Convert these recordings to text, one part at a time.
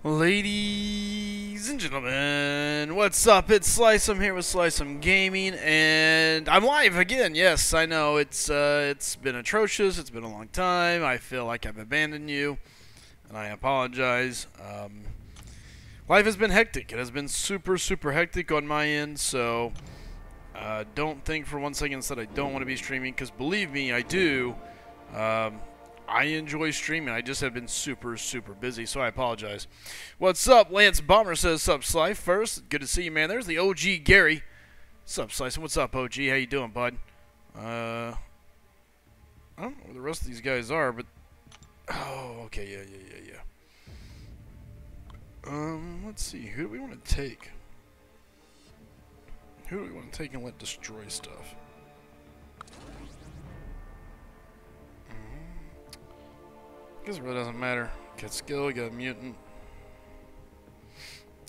Ladies and gentlemen, what's up? It's Slice. I'm here with Slice Gaming, and I'm live again. Yes, I know it's been atrocious. It's been a long time. I feel like I've abandoned you, and I apologize. Life has been hectic. It has been super hectic on my end. So don't think for 1 second that I don't want to be streaming, because believe me, I do. I enjoy streaming. I just have been super busy, so I apologize. What's up? Lance Bomber says, sup, Slice. First, good to see you, man. There's the OG Gary. Sup, Slice. What's up, OG? How you doing, bud? I don't know where the rest of these guys are, but... Oh, okay, yeah. Let's see. Who do we want to take? Who do we want to take and let destroy stuff? I guess it really doesn't matter. Got skill, got mutant.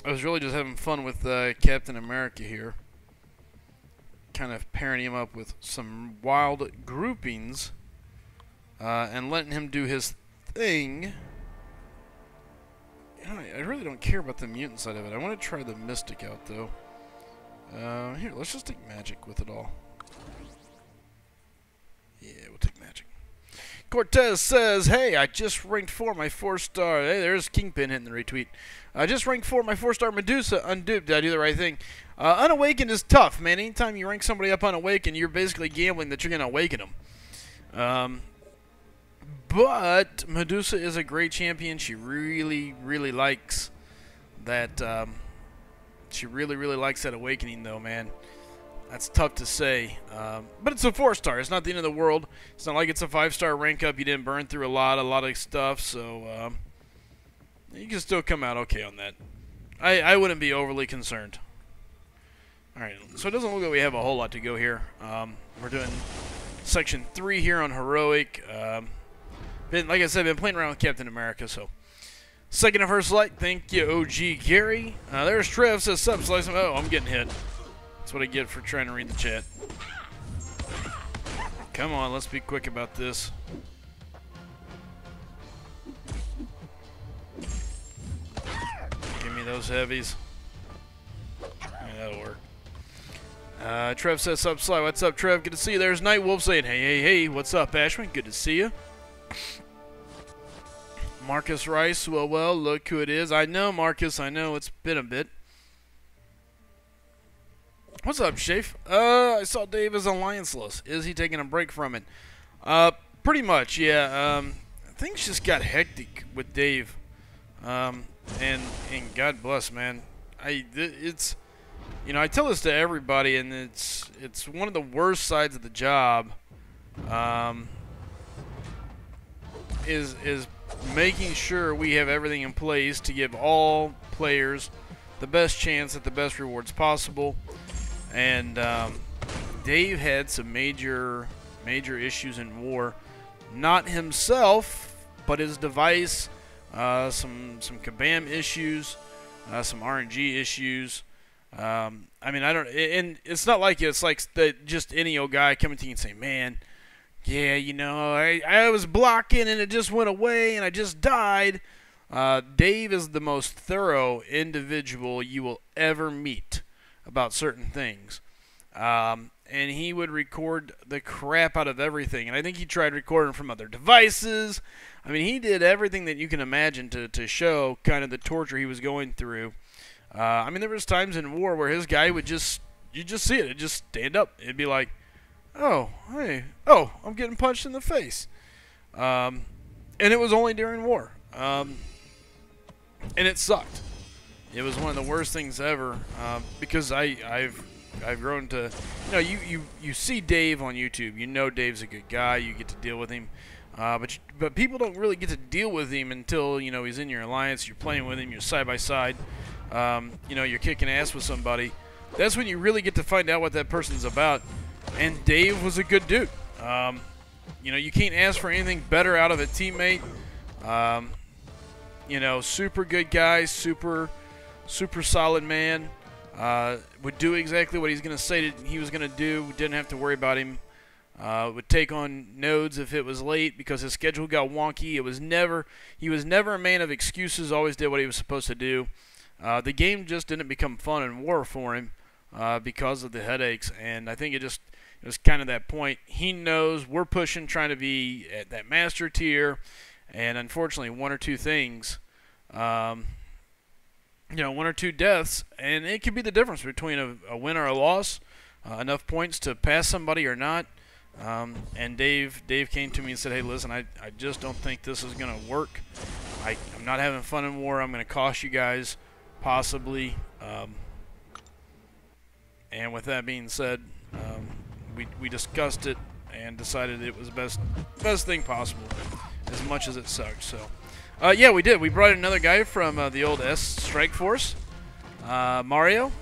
I was really just having fun with Captain America here. Kind of pairing him up with some wild groupings and letting him do his thing. You know, I really don't care about the mutant side of it. I want to try the Mystic out, though. Here, let's just take Magic with it all. Yeah, we'll take Magic. Cortez says, hey, I just ranked 4 my 4-star. Hey, there's Kingpin hitting the retweet. I just ranked 4 my 4-star Medusa unduped. Did I do the right thing? Unawakened is tough, man. Anytime you rank somebody up unawakened, you're basically gambling that you're going to awaken them. But Medusa is a great champion. She really likes that. She really likes that awakening, though, man. That's tough to say, but it's a 4-star. It's not the end of the world. It's not like it's a 5-star rank up. You didn't burn through a lot of stuff, so you can still come out okay on that. I wouldn't be overly concerned. All right, so it doesn't look like we have a whole lot to go here. We're doing section 3 here on heroic. Like I said, been playing around with Captain America, so. Second of first light, thank you, OG Gary. There's Trev says, sup, Slice. Oh, I'm getting hit. That's what I get for trying to read the chat. Come on, let's be quick about this. Give me those heavies. Yeah, that'll work. Trev says, sup, Sly. What's up, Trev? Good to see you. There's Nightwolf saying, hey. What's up, Ashman? Good to see you. Marcus Rice, well, look who it is. I know, Marcus. I know it's been a bit. What's up, Shafe? I saw Dave is allianceless. Is he taking a break from it? Pretty much, yeah. Things just got hectic with Dave. And God bless, man. It's, you know, I tell this to everybody, and it's one of the worst sides of the job. Is making sure we have everything in place to give all players the best chance at the best rewards possible. And Dave had some major issues in war. Not himself, but his device. Some kabam issues, some RNG issues. I mean, I don't. And it's not like it's like just any old guy coming to you and saying, "Man, yeah, you know, I was blocking and it just went away and I just died." Dave is the most thorough individual you will ever meet about certain things, and he would record the crap out of everything, and I think he tried recording from other devices. I mean, he did everything that you can imagine to show kind of the torture he was going through. I mean, there was times in war where his guy would you just see it, it'd just stand up. It'd be like, oh, hey, oh, I'm getting punched in the face. And it was only during war. And it sucked. It was one of the worst things ever, because I've grown to, you know, you see Dave on YouTube. You know Dave's a good guy. You get to deal with him, but people don't really get to deal with him until, you know, he's in your alliance. You're playing with him. You're side by side. You know, you're kicking ass with somebody. That's when you really get to find out what that person's about. And Dave was a good dude. You know, you can't ask for anything better out of a teammate. You know, super good guy, super solid man. Would do exactly what he's going to say he was going to do. Didn't have to worry about him Would take on nodes if it was late because his schedule got wonky. He was never a man of excuses. Always did what he was supposed to do. The game just didn't become fun and war for him because of the headaches. And I think it was kind of that point. He knows we're pushing, trying to be at that master tier, and unfortunately, one or two things, one or two deaths, and it could be the difference between a win or a loss. Enough points to pass somebody or not. And Dave came to me and said, hey, listen, I just don't think this is going to work. I'm not having fun in war. I'm going to cost you guys, possibly. And with that being said, we discussed it and decided it was the best thing possible, as much as it sucked. So, yeah, we did. We brought in another guy from the old S Strike Force, Mario.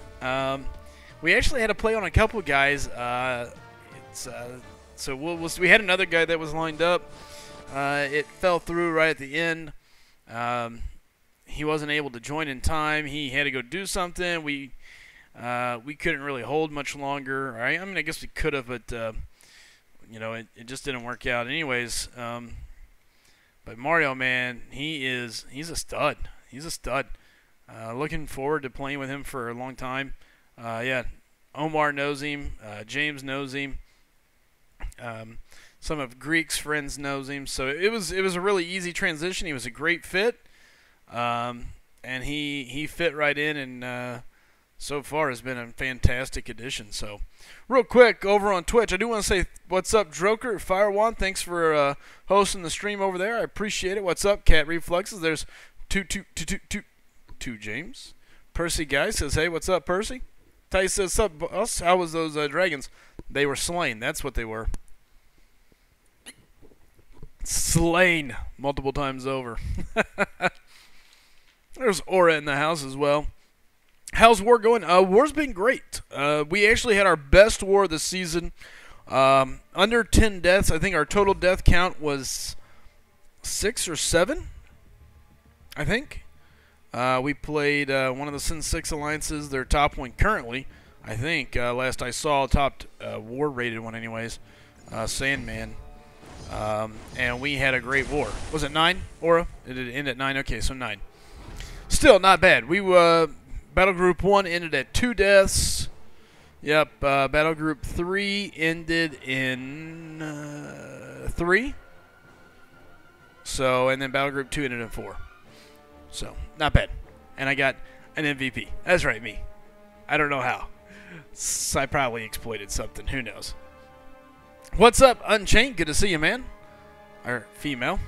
We actually had to play on a couple of guys. So we had another guy that was lined up. It fell through right at the end. He wasn't able to join in time. He had to go do something. We couldn't really hold much longer. I mean, I guess we could have, but it just didn't work out. Anyways, but Mario, man, he's a stud. He's a stud. Looking forward to playing with him for a long time. Yeah, Omar knows him. James knows him. Some of Greek's friends knows him, so it was a really easy transition. He was a great fit, and he fit right in, and so far has been a fantastic addition. So, real quick over on Twitch, I do want to say what's up, Droker Firewand. Thanks for hosting the stream over there. I appreciate it. What's up, Cat Reflexes? There's two James. Percy guy says, hey, what's up, Percy? Tice says, sup, boss? How was those dragons? They were slain. That's what they were. Slain multiple times over. There's Aura in the house as well. How's war going? War's been great. We actually had our best war this season. Under 10 deaths. I think our total death count was 6 or 7. I think. We played one of the Sin 6 alliances, their top one currently. I think last I saw, top war rated one anyways. Sandman. And we had a great war. Was it 9, Aura? It did end at 9? Okay, so 9. Still not bad. We Battle Group 1 ended at 2 deaths. Yep, Battle Group 3 ended in 3. So, and then Battle Group 2 ended in 4. So, not bad. And I got an MVP. That's right, me. I don't know how. I probably exploited something. Who knows? What's up, Unchained? Good to see you, man. Or female.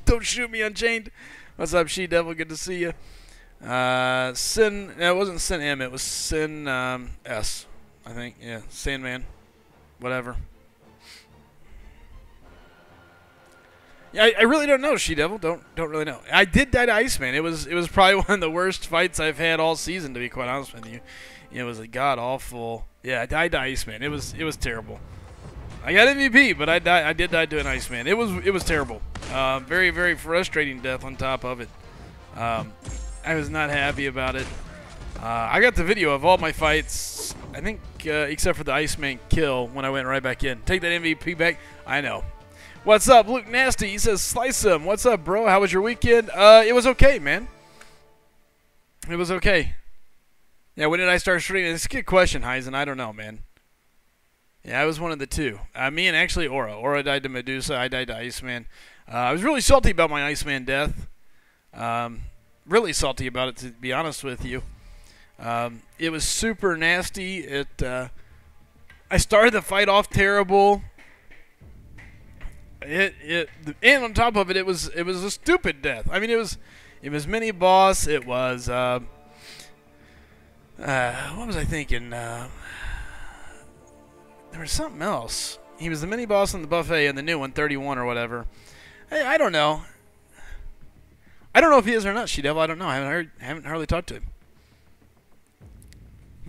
Don't shoot me, Unchained. What's up, She-Devil? Good to see you. Sin... No, it wasn't Sin M. It was Sin S, I think. Yeah, Sandman. Whatever. Yeah, I really don't know, She-Devil. Don't really know. I did die to Iceman. It was probably one of the worst fights I've had all season, to be quite honest with you. It was a god-awful... Yeah, I died to Iceman. It was terrible. I got MVP, but I did die to an Iceman. It was terrible. Very, very frustrating death on top of it. I was not happy about it. I got the video of all my fights, I think, except for the Iceman kill when I went right back in. Take that MVP back. I know. What's up, Luke Nasty? He says, slice him. What's up, bro? How was your weekend? It was okay, man. It was okay. Yeah, when did I start streaming? It's a good question, Heisen. I don't know, man. Yeah, I was one of the two. Me and actually Aura. Aura died to Medusa. I died to Iceman. I was really salty about my Iceman death. Really salty about it, to be honest with you. It was super nasty. I started the fight off terrible. And on top of it, it was a stupid death. I mean, it was mini boss. It was what was I thinking? There was something else. He was the mini boss on the buffet and the new one, 31 or whatever. I don't know. I don't know if he is or not, She-Devil. I don't know. I haven't hardly talked to him.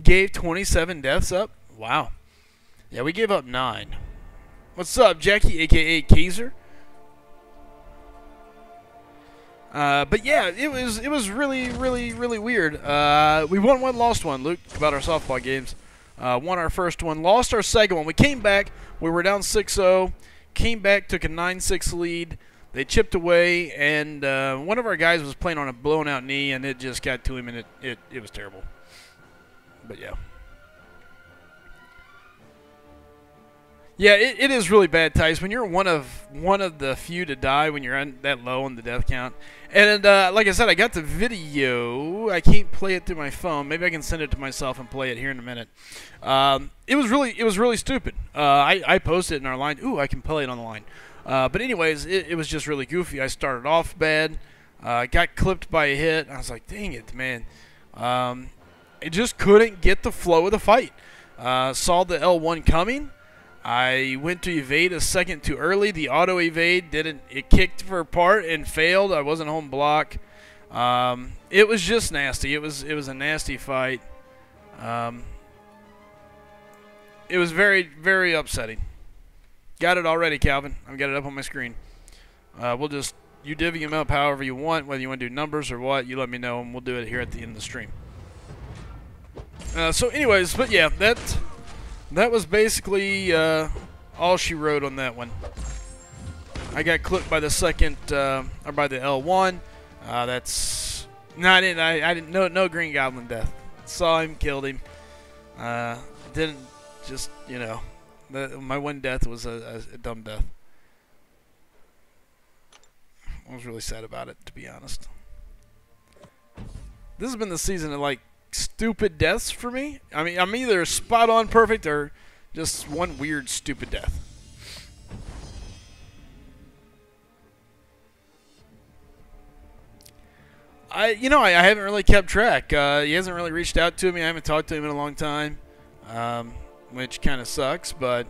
Gave 27 deaths up? Wow. Yeah, we gave up 9. What's up, Jackie, a.k.a. Kaiser? But yeah, it was really, really, really weird. We won one, lost one, Luke, about our softball games. Won our first one, lost our second one. We came back. We were down 6-0. Came back, took a 9-6 lead. They chipped away, and one of our guys was playing on a blown-out knee, and it just got to him, and it was terrible. But, yeah. Yeah, it is really bad, Tice, when you're one of the few to die when you're that low on the death count. And like I said, I got the video. I can't play it through my phone. Maybe I can send it to myself and play it here in a minute. It was really stupid. I posted it in our line. Ooh, I can play it on the line. But anyways, it was just really goofy. I started off bad, got clipped by a hit. I was like, dang it, man. I just couldn't get the flow of the fight. Saw the L1 coming. I went to evade a second too early. The auto evade didn't. It kicked for a part and failed. I wasn't home block. It was just nasty. It was a nasty fight. It was very, very upsetting. Got it already, Calvin. I've got it up on my screen. You divvy them up however you want, whether you want to do numbers or what. You let me know, and we'll do it here at the end of the stream. So, anyways, but yeah, that was basically all she wrote on that one. I got clipped by the second, or by the L1. That's not it. I didn't. No Green Goblin death. Saw him, killed him. Didn't just, you know. My one death was a dumb death. I was really sad about it, to be honest. This has been the season of, like, stupid deaths for me. I mean, I'm either spot on perfect or just one weird stupid death. I haven't really kept track. He hasn't really reached out to me. I haven't talked to him in a long time. Which kind of sucks, but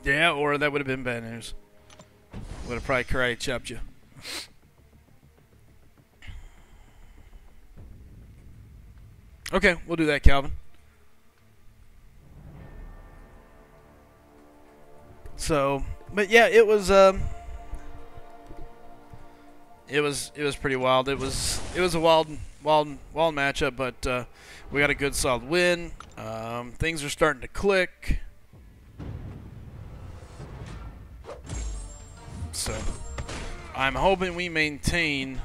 yeah, or that would have been bad news. Would have probably karate chopped you. Okay, we'll do that, Calvin. So, but yeah, it was pretty wild. It was a wild matchup, but we got a good solid win. Things are starting to click. So, I'm hoping we maintain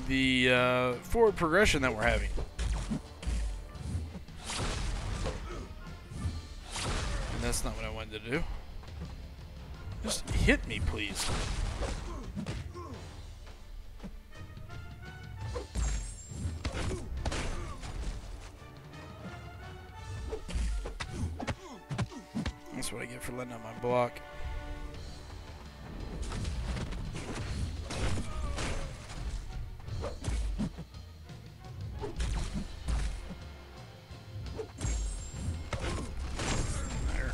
the forward progression that we're having. And that's not what I wanted to do. Just hit me, please. That's what I get for letting out my block. There.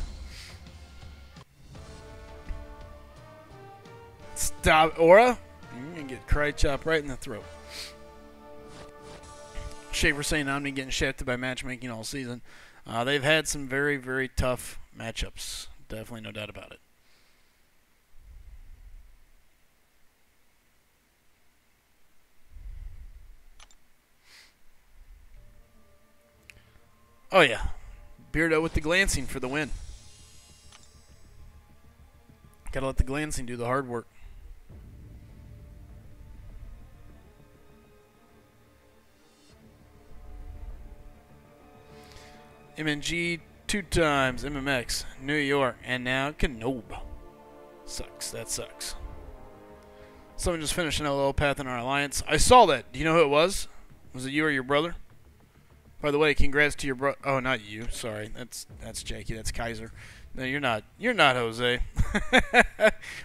Stop, Aura. You're gonna get karate chop right in the throat. Schaefer saying I'm been getting shafted by matchmaking all season. They've had some very, very tough matchups. Definitely, no doubt about it. Oh, yeah. Beardo with the glancing for the win. Gotta let the glancing do the hard work. MNG 2 times, MMX, New York, and now Canoba. Sucks, that sucks. Someone just finished an LL path in our alliance. I saw that. Do you know who it was? Was it you or your brother? By the way, congrats to your brother. Oh, not you. Sorry, that's Jackie. That's Kaiser. No, you're not. You're not Jose.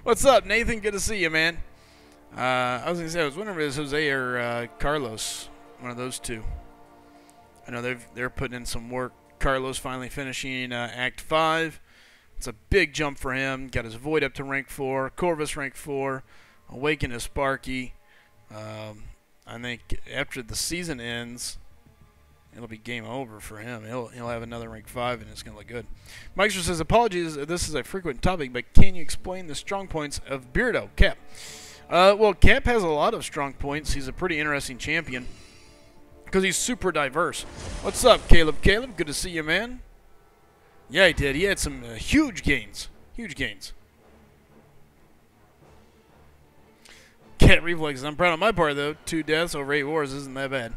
What's up, Nathan? Good to see you, man. I was gonna say I was wondering if it was Jose or Carlos, one of those two. I know they're putting in some work. Carlos finally finishing Act 5. It's a big jump for him. Got his Void up to rank 4. Corvus rank 4. Awaken his Sparky. I think after the season ends, it'll be game over for him. He'll have another rank 5, and it's going to look good. Mikester says, apologies, this is a frequent topic, but can you explain the strong points of Beardo, Cap? Well, Cap has a lot of strong points. He's a pretty interesting champion. because he's super diverse. What's up, Caleb? Caleb, good to see you, man. Yeah, he did. He had some huge gains. Huge gains. Cat reflexes. I'm proud on my part, though. 2 deaths over 8 wars isn't that bad.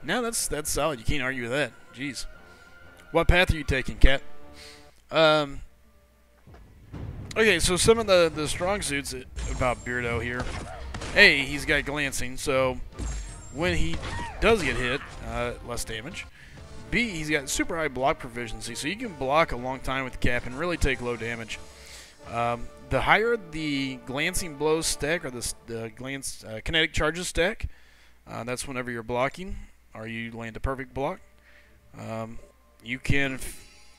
No, that's solid. You can't argue with that. Jeez. What path are you taking, Cat? Okay, so some of the strong suits about Beardo here. A, he's got glancing, so when he does get hit, less damage. B, he's got super high block proficiency, so you can block a long time with Cap and really take low damage. The higher the glancing blows stack, or the kinetic charges stack, that's whenever you're blocking, or you land a perfect block. You can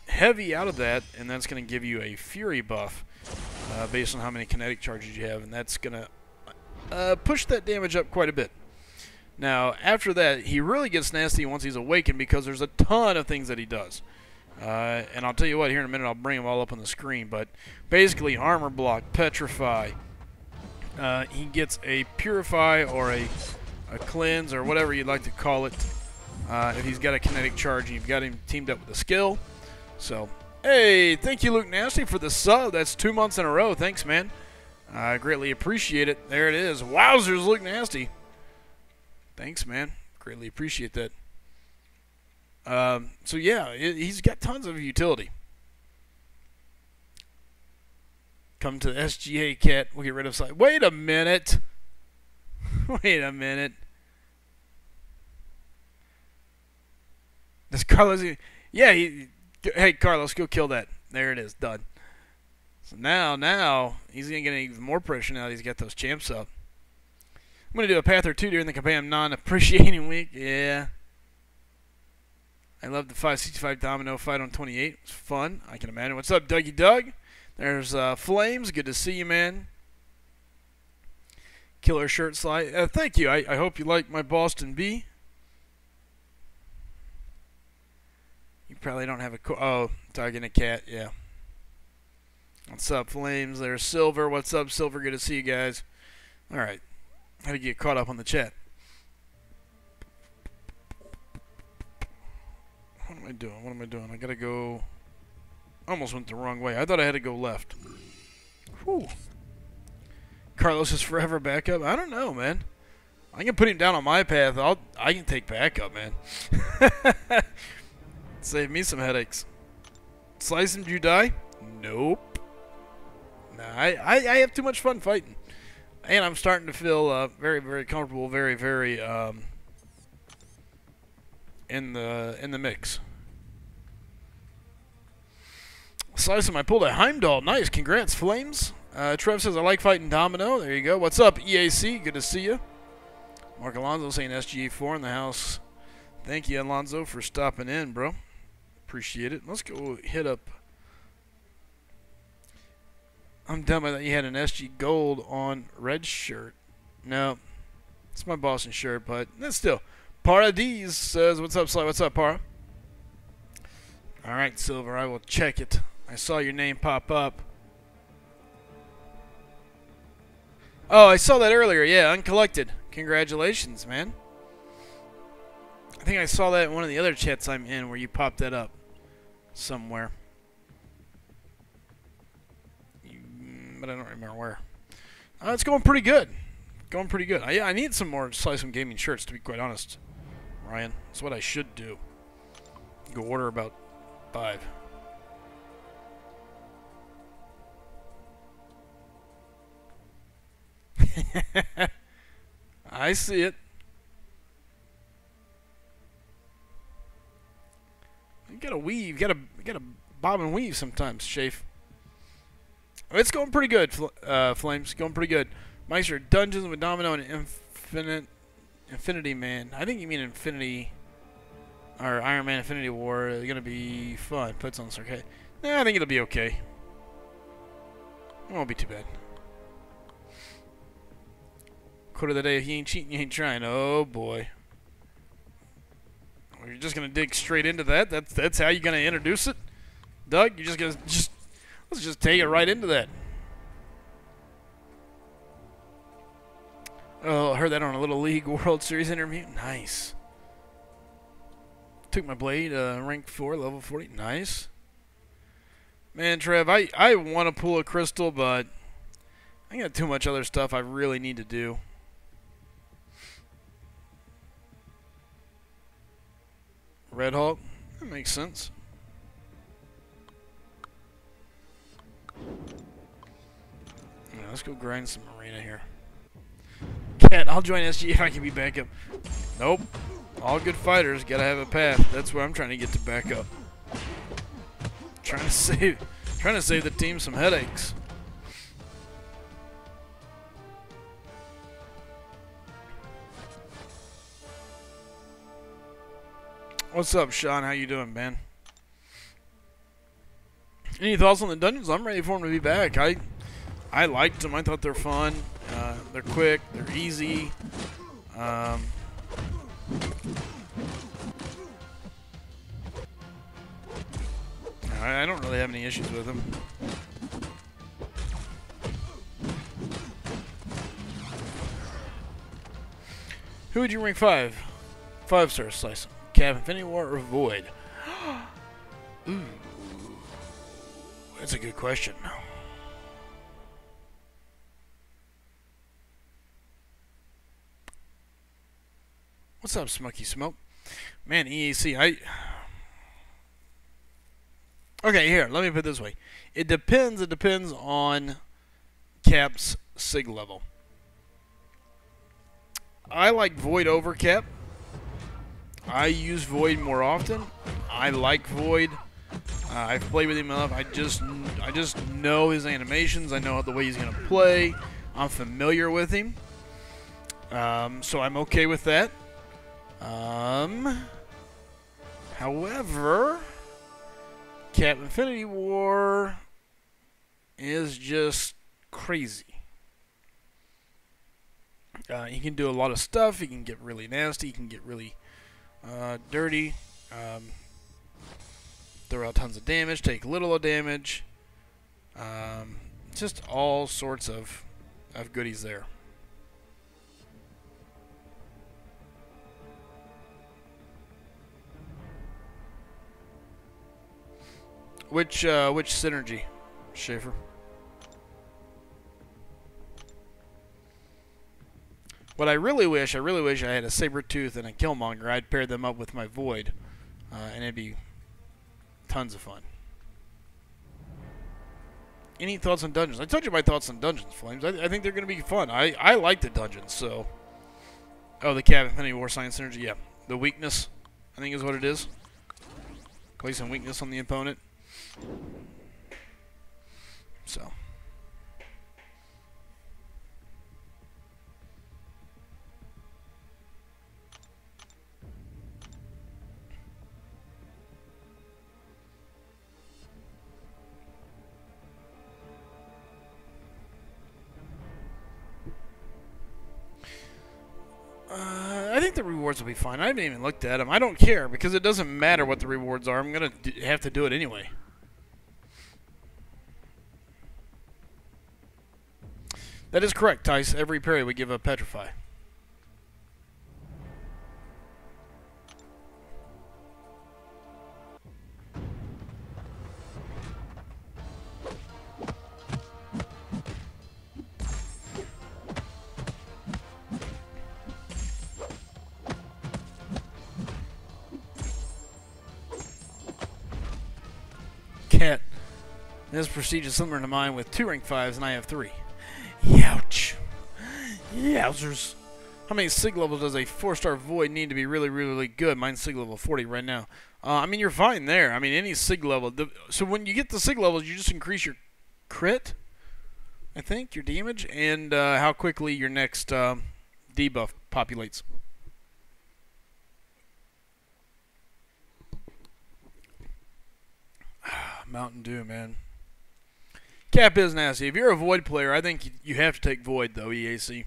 heavy out of that, and that's going to give you a Fury buff based on how many kinetic charges you have, and that's going to push that damage up quite a bit. Now, after that, he really gets nasty once he's awakened because there's a ton of things that he does. And I'll tell you what, here in a minute I'll bring them all up on the screen, but basically armor block, petrify, he gets a purify or a cleanse or whatever you'd like to call it if he's got a kinetic charge and you've got him teamed up with a skill. So, hey, thank you Luke Nasty for the sub. That's 2 months in a row. Thanks, man. I greatly appreciate it. There it is. Wowzers, Luke Nasty. Thanks, man. Greatly appreciate that. So yeah, he's got tons of utility. Come to the SGA, Cat. We'll get rid of slide. Wait a minute. Wait a minute. Does Carlos? Yeah. Hey, Carlos, go kill that. There it is. Done. So now he's gonna get even more pressure now that he's got those champs up. I'm going to do a path or two during the Cabal non-appreciating week. Yeah. I love the 565 domino fight on 28. It was fun. I can imagine. What's up, Dougie Doug? There's Flames. Good to see you, man. Killer shirt slide. Thank you. I hope you like my Boston B. You probably don't have a... Oh, talking to Cat. Yeah. What's up, Flames? There's Silver. What's up, Silver? Good to see you guys. All right. How to get caught up on the chat. What am I doing? What am I doing? I gotta go... I almost went the wrong way. I thought I had to go left. Whew. Carlos is forever backup? I don't know, man. I can put him down on my path. I can take backup, man. Save me some headaches. Slice him, do you die? Nope. Nah, I have too much fun fighting. And I'm starting to feel very, very comfortable, very, very in the mix. Slice him, I pulled a Heimdall. Nice, congrats, Flames. Trev says, I like fighting Domino. There you go. What's up, EAC? Good to see you. Mark Alonso saying SGA4 in the house. Thank you, Alonso, for stopping in, bro. Appreciate it. Let's go hit up. I'm dumb. I thought you had an SG Gold on red shirt. No. It's my Boston shirt, but that's still. Paradise says, what's up, Sly? What's up, Para? All right, Silver, I will check it. I saw your name pop up. Oh, I saw that earlier. Yeah, uncollected. Congratulations, man. I think I saw that in one of the other chats I'm in where you popped that up somewhere. But I don't remember where. It's going pretty good. Going pretty good. I need some more Slice Some Gaming shirts, to be quite honest, Ryan. That's what I should do. Go order about 5. I see it. You gotta weave. You gotta bob and weave sometimes, Shafe. It's going pretty good, Flames. Going pretty good. Meister, Dungeons with Domino and Infinity Man. I think you mean Infinity, or Iron Man Infinity War. It's going to be fun. Puts on the arcade. Nah, I think it'll be okay. It won't be too bad. Quote of the day, if you ain't cheating, you ain't trying. Oh, boy. You're just going to dig straight into that? That's how you're going to introduce it? Doug, you're just going to... Let's just take it right into that. Oh, I heard that on a Little League World Series interview. Nice. Took my blade, rank 4, level 40. Nice. Man, Trev, I want to pull a crystal, but I got too much other stuff I really need to do. Red Hulk? That makes sense. Yeah, let's go grind some arena here. Cat, I'll join SG if I can be backup. Nope. All good fighters gotta have a path. That's where I'm trying to get to backup. Trying to save the team some headaches. What's up, Sean? How you doing, man? Any thoughts on the dungeons? I'm ready for them to be back. I liked them. I thought they're fun. They're quick. They're easy. I don't really have any issues with them. Who would you rank 5? 5-star slice. Cap, Infinity War, or Void? Ooh. That's a good question. What's up, Smoky Smoke? Man, EAC, okay, here, let me put it this way. It depends on Cap's sig level. I like Void over Cap. I use Void more often. I like Void. I've played with him enough. I just know his animations. I know the way he's gonna play. I'm familiar with him. So I'm okay with that. However, Cap Infinity War is just crazy. He can do a lot of stuff. He can get really nasty. He can get really dirty. Throw out tons of damage. Take little of damage. Just all sorts of goodies there. Which synergy, Schaefer? What I really wish I had a Sabertooth and a Killmonger. I'd pair them up with my Void, and it'd be tons of fun. Any thoughts on dungeons? I told you my thoughts on dungeons, Flames. I think they're going to be fun. I like the dungeons, so... Oh, the Cap Infinity War Science Synergy, yeah. The weakness, I think is what it is. Placing weakness on the opponent. So... I think the rewards will be fine. I haven't even looked at them. I don't care because it doesn't matter what the rewards are. I'm going to have to do it anyway. That is correct, Tice. Every parry we give a Petrify. Cat. This procedure is similar to mine with 2 rank 5s and I have 3. Youch. Yowzers. How many sig levels does a 4-star Void need to be really, really good? Mine's sig level 40 right now. I mean, you're fine there. I mean, any sig level. So when you get the sig levels, you just increase your crit, I think, your damage, and how quickly your next debuff populates. Mountain Dew, man. Cap is nasty. If you're a Void player, I think you have to take Void, though, EAC.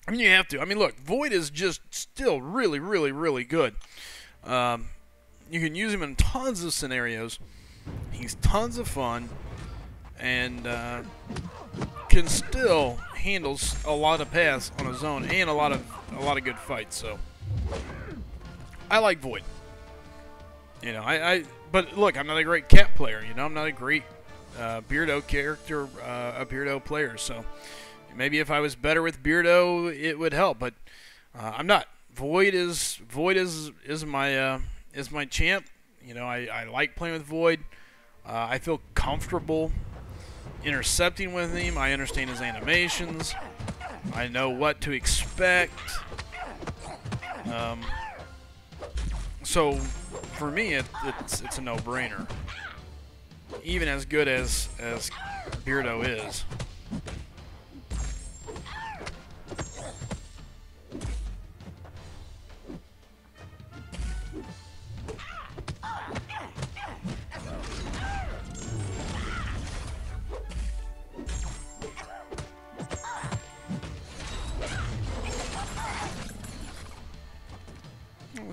I mean, you have to. I mean, look, Void is just still really, really, really good. You can use him in tons of scenarios. He's tons of fun. And can still handle a lot of paths on his own and a lot of good fights. So, I like Void. You know, but look, I'm not a great cat player. You know, I'm not a great Beardo character, a Beardo player. So maybe if I was better with Beardo, it would help. But I'm not. Void is my champ. You know, I like playing with Void. I feel comfortable intercepting with him. I understand his animations. I know what to expect. So for me, it's a no-brainer. Even as good as Beardo is.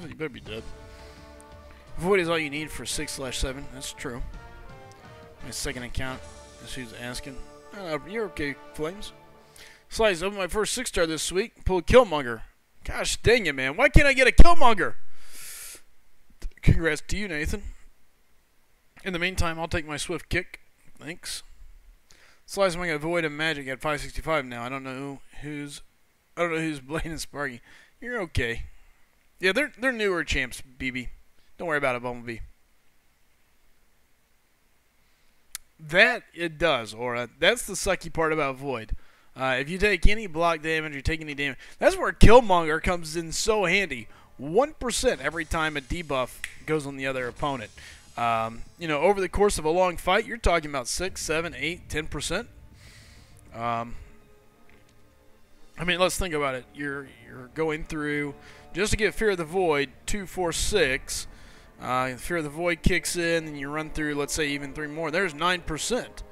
You better be dead. Void is all you need for 6/7. That's true. My second account is who's asking. You're okay, Flames. Slice, open my first 6-star this week. Pull a Killmonger. Gosh dang it, man. Why can't I get a Killmonger? Congrats to you, Nathan. In the meantime, I'll take my swift kick. Thanks. Slice, I'm gonna Void and Magic at 565 now. I don't know who's Blade and Sparky. You're okay. Yeah, they're newer champs, BB. Don't worry about it, Bumblebee. That it does, Aura. That's the sucky part about Void. If you take any block damage, you take any damage. That's where Killmonger comes in so handy. 1% every time a debuff goes on the other opponent. You know, over the course of a long fight, you're talking about 6, 7, 8, 10%. I mean, let's think about it. You're going through, just to get Fear of the Void, 2, 4, 6. Fear of the Void kicks in, and you run through, let's say, even 3 more. There's 9%.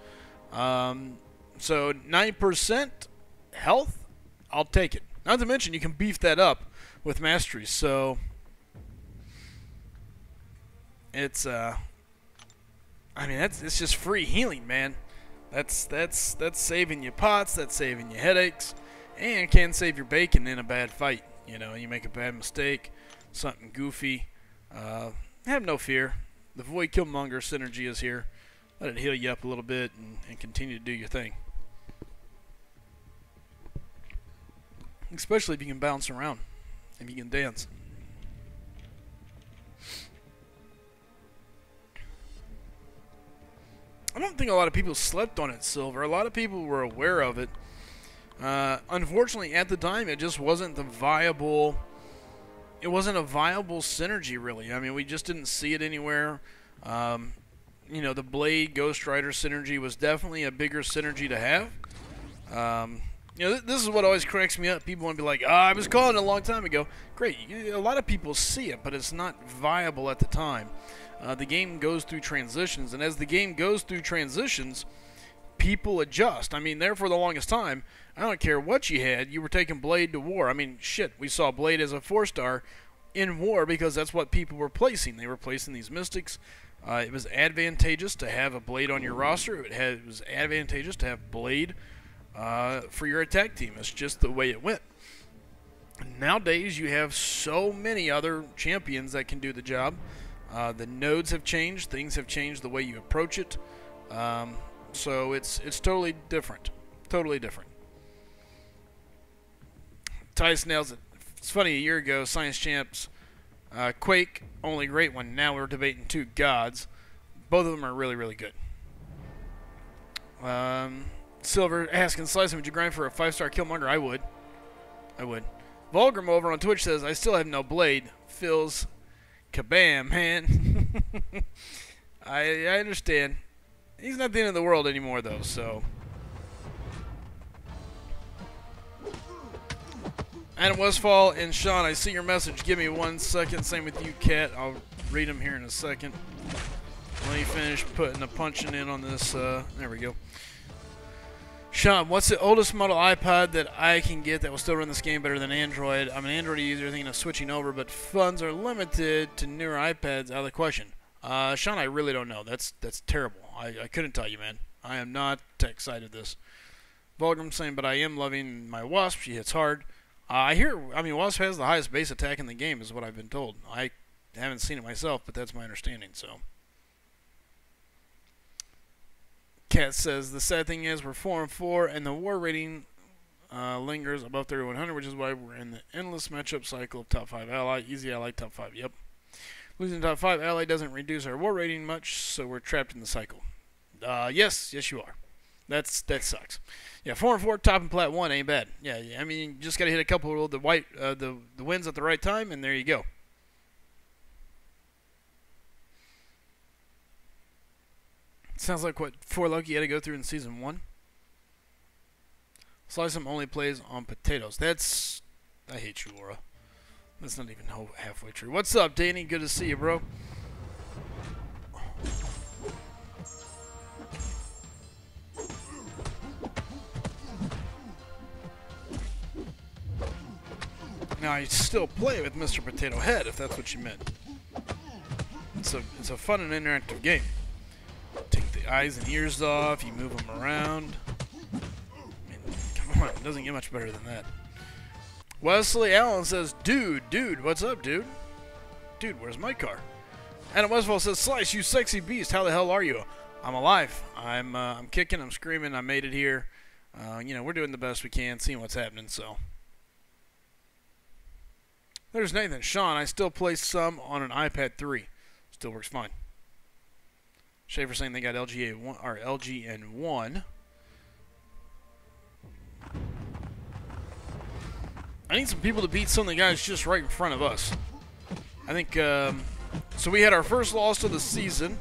So 9% health, I'll take it. Not to mention, you can beef that up with Mastery. So it's, I mean, it's just free healing, man. That's saving you pots. That's saving you headaches, and can save your bacon in a bad fight. You know, you make a bad mistake, something goofy. Have no fear. The Void Killmonger synergy is here. Let it heal you up a little bit and continue to do your thing. Especially if you can bounce around, if you can dance. I don't think a lot of people slept on it, Silver. A lot of people were aware of it. Unfortunately, at the time, it just wasn't the viable... It wasn't a viable synergy, really. I mean, we just didn't see it anywhere. You know, the Blade Ghost Rider synergy was definitely a bigger synergy to have. You know, this is what always cracks me up. People want to be like, I was calling it a long time ago. Great. A lot of people see it, but it's not viable at the time. The game goes through transitions, and as the game goes through transitions, people adjust. I mean, there for the longest time, I don't care what you had, you were taking Blade to war. I mean, shit, we saw Blade as a 4-star in war because that's what people were placing. They were placing these Mystics. It was advantageous to have a Blade on your roster. It was advantageous to have Blade for your attack team. It's just the way it went. Nowadays, you have so many other champions that can do the job. The nodes have changed. Things have changed the way you approach it. So it's totally different. Totally different. Tice nails it. It's funny, a year ago, Science Champs, Quake, only great one. Now we're debating 2 gods. Both of them are really, really good. Silver asking, Slice, would you grind for a 5-star Killmonger? I would. I would. Volgrim over on Twitch says, I still have no Blade. Phil's kabam, man. I understand. He's not the end of the world anymore, though, so. Adam Westfall and Sean, I see your message. Give me 1 second. Same with you, Kat. I'll read them here in a second. Let me finish putting the punching in on this. There we go. Sean, what's the oldest model iPod that I can get that will still run this game better than Android? I'm an Android user thinking of switching over, but funds are limited to newer iPads. Out of the question. Sean, I really don't know. That's terrible. I couldn't tell you, man. I am not tech side of this. Volgrim saying, but I am loving my Wasp. She hits hard. I mean, Wasp has the highest base attack in the game, is what I've been told. I haven't seen it myself, but that's my understanding. So, Cat says the sad thing is we're 4-4, and the war rating lingers above 3100, which is why we're in the endless matchup cycle of top 5 ally, easy ally, top 5. Yep. Losing top 5 ally doesn't reduce our war rating much, so we're trapped in the cycle. Yes, you are. That sucks. Yeah, 4-4, top and plat 1 ain't bad. Yeah, I mean, you just gotta hit a couple of the wins at the right time, and there you go. Sounds like what 4 Lucky had to go through in season 1. Slice him only plays on potatoes. I hate you, Laura. That's not even halfway true. What's up, Danny? Good to see you, bro. Now, I still play with Mr. Potato Head, if that's what you meant. It's a fun and interactive game. Take the eyes and ears off, you move them around. I mean, come on, it doesn't get much better than that. Wesley Allen says, dude, what's up, dude? Dude, where's my car? Adam Westfall says, Slice, you sexy beast, how the hell are you? I'm alive. I'm kicking, I'm screaming, I made it here. You know, we're doing the best we can, seeing what's happening, so. There's Nathan. Sean, I still play some on an iPad 3. Still works fine. Schaefer saying they got LGN1. I need some people to beat some of the guys just right in front of us. I think, so we had our first loss of the season.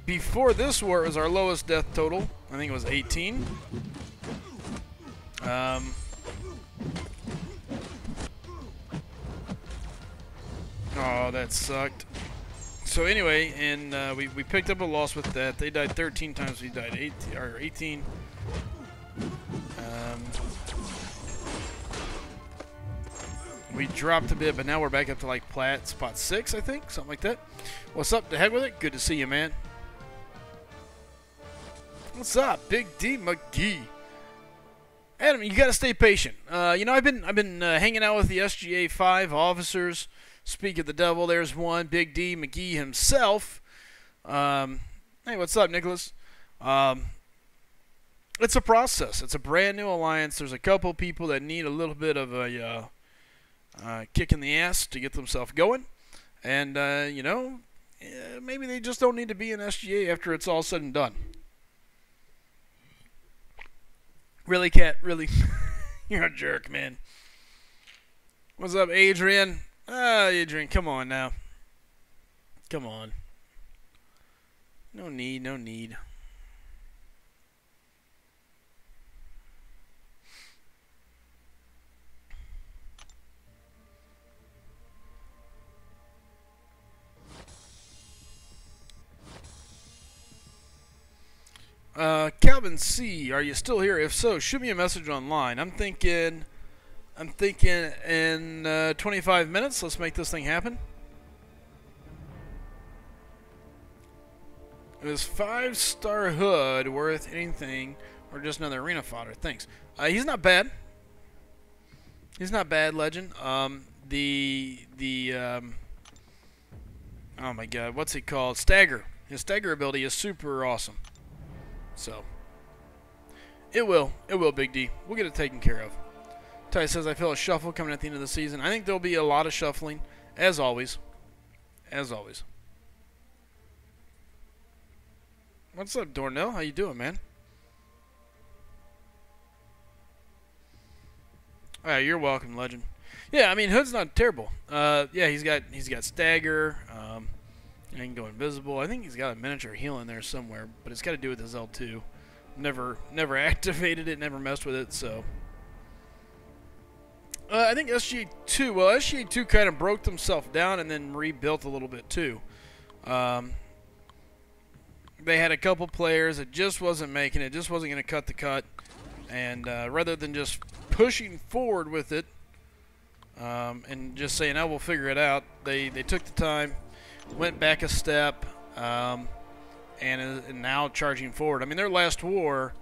Before this war, it was our lowest death total. I think it was 18. Oh, that sucked. So anyway, and we picked up a loss with that. They died 13 times. We died 18. We dropped a bit, but now we're back up to like plat spot 6, I think, something like that. What's up? To heck with it. Good to see you, man. What's up, Big D McGee? Adam, you gotta stay patient. You know, I've been hanging out with the SGA 5 officers. Speak of the devil, there's one, Big D McGee himself. Hey, what's up, Nicholas? It's a process. It's a brand new alliance. There's a couple people that need a little bit of a kick in the ass to get themselves going. And, you know, maybe they just don't need to be in SGA after it's all said and done. Really, Cat? Really? You're a jerk, man. What's up, Adrian? Adrian, come on now. Come on. No need, no need. Calvin C, are you still here? If so, shoot me a message online. I'm thinking in 25 minutes. Let's make this thing happen. Is 5-star Hood worth anything, or just another arena fodder? Thanks. He's not bad. He's not bad, Legend. Oh my God, what's it called? Stagger. His stagger ability is super awesome. So it will, Big D. We'll get it taken care of. Ty says, I feel a shuffle coming at the end of the season. I think there'll be a lot of shuffling, as always. As always. What's up, Dornell? How you doing, man? Alright, you're welcome, Legend. Yeah, I mean, Hood's not terrible. Yeah, he's got stagger. He can go invisible. I think he's got a miniature heal in there somewhere, but it's got to do with his L2. Never activated it, never messed with it, so. I think SGA2, well, SGA2 kind of broke himself down and then rebuilt a little bit too. They had a couple players that just wasn't making it, just wasn't going to cut the cut. And rather than just pushing forward with it and just saying, oh, we'll figure it out, they took the time, went back a step, and now charging forward. I mean, their last war,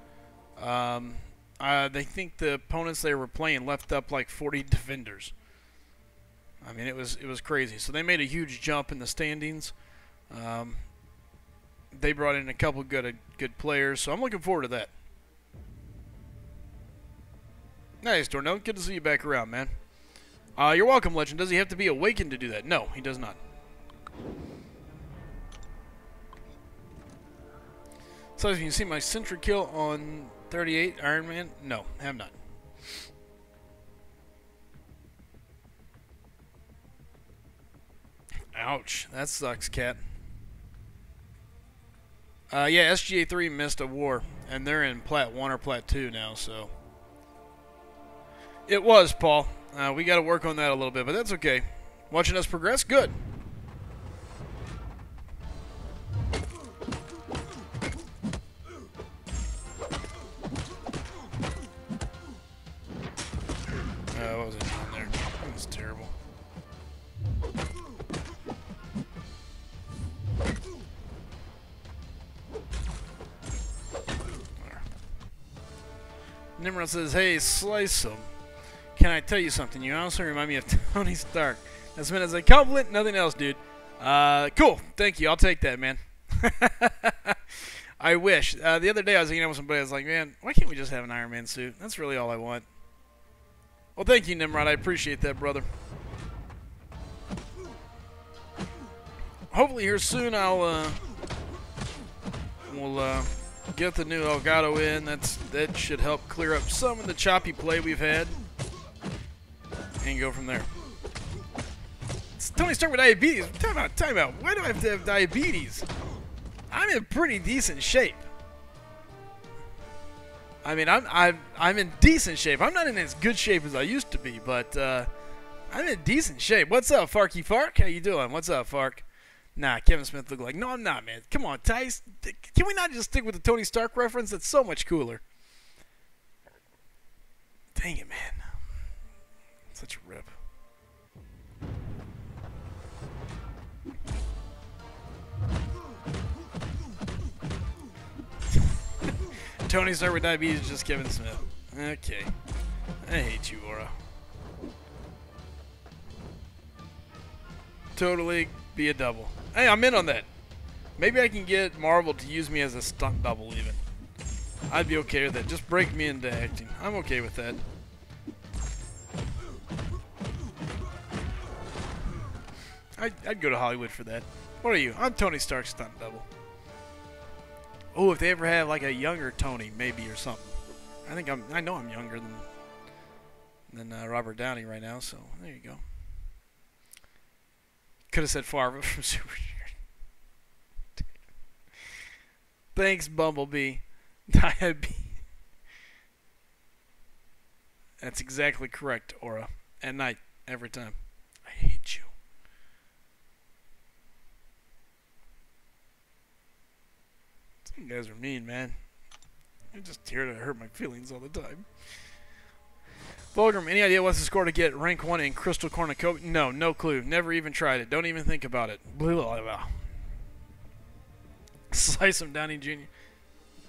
they think the opponents they were playing left up like 40 defenders. I mean, it was crazy. So they made a huge jump in the standings. They brought in a couple good players, so I'm looking forward to that. Nice, Dornell. Good to see you back around, man. You're welcome, Legend. Does he have to be awakened to do that? No, he does not. So you can see my Sentry kill on 38 Iron Man. No, have not. Ouch, that sucks, cat. Yeah, SGA3 missed a war, and they're in Plat 1 or Plat 2 now, so. It was, Paul. We got to work on that a little bit, but that's okay. Watching us progress? Good. What was it down there? That was terrible. Nimrod says, hey, slice them. Can I tell you something? You honestly remind me of Tony Stark. That's meant as a compliment, nothing else, dude. Cool. Thank you. I'll take that, man. I wish. The other day I was hanging out with somebody. I was like, man, why can't we just have an Iron Man suit? That's really all I want. Well, thank you, Nimrod. I appreciate that, brother. Hopefully here soon we'll get the new Elgato in. That should help clear up some of the choppy play we've had. And go from there. It's Tony Stark with diabetes. Time out. Why do I have to have diabetes? I'm in pretty decent shape. I mean, I'm in decent shape. I'm not in as good shape as I used to be, but I'm in decent shape. What's up, Farky Fark? How you doing? What's up, Fark? Nah, Kevin Smith looked like, no, I'm not, man. Come on, Tice. Can we not just stick with the Tony Stark reference? That's so much cooler. Dang it, man. Such a rip. Tony Stark with diabetes is just Kevin Smith. Okay. I hate you, Aura. Totally be a double. Hey, I'm in on that. Maybe I can get Marvel to use me as a stunt double even. I'd be okay with that. Just break me into acting. I'm okay with that. I'd go to Hollywood for that. What are you? I'm Tony Stark's stunt double. Oh, if they ever have like a younger Tony, maybe, or something. I know I'm younger than Robert Downey right now, so there you go. Could have said Farva from Super Junior. Thanks, Bumblebee. Diabetes. That's exactly correct, Aura. At night, every time. I hate you. You guys are mean, man. You're just here to hurt my feelings all the time. Fulgrim, any idea what's the score to get rank 1 in Crystal Cornucopia? No, no clue. Never even tried it. Don't even think about it. Blah, blah, blah. Slice him, Downey Jr.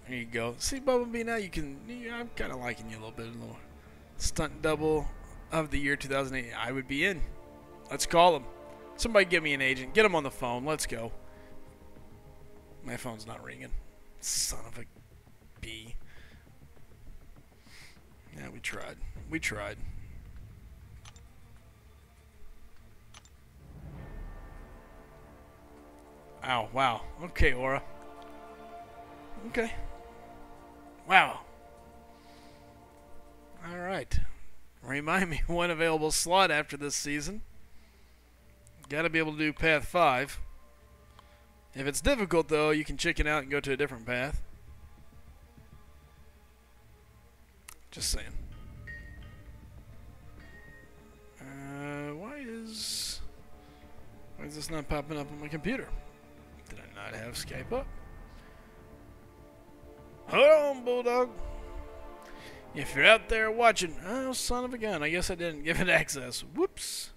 There you go. See, Bumblebee, now you can... I'm kind of liking you a little bit. A little stunt double of the year 2008. I would be in. Let's call him. Somebody get me an agent. Get him on the phone. Let's go. My phone's not ringing. Son of a bee. Yeah, we tried. We tried. Ow, wow. Okay, Aura. Okay. Wow. Alright. Remind me one available slot after this season. Gotta be able to do Path 5. If it's difficult, though, you can chicken out and go to a different path. Just saying. Why is this not popping up on my computer? Did I not have Skype up? Hold on, Bulldog. If you're out there watching, oh, son of a gun, I guess I didn't give it access. Whoops.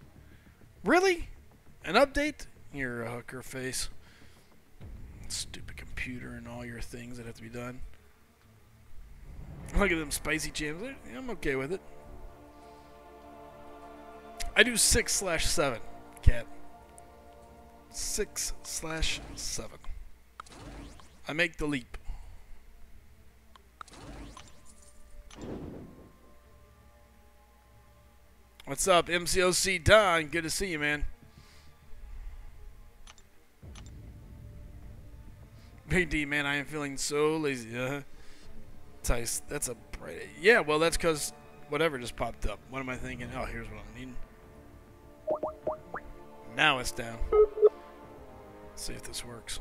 Really? An update? You're a hooker face. Stupid computer and all your things that have to be done. Look at them spicy jams. I'm okay with it. I do 6/7, cat. 6/7. I make the leap. What's up, MCOC Don? Good to see you, man. Big D, man, I am feeling so lazy. Tice, that's a bright. Yeah, well, that's because whatever just popped up. What am I thinking? Oh, here's what I'm needing. Now it's down. Let's see if this works.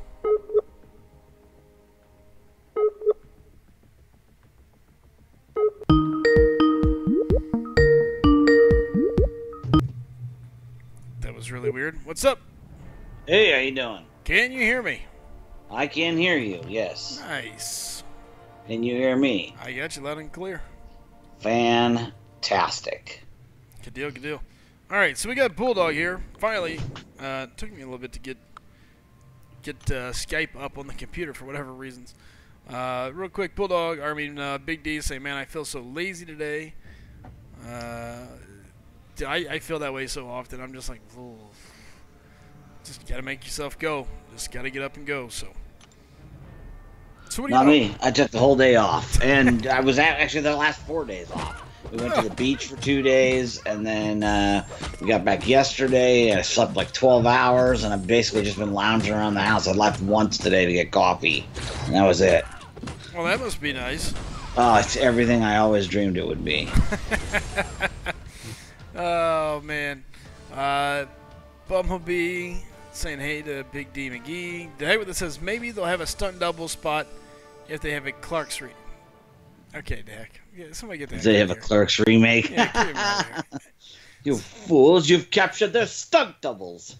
That was really weird. What's up? Hey, how you doing? Can you hear me? I can hear you, yes. Nice. Can you hear me? I got you loud and clear. Fantastic. Good deal, good deal. All right, so we got Bulldog here. Finally, it took me a little bit to get Skype up on the computer for whatever reasons. Real quick, Bulldog, Big D say, man, I feel so lazy today. I feel that way so often. I'm just like, oh, just got to make yourself go. Just got to get up and go. So what do you Not know? me. I took the whole day off. And I was actually the last 4 days off. We went to the beach for 2 days, and then we got back yesterday. I slept like 12 hours, and I've basically just been lounging around the house. I left once today to get coffee, and that was it. Well, that must be nice. Oh, it's everything I always dreamed it would be. Oh, man. Bumblebee saying hey to Big D McGee. The heck with it says maybe they'll have a stunt double spot if they have a Clark's remake. Okay, Dak. Yeah, somebody get that. They have a Clerks remake. Yeah, get him out of here. You fools, you've captured their stunt doubles.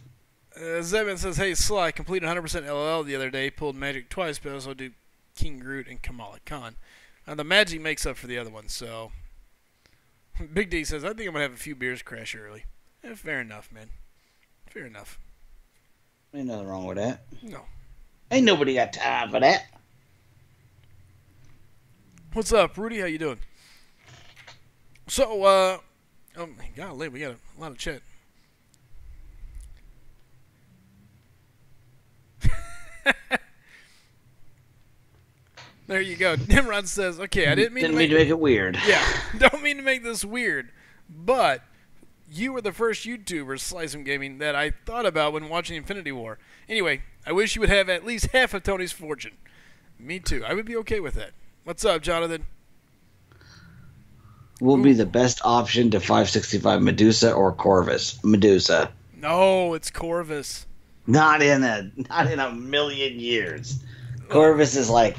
Zebin says, hey, Sly, completed 100% LOL the other day, pulled Magic twice, but also do King Groot and Kamala Khan. The Magic makes up for the other one, so. Big D says, I think I'm going to have a few beers crash early. Fair enough, man. Fair enough. Ain't nothing wrong with that. No. Ain't nobody got time for that. What's up, Rudy? How you doing? So, oh my golly, we got a lot of chat. There you go. Nimrod says, okay, I didn't mean to make it weird. Yeah, don't mean to make this weird, but you were the first YouTuber, Slice'em Gaming, that I thought about when watching Infinity War. Anyway, I wish you would have at least half of Tony's fortune. Me too. I would be okay with that. What's up, Jonathan? Will be the best option to 565 Medusa or Corvus? Medusa. No, it's Corvus. Not in a million years. Corvus is like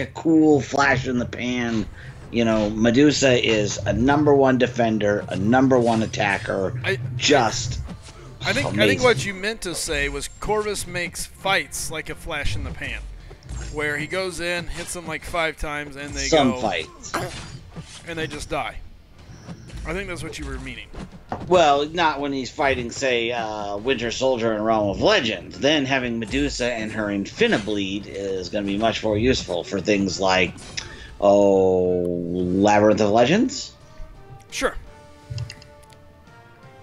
a cool flash in the pan. You know, Medusa is a #1 defender, a #1 attacker. I think what you meant to say was Corvus makes fights like a flash in the pan, where he goes in, hits them like 5 times, and they Some go fights. and they just die. I think that's what you were meaning. Well, not when he's fighting, say, Winter Soldier in Realm of Legends. Then having Medusa and her Infinibleed is going to be much more useful for things like, Labyrinth of Legends? Sure.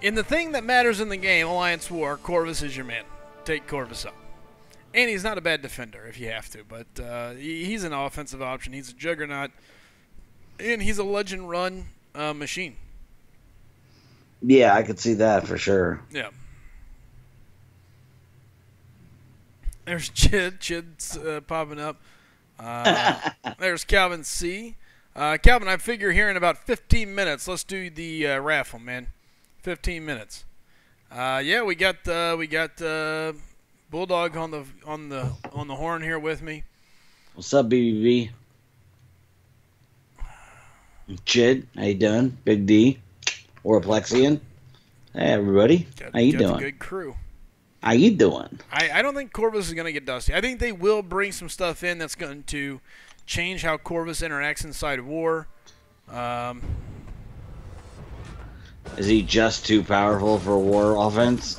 In the thing that matters in the game, Alliance War, Corvus is your man. Take Corvus up. And he's not a bad defender if you have to, but he's an offensive option. He's a juggernaut, and he's a legend run machine. Yeah, I could see that for sure. Yeah. There's Chid. Chid's popping up. There's Calvin C. Calvin, I figure here in about 15 minutes. Let's do the raffle, man. 15 minutes. Yeah, we got Bulldog on the horn here with me. What's up, BBB? Chid, how you doing? Big D, Orplexian. Hey, everybody. How you doing? A good crew. How you doing? I don't think Corvus is going to get dusty. I think they will bring some stuff in that's going to change how Corvus interacts inside War. Is he just too powerful for War offense?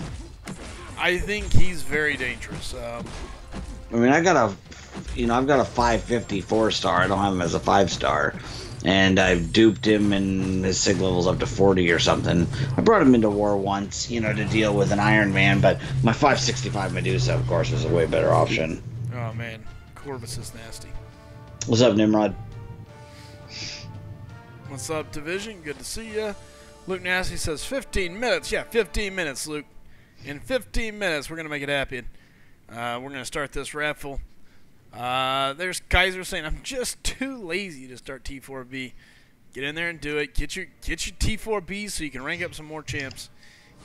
I think he's very dangerous. I mean, I've got a 550 4-star. I don't have him as a 5-star. and I've duped him, and his sig level's up to 40 or something. I brought him into war once, you know, to deal with an Iron Man, but my 565 Medusa, of course, was a way better option. Oh man, Corvus is nasty. What's up, Nimrod? What's up, Division? Good to see ya. Luke Nasty says 15 minutes. Yeah, 15 minutes, Luke. In 15 minutes, we're going to make it happen. We're going to start this raffle. There's Kaiser saying, I'm just too lazy to start T4B. Get in there and do it. Get your T4B so you can rank up some more champs.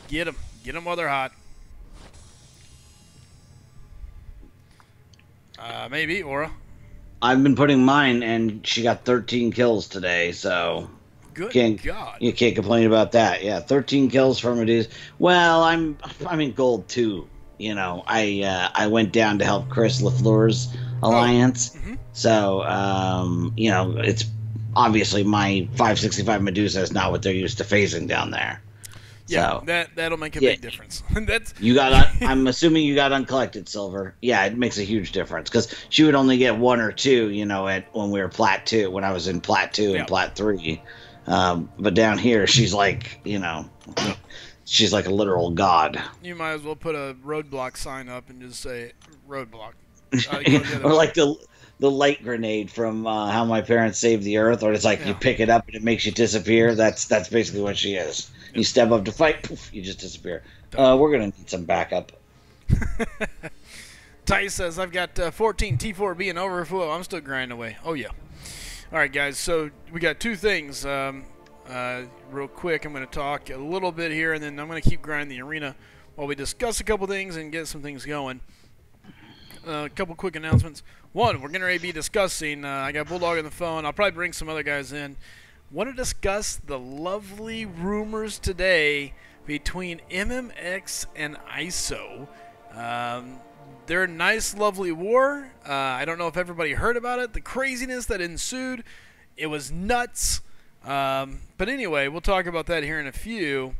Get them. Get them while they're hot. Maybe, Aura. I've been putting mine, and she got 13 kills today, so... Good God. You can't complain about that. Yeah, 13 kills for Medusa. Well, I'm in gold too. You know, I went down to help Chris LaFleur's alliance. So, you know, it's obviously my 565 Medusa is not what they're used to facing down there. Yeah, so, that'll make a big difference. That's you got. I'm assuming you got uncollected silver. Yeah, it makes a huge difference because she would only get 1 or 2. You know, when we were Plat 2, when I was in Plat 2 and Plat 3. But down here, she's like, you know, she's like a literal god. You might as well put a roadblock sign up and just say roadblock. Or like the light grenade from How My Parents Saved the Earth, or it's like you pick it up and it makes you disappear. That's basically what she is. You step up to fight, poof, you just disappear. We're gonna need some backup. Ty says I've got 14 T4B and overflow. I'm still grinding away. Oh yeah. All right, guys. So we got 2 things. Real quick, I'm going to talk a little bit here, and then I'm going to keep grinding the arena while we discuss a couple things and get some things going. A couple quick announcements. One, we're going to be discussing. I got Bulldog on the phone. I'll probably bring some other guys in. Want to discuss the lovely rumors today between MMX and ISO. Their nice, lovely war. I don't know if everybody heard about it. The craziness that ensued. It was nuts. But anyway, we'll talk about that here in a few.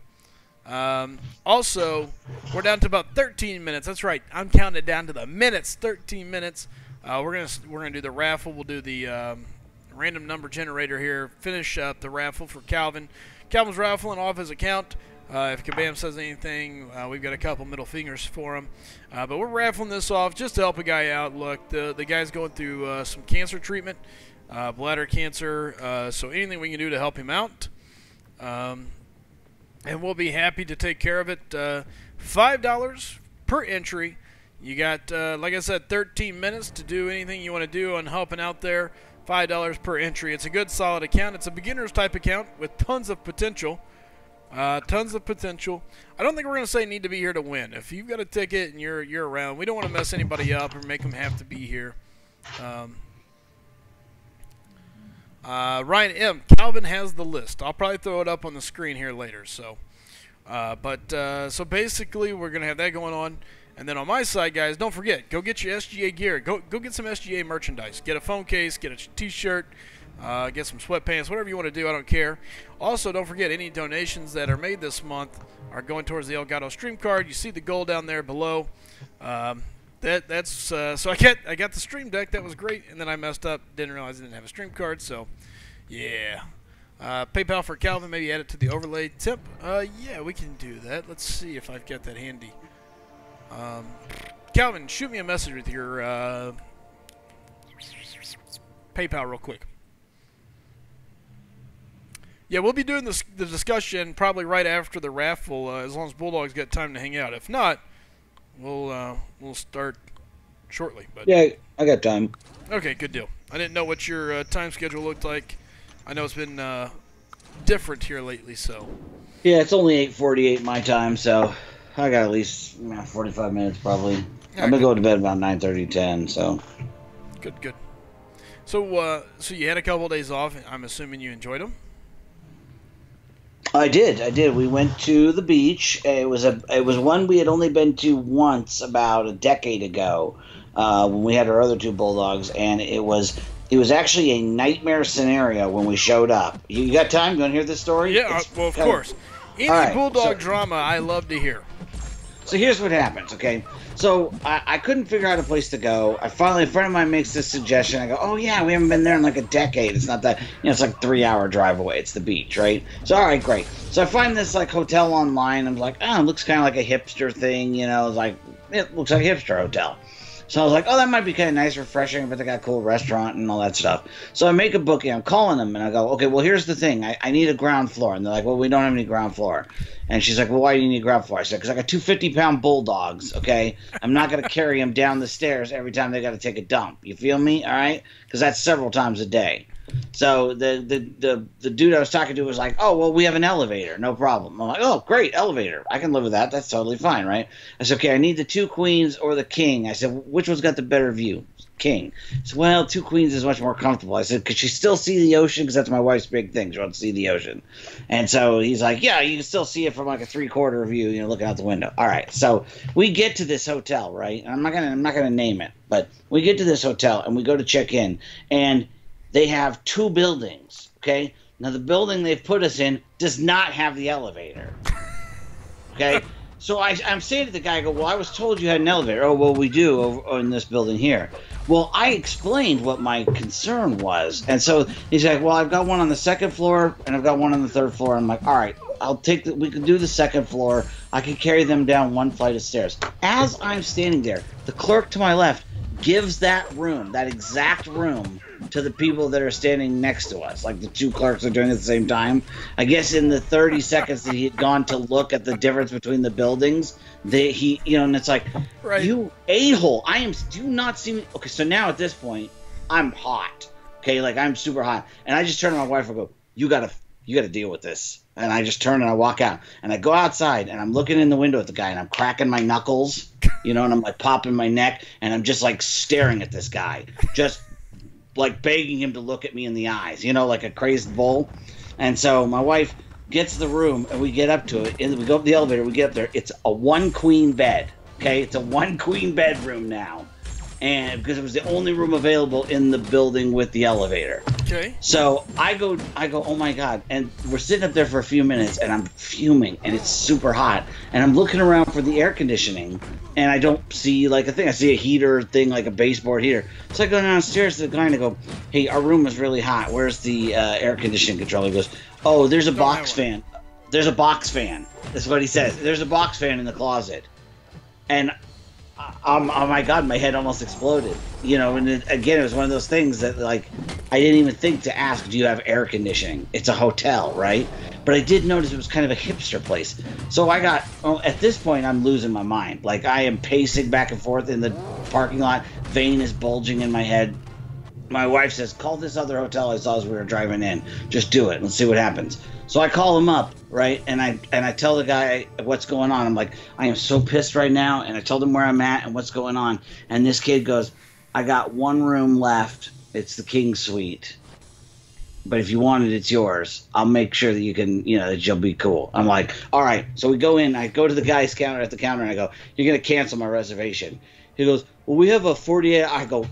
Also, we're down to about 13 minutes. That's right. I'm counting it down to the minutes. 13 minutes. We're gonna do the raffle. We'll do the random number generator here. Finish up the raffle for Calvin. Calvin's raffling off his account. If Kabam says anything, we've got a couple middle fingers for him. But we're raffling this off just to help a guy out. Look, the guy's going through some cancer treatment, bladder cancer, so anything we can do to help him out. And we'll be happy to take care of it. $5 per entry. You got, like I said, 13 minutes to do anything you want to do on helping out there. $5 per entry. It's a good, solid account. It's a beginner's type account with tons of potential. Tons of potential. I don't think we're going to say need to be here to win. If you've got a ticket and you're around, we don't want to mess anybody up or make them have to be here. Ryan M. Calvin has the list. I'll probably throw it up on the screen here later. So, so basically, we're going to have that going on. And then on my side, guys, don't forget, go get your SGA gear. Go get some SGA merchandise. Get a phone case, get a T-shirt, get some sweatpants, whatever you want to do. I don't care. Also, don't forget, any donations that are made this month are going towards the Elgato stream card. You see the goal down there below. That's so I got the stream deck. That was great, and then I messed up. Didn't realize I didn't have a stream card. So, yeah. PayPal for Calvin. Maybe add it to the overlay tip. Yeah, we can do that. Let's see if I've got that handy. Calvin, shoot me a message with your PayPal real quick. Yeah, we'll be doing the discussion probably right after the raffle, as long as Bulldog's got time to hang out. If not, we'll start shortly. But yeah, I got time. Okay, good deal. I didn't know what your time schedule looked like. I know it's been different here lately, so. Yeah, it's only 8:48 my time, so I got at least 45 minutes probably. I'm gonna go to bed about 9:30, 10. So. Good. So, so you had a couple of days off. I'm assuming you enjoyed them. I did. We went to the beach. It was one we had only been to once about a decade ago, when we had our other 2 bulldogs, and it was actually a nightmare scenario when we showed up. You got time? You want to hear this story? Yeah, well, of course. Any bulldog drama, I love to hear. So here's what happens, okay? So I couldn't figure out a place to go. A friend of mine makes this suggestion. I go, oh yeah, we haven't been there in like a decade. It's not that, it's like 3-hour drive away. It's the beach, right? So all right, great. So I find this like hotel online. I'm like, oh, it looks kind of like a hipster thing, like it looks like a hipster hotel. So I was like, oh, that might be kind of nice, refreshing, but they got a cool restaurant and all that stuff. So I make a booking. I'm calling them, and I go, okay, well, here's the thing. I need a ground floor. And they're like, well, we don't have any ground floor. And she's like, well, why do you need ground floor? I said, because I got 2 50-pound bulldogs, okay? I'm not going to carry them down the stairs every time they got to take a dump. You feel me? All right? Because that's several times a day. So the dude I was talking to was like, oh, well, we have an elevator. No problem. I'm like, oh, great, elevator. I can live with that. That's totally fine, right? I said, okay, I need the 2 queens or the king. I said, which one's got the better view? King. So, well, 2 queens is much more comfortable. I said, could she still see the ocean? Because that's my wife's big thing. She wants to see the ocean. And so he's like, yeah, you can still see it from like a 3/4 view, looking out the window. All right. So we get to this hotel, right? And I'm not gonna name it, but we get to this hotel and we go to check in, and they have 2 buildings. Okay. Now the building they've put us in does not have the elevator. Okay. So I'm saying to the guy, I go, well, I was told you had an elevator. Oh, well, we do over in this building here. Well, I explained what my concern was. And so he's like, well, I've got one on the 2nd floor and I've got one on the 3rd floor. I'm like, all right, we can do the 2nd floor. I can carry them down 1 flight of stairs. As I'm standing there, the clerk to my left gives that room, that exact room, to the people that are standing next to us. Like the 2 clerks are doing it at the same time. I guess in the 30 seconds that he had gone to look at the difference between the buildings, and it's like, right. You a-hole. Do you not see me? Okay, so now at this point, I'm hot. Okay, like I'm super hot. And I just turn to my wife and go, you gotta deal with this. And I just turn and I walk out. And I go outside and I'm looking in the window at the guy and I'm cracking my knuckles, and I'm like popping my neck and I'm just like staring at this guy. Just like begging him to look at me in the eyes, like a crazed bull. And so my wife gets the room and we get up to it and we go up the elevator, we get up there. It's a 1 queen bed. Okay. It's a 1 queen bedroom now. And because it was the only room available in the building with the elevator. Okay. So I go, oh my God. And we're sitting up there for a few minutes and I'm fuming and it's super hot. And I'm looking around for the air conditioning and I don't see like a thing. I see a heater thing, like a baseboard heater. So I go downstairs to the guy and I go, hey, our room is really hot. Where's the air conditioning control? He goes, oh, there's a box fan. There's a box fan. That's what he says. There's a box fan in the closet. And oh my God, my head almost exploded. And again, it was one of those things that, like, I didn't even think to ask, do you have air conditioning? It's a hotel, right? But I did notice it was kind of a hipster place. So at this point, I'm losing my mind. Like, I am pacing back and forth in the parking lot. Vein is bulging in my head. My wife says, call this other hotel I saw as we were driving in. Just do it. Let's see what happens. So I call him up, right? And I tell the guy what's going on. I'm like, I am so pissed right now. And I told him where I'm at and what's going on. And this kid goes, I got 1 room left. It's the king suite. But if you want it, it's yours. I'll make sure that you can, that you'll be cool. I'm like, all right. So we go in. I go to the guy's counter at the counter and I go, you're going to cancel my reservation. He goes, well, we have a 48. I go,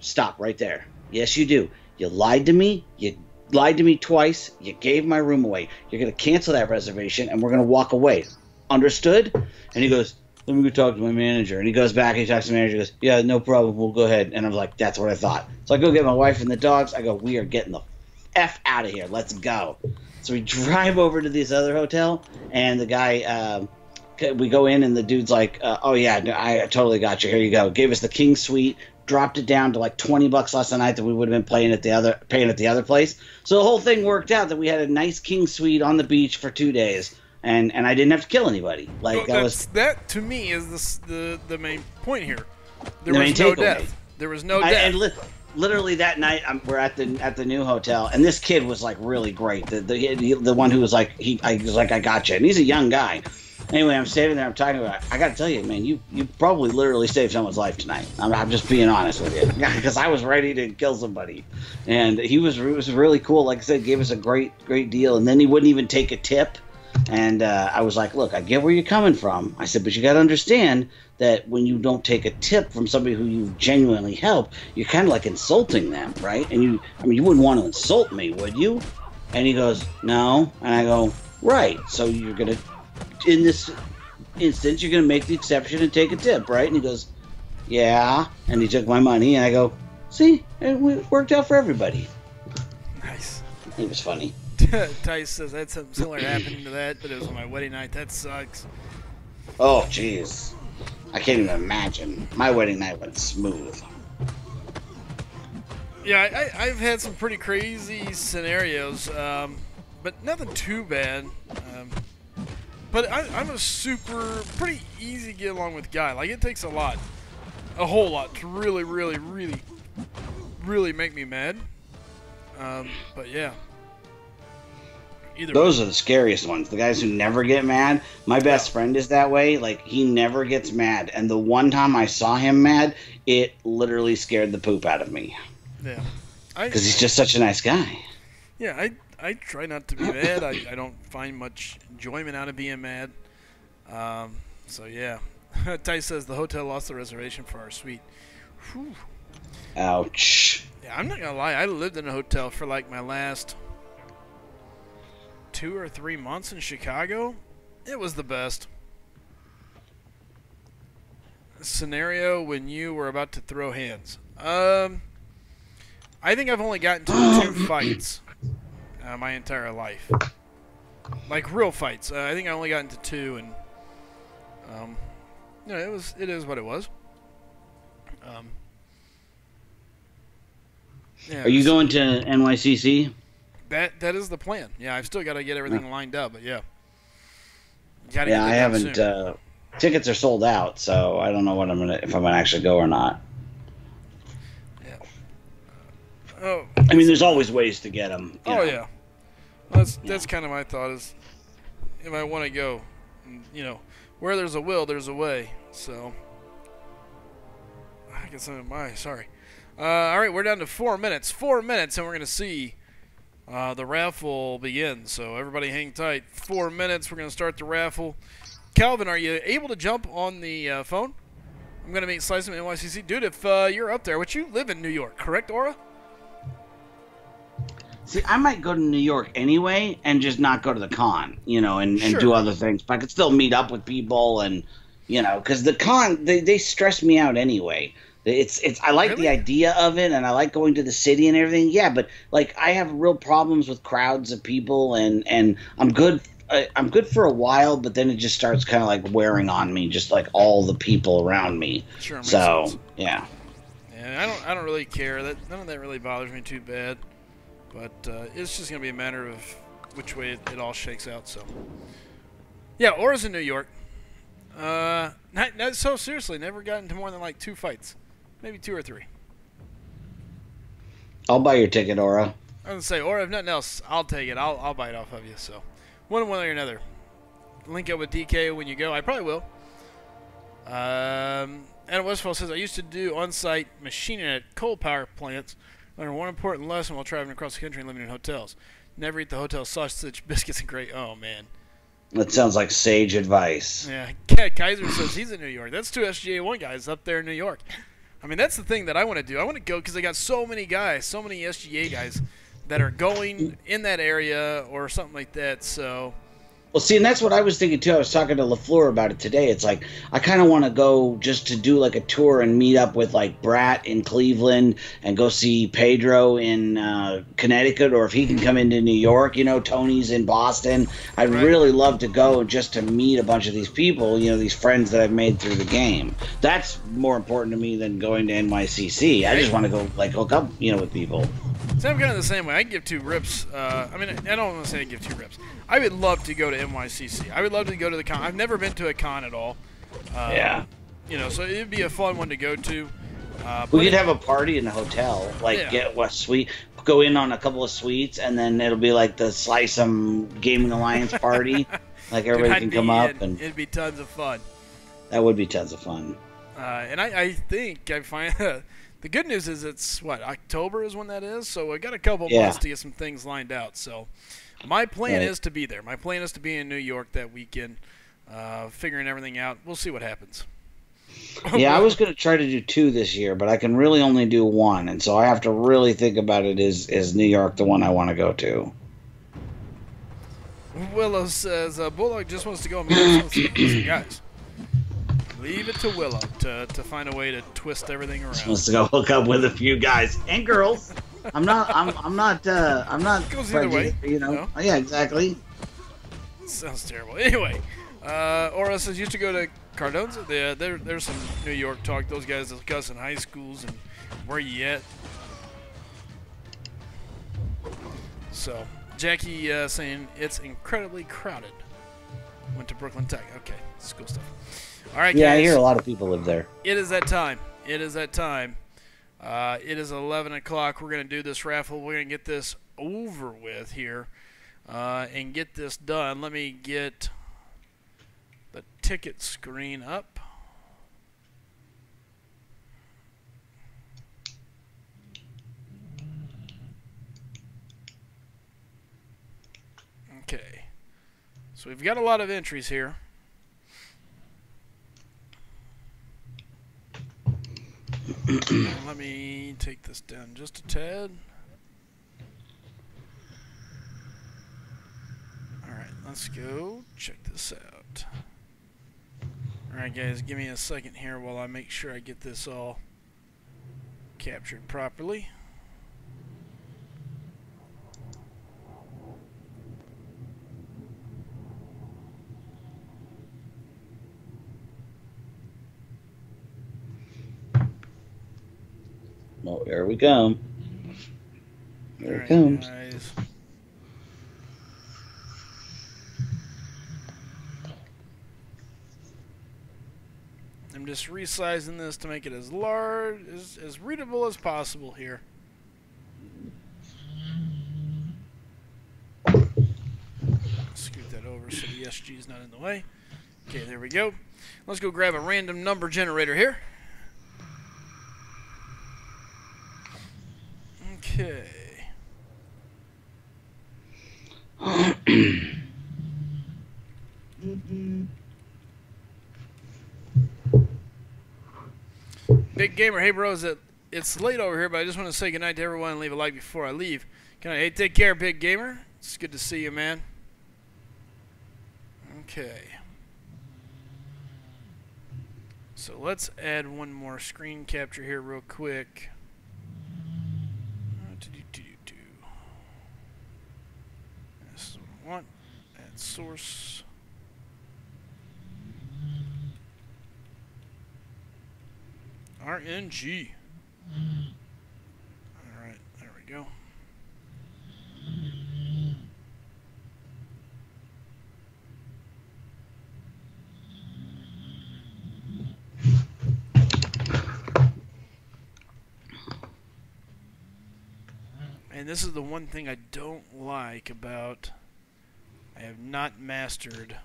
stop right there. Yes, you do. You lied to me. You lied to me twice. You gave my room away. You're going to cancel that reservation, and we're going to walk away. Understood? And he goes, let me go talk to my manager. And he goes back and he talks to the manager. He goes, yeah, no problem. We'll go ahead. And I'm like, that's what I thought. So I go get my wife and the dogs. I go, we are getting the F out of here. Let's go. So we drive over to this other hotel, and the guy, we go in, and the dude's like, oh, yeah, I totally got you. Here you go. Gave us the king suite. Dropped it down to like $20 less a night that we would have been paying at the other place. So the whole thing worked out that we had a nice king suite on the beach for 2 days, and I didn't have to kill anybody. Like that to me is the main point here. There was no death. There was no death. And literally that night, we're at the new hotel, and this kid was like really great. The one who was like I got you, and he's a young guy. Anyway, I'm standing there, I'm talking about it. I got to tell you, man, you probably literally saved someone's life tonight. I'm just being honest with you. Because I was ready to kill somebody. And it was really cool. Like I said, gave us a great deal. And then he wouldn't even take a tip. And I was like, look, I get where you're coming from. I said, but you got to understand that when you don't take a tip from somebody who you genuinely help, you're kind of like insulting them, right? And you wouldn't want to insult me, would you? And he goes, no. And I go, right. So you're going to, in this instance, you're going to make the exception and take a tip, right? And he goes, yeah. And he took my money, and I go, see, it worked out for everybody. Nice. It was funny. Tice says I had something similar happening to that, but it was on my wedding night. That sucks. Oh, jeez. I can't even imagine. My wedding night went smooth. Yeah, I've had some pretty crazy scenarios, but nothing too bad. But I'm a pretty easy to get along with guy. Like, it takes a whole lot to really, really, really, really make me mad. But yeah. Those are the scariest ones. The guys who never get mad. My best friend is that way. Like, he never gets mad. And the one time I saw him mad, it literally scared the poop out of me. Yeah. Because he's just such a nice guy. Yeah, I try not to be mad. I don't find much enjoyment out of being mad. So, yeah. Ty says the hotel lost the reservation for our suite. Whew. Ouch. Yeah, I'm not going to lie. I lived in a hotel for like my last 2 or 3 months in Chicago. It was the best. Scenario when you were about to throw hands. I think I've only gotten to 2 fights my entire life. Like real fights. I think I only got into 2, and you know, it is what it was. Yeah, Are you going to NYCC? That is the plan. Yeah, I've still got to get everything lined up, but yeah. Yeah, I haven't. Tickets are sold out, so I don't know if I'm gonna actually go or not. Oh, I mean, there's always ways to get them. Oh, yeah. Well, that's kind of my thought is if I want to go, you know, where there's a will, there's a way. So, I guess I'm sorry. All right, we're down to 4 minutes. 4 minutes, and we're going to see the raffle begin. So, everybody hang tight. 4 minutes, we're going to start the raffle. Calvin, are you able to jump on the phone? I'm going to meet Slice in NYCC. Dude, if you're up there, you live in New York, correct, Aura? See, I might go to New York anyway and just not go to the con, you know, and Sure. do other things. But I could still meet up with people and, you know, because the con, they stress me out anyway. I like Really? the idea of it, and I like going to the city and everything. Yeah, but, like, I have real problems with crowds of people, and I'm good for a while, but then it just starts kind of, like, wearing on me, just, like, all the people around me. Sure, makes So, sense. yeah. Yeah, I don't really care. None of that really bothers me too bad. But it's just going to be a matter of which way it all shakes out. So, yeah, Aura's in New York. So seriously, never gotten to more than like 2 fights. Maybe 2 or 3. I'll buy your ticket, Aura. I was going to say, Aura, if nothing else, I'll take it. I'll buy it off of you. So, one way or another. Link up with DK when you go. I probably will. Anna Westfall says, I used to do on-site machining at coal power plants. Learned one important lesson while traveling across the country and living in hotels. Never eat the hotel sausage, biscuits, and gravy. Oh, man. That sounds like sage advice. Yeah. Kaiser says he's in New York. That's 2 SGA1 guys up there in New York. I mean, that's the thing that I want to do. I want to go because I got so many guys, so many SGA guys that are going in that area or something like that. So, well, see, and that's what I was thinking, too. I was talking to LaFleur about it today. It's like, I kind of want to go just to do, like, a tour and meet up with, like, Brat in Cleveland and go see Pedro in Connecticut, or if he can come into New York, you know, Tony's in Boston. I'd really love to go just to meet a bunch of these people, you know, these friends that I've made through the game. That's more important to me than going to NYCC. I just want to go, like, hook up, you know, with people. So I'm kind of the same way. I give 2 rips. I mean, I don't want to say I give 2 rips. I would love to go to NYCC. I would love to go to the con. I've never been to a con at all. Yeah. You know, so it'd be a fun one to go to. We could have a party in a hotel, like get what suite, go in on a couple of suites, and then it'll be like the Slice Gaming Alliance party. Like everybody can come up, and it'd be tons of fun. That would be tons of fun. And I think I find the good news is it's October is when that is, so I got a couple months to get some things lined out. So my plan is to be there. My plan is to be in New York that weekend, figuring everything out. We'll see what happens. Yeah, I was going to try to do 2 this year, but I can really only do 1, and so I have to really think about it. Is New York the one I want to go to? Willow says Bullock just wants to go and meet some guys. Leave it to Willow to find a way to twist everything around. Wants to go hook up with a few guys and girls. I'm not. It goes either way, You know. Yeah, exactly. Sounds terrible. Anyway, Ora says used to go to Cardone's. There's some New York talk. Those guys discuss in high schools and where you at. So Jackie saying it's incredibly crowded. Went to Brooklyn Tech. Okay, this is cool stuff. All right, yeah, guys. I hear a lot of people live there. It is that time. It is that time. It is 11 o'clock. We're going to do this raffle. We're going to get this over with here and get this done. Let me get the ticket screen up. Okay. So we've got a lot of entries here. Let me take this down just a tad. Alright, let's go check this out. Alright guys, give me a second here while I make sure I get this all captured properly. Well, here we go. Here it comes. Guys. I'm just resizing this to make it as large, as readable as possible here. Scoot that over so the SG is not in the way. Okay, there we go. Let's go grab a random number generator here. Okay. Big Gamer, hey bros, it's late over here, but I just want to say goodnight to everyone and leave a like before I leave. Can I? Hey, take care, Big Gamer. It's good to see you, man. Okay. So let's add one more screen capture here real quick. This is what I want. Add source. RNG. Alright, there we go. And this is the one thing I don't like about, I have not mastered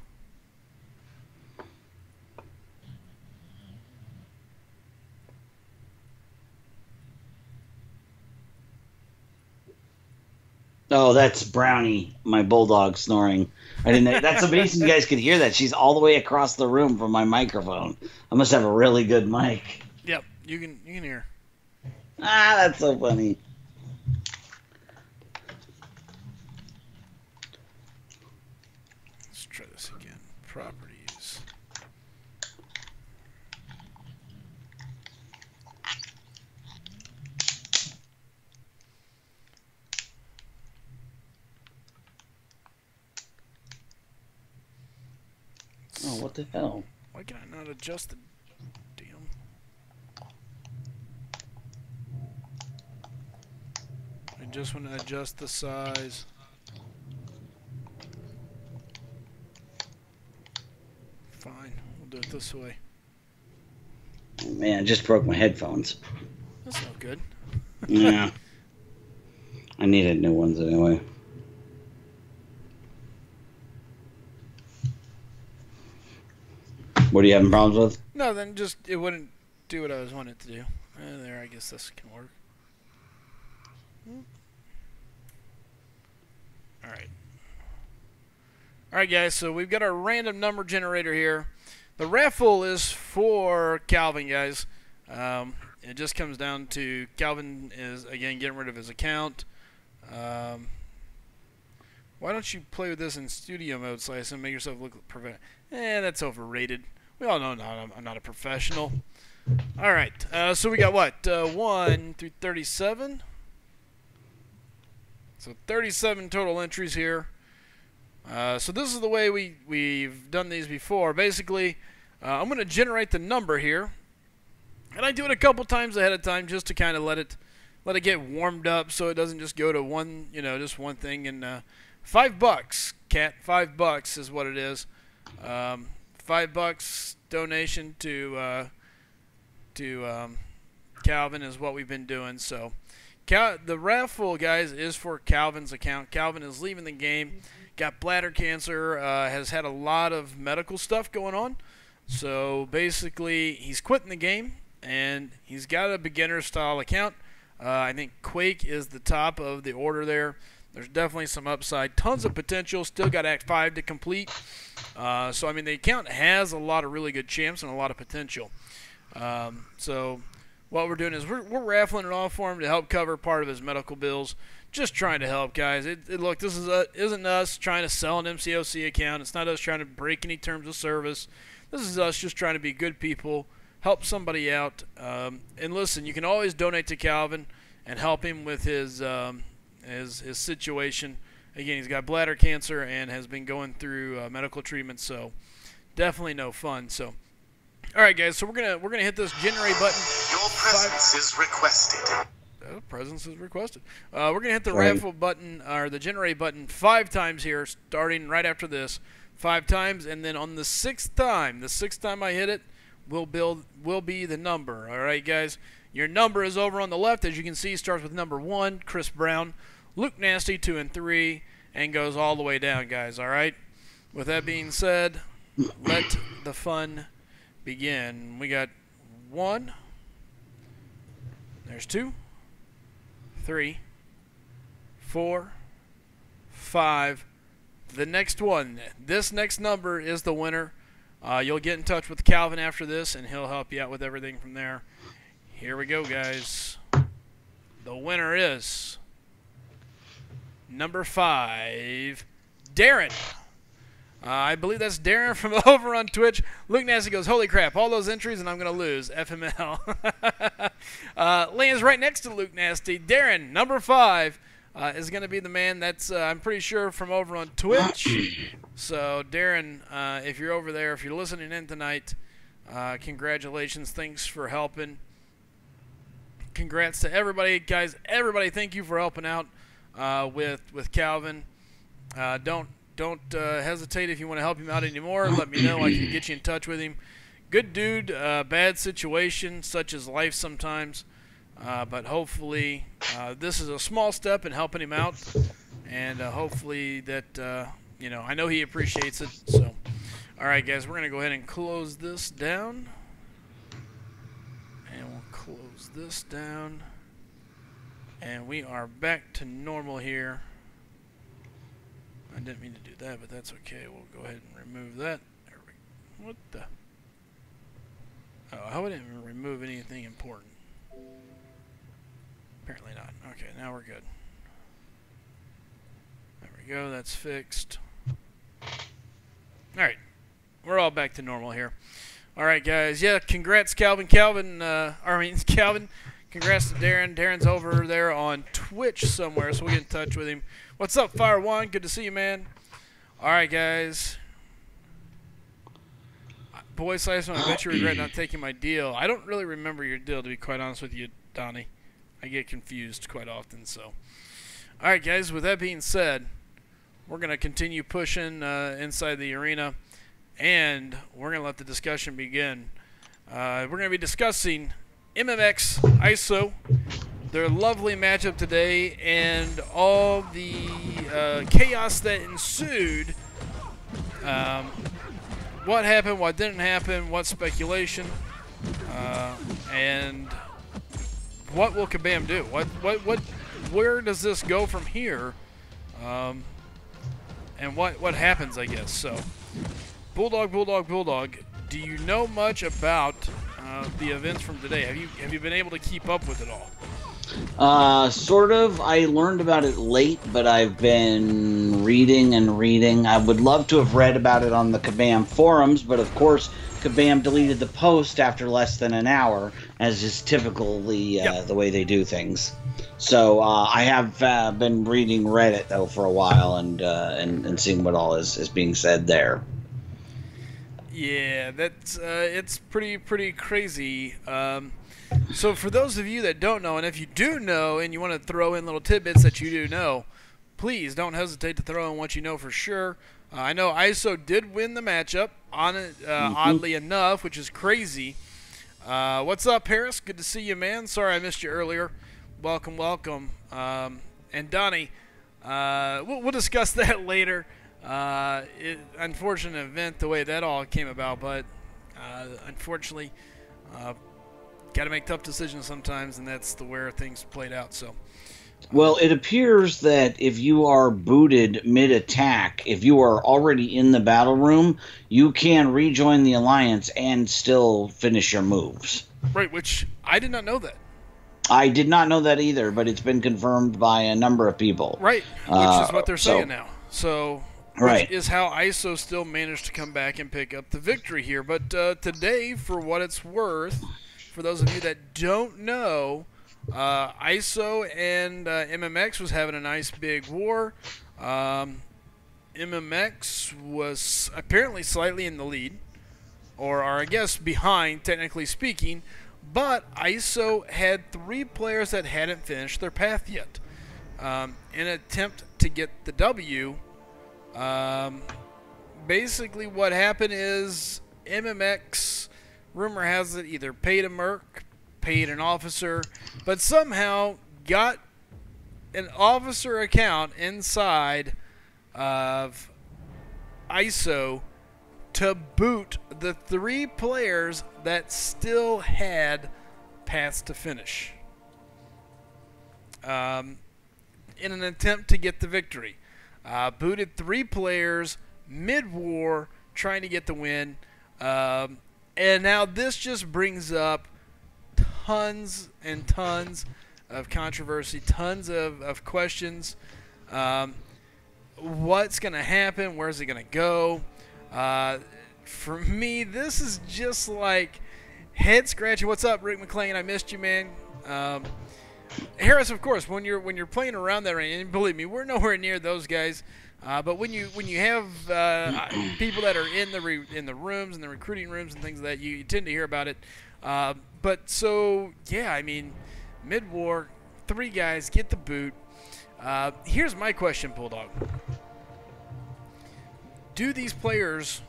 Oh, that's Brownie, my bulldog, snoring. I didn't. That's amazing. You guys could hear that. She's all the way across the room from my microphone. I must have a really good mic. Yep, you can hear. Ah, that's so funny. Let's try this again. Properties. Oh, what the hell? Why can I not adjust the damn? I just want to adjust the size. Fine, we'll do it this way. Oh, man, I just broke my headphones. That's not good. Yeah. I needed new ones anyway. What are you having problems with? No, then just it wouldn't do what I was wanting it to do. There, I guess this can work. Alright. Alright guys, so we've got our random number generator here. The raffle is for Calvin, guys. It just comes down to Calvin is, again, getting rid of his account. Why don't you play with this in studio mode, Slice, and make yourself look prevent? That's overrated. We all know I'm not a professional. All right, so we got what? 1 through 37. So 37 total entries here. So this is the way we've done these before. Basically, I'm going to generate the number here, and I do it a couple times ahead of time just to kind of let it get warmed up, so it doesn't just go to one, just one thing. And $5, Cat, $5 is what it is. $5 donation to Calvin is what we've been doing. So the raffle, guys, is for Calvin's account. Calvin is leaving the game. Got bladder cancer, has had a lot of medical stuff going on. So basically, he's quitting the game, and he's got a beginner-style account. I think Quake is the top of the order there. There's definitely some upside. Tons of potential. Still got Act 5 to complete. So, I mean, the account has a lot of really good champs and a lot of potential. So what we're doing is we're raffling it off for him to help cover part of his medical bills. Just trying to help, guys. Look, this isn't us trying to sell an MCOC account. It's not us trying to break any terms of service. This is us just trying to be good people, help somebody out. And listen, you can always donate to Calvin and help him with his situation. Again, he's got bladder cancer and has been going through medical treatment, so definitely no fun. So, all right, guys. So we're gonna hit this generate button. Your presence is requested. Presence is requested. We're going to hit the raffle button, or the generate button, 5 times here, starting right after this. 5 times, and then on the 6th time I hit it, will be the number. All right, guys? Your number is over on the left. As you can see, starts with number 1, Chris Brown, Luke Nasty, 2 and 3, and goes all the way down, guys. All right? With that being said, let the fun begin. We got 1. There's 2. 3, 4, 5. The next one. This next number is the winner. You'll get in touch with Calvin after this, and he'll help you out with everything from there. Here we go, guys. The winner is number 5, Darren. I believe that's Darren from over on Twitch. Luke Nasty goes, holy crap, all those entries and I'm going to lose. FML. Lands right next to Luke Nasty. Darren, number 5, is going to be the man that's, I'm pretty sure, from over on Twitch. So, Darren, if you're over there, if you're listening in tonight, congratulations. Thanks for helping. Congrats to everybody. Guys, everybody, thank you for helping out with Calvin. Don't hesitate if you want to help him out anymore. Let me know. I can get you in touch with him. Good dude. Bad situation, such as life sometimes. But hopefully this is a small step in helping him out. And hopefully that, I know he appreciates it. So, all right, guys, we're going to go ahead and close this down. And we'll close this down. And we are back to normal here. I didn't mean to do that, but that's okay. We'll go ahead and remove that. There we go. What the? Oh, I wouldn't even remove anything important. Apparently not. Okay, now we're good. There we go. That's fixed. Alright. We're all back to normal here. Alright, guys. Yeah, congrats, Calvin. Calvin. Congrats to Darren. Darren's over there on Twitch somewhere, so we'll get in touch with him. What's up, Fire One? Good to see you, man. All right, guys. Boy, Sison, I bet you regret not taking my deal. I don't really remember your deal, to be quite honest with you, Donnie. I get confused quite often, so. All right, guys, with that being said, we're going to continue pushing inside the arena, and we're going to let the discussion begin. We're going to be discussing MMX ISO, their lovely matchup today, and all the chaos that ensued. What happened, what didn't happen, what speculation, and what will Kabam do? Where does this go from here? And what happens, I guess. So, Bulldog, do you know much about the events from today? Have you been able to keep up with it all? Sort of. I learned about it late, but I've been reading and reading. I would love to have read about it on the Kabam forums, but of course, Kabam deleted the post after less than an hour, as is typically the way they do things. So I have been reading Reddit though for a while and seeing what all is being said there. Yeah, that's it's pretty crazy. So for those of you that don't know, and if you do know and you want to throw in little tidbits that you do know, please don't hesitate to throw in what you know for sure. I know ISO did win the matchup, on it, oddly enough, which is crazy. What's up, Harris? Good to see you, man. Sorry I missed you earlier. Welcome, welcome. And Donnie, we'll discuss that later. Unfortunate event, the way that all came about, but unfortunately, got to make tough decisions sometimes, and that's the where things played out. So, well, it appears that if you are booted mid-attack, if you are already in the battle room, you can rejoin the alliance and still finish your moves. Right, which I did not know that. I did not know that either, but it's been confirmed by a number of people. Right, which is what they're saying now. So, right, which is how ISO still managed to come back and pick up the victory here. But today, for what it's worth, for those of you that don't know, ISO and MMX was having a nice big war. MMX was apparently slightly in the lead, or I guess behind, technically speaking. But ISO had 3 players that hadn't finished their path yet. In an attempt to get the W, basically what happened is MMX, rumor has it, either paid a merc, paid an officer, but somehow got an officer account inside of ISO to boot the 3 players that still had paths to finish in an attempt to get the victory. Booted 3 players mid-war trying to get the win. And now this just brings up tons and tons of controversy, tons of questions. What's going to happen? Where's it going to go? For me, this is just like head scratching. What's up, Rick McLean? I missed you, man. Harris, of course, when you're playing around that range, and believe me, we're nowhere near those guys. But when you have people that are in the rooms and the recruiting rooms and things like that, you tend to hear about it. But so yeah, I mean, mid-war, 3 guys get the boot. Here's my question, Bulldog. Do these players,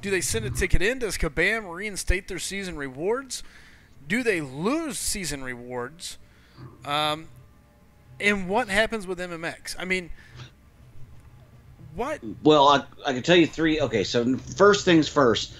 do they send a ticket in? Does Kabam reinstate their season rewards? Do they lose season rewards? And what happens with MMX? I mean, what? Well, I can tell you 3. Okay, so first things first.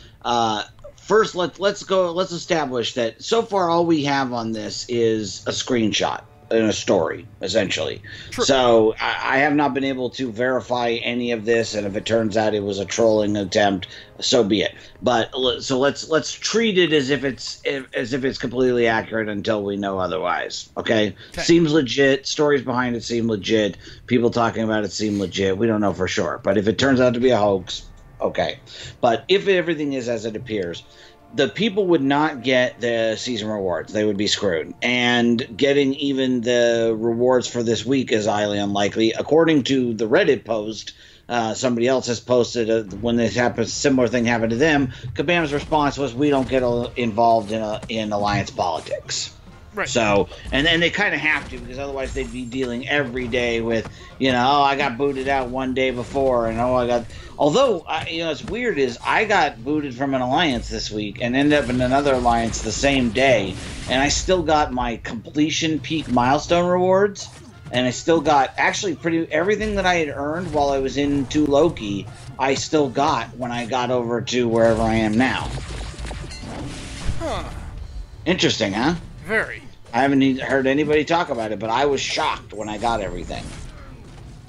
First, let's establish that so far all we have on this is a screenshot and a story, essentially. True. So I have not been able to verify any of this, and if it turns out it was a trolling attempt, so be it. But so let's treat it as if it's completely accurate until we know otherwise. Okay? Seems legit. Stories behind it seem legit. People talking about it seem legit. We don't know for sure, but if it turns out to be a hoax, okay. But if everything is as it appears, the people would not get the season rewards. They would be screwed. And getting even the rewards for this week is highly unlikely. According to the Reddit post, somebody else has posted when this happened, similar thing happened to them. Kabam's response was, "We don't get involved in alliance politics." Right. So, and then they kind of have to, because otherwise they'd be dealing every day with, oh, I got booted out one day before, and oh, I got. Although, it's weird is I got booted from an alliance this week and ended up in another alliance the same day, and I still got my completion peak milestone rewards, and I still got actually everything that I had earned while I was in 2 Loki, I still got when I got over to wherever I am now. Huh. Interesting, huh? Very. I haven't heard anybody talk about it, but I was shocked when I got everything.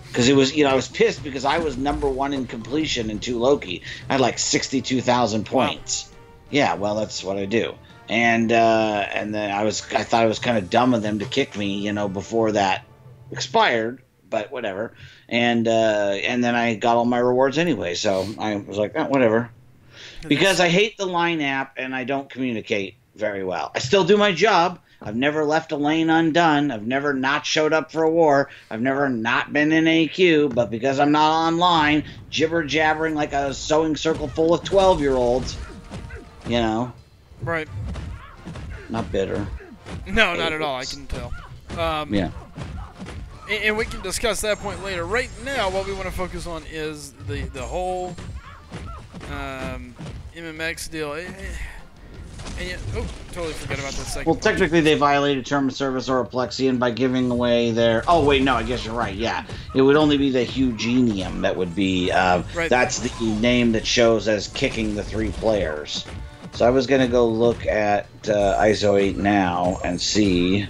Because it was, I was pissed because I was #1 in completion in 2 Loki. I had like 62,000 points. Wow. Yeah, well, that's what I do. and then I thought it was kind of dumb of them to kick me, you know, before that expired, but whatever. And then I got all my rewards anyway, so I was like, oh, whatever. Because I hate the line app and I don't communicate very well. I still do my job. I've never left a lane undone. I've never not showed up for a war. I've never not been in a queue. But because I'm not online, jibber-jabbering like a sewing circle full of 12-year-olds, you know. Right. Not bitter. No, not at all. I can tell. Yeah. And we can discuss that point later. Right now, what we want to focus on is the whole MMX deal. And yet, oh, totally forgot about that second. Well, technically, they violated term of service or Aplexian by giving away their. Oh wait, no, I guess you're right. Yeah, it would only be the Hugenium that would be. Right. That's the name that shows as kicking the 3 players. So I was gonna go look at ISO8 now and see.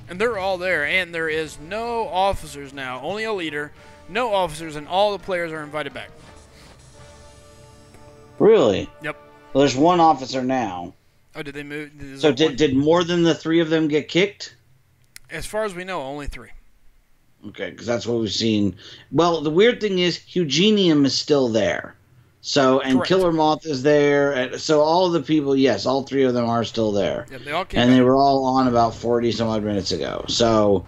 And they're all there, and there is no officers now. Only a leader, no officers, and all the players are invited back. Really? Yep. Well, there's 1 officer now. Oh, did they move? So did more than the 3 of them get kicked? As far as we know, only 3. Okay, because that's what we've seen. Well, the weird thing is, Hugenium is still there. So, and Correct. Killer Moth is there. And so all of the people, yes, all 3 of them are still there. Yep, they all came And back. they were all on about 40 some odd minutes ago. So,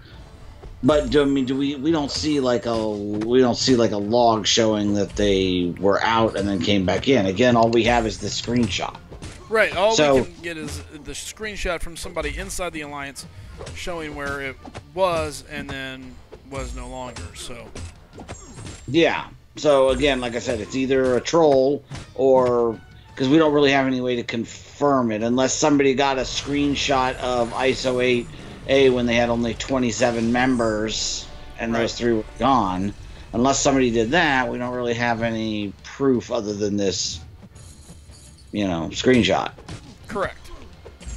but we don't see like a log showing that they were out and then came back in. Again, all we have is the screenshot. Right, all we can get is the screenshot from somebody inside the Alliance showing where it was and then was no longer, so. Yeah. So, again, like I said, it's either a troll or... Because we don't really have any way to confirm it unless somebody got a screenshot of ISO8A when they had only 27 members and those 3 were gone. Unless somebody did that, we don't really have any proof other than this, screenshot. Correct.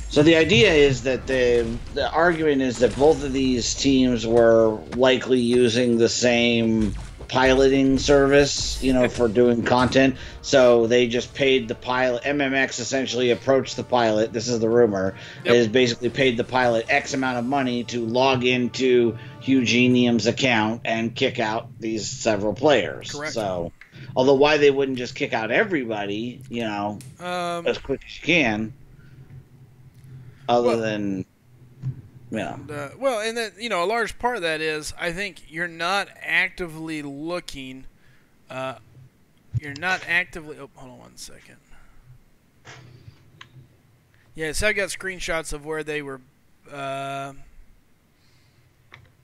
So the idea is that the argument is that both of these teams were likely using the same piloting service, for doing content. So they just paid the pilot. MMX essentially approached the pilot. This is the rumor. Yep. Is basically paid the pilot X amount of money to log into Hugenium's account and kick out these several players. Correct. So, although why they wouldn't just kick out everybody, as quick as you can, than. Yeah. And that a large part of that is I think you're not actively looking. You're not actively. Oh, hold on 1 second. Yeah, so I got screenshots of where they were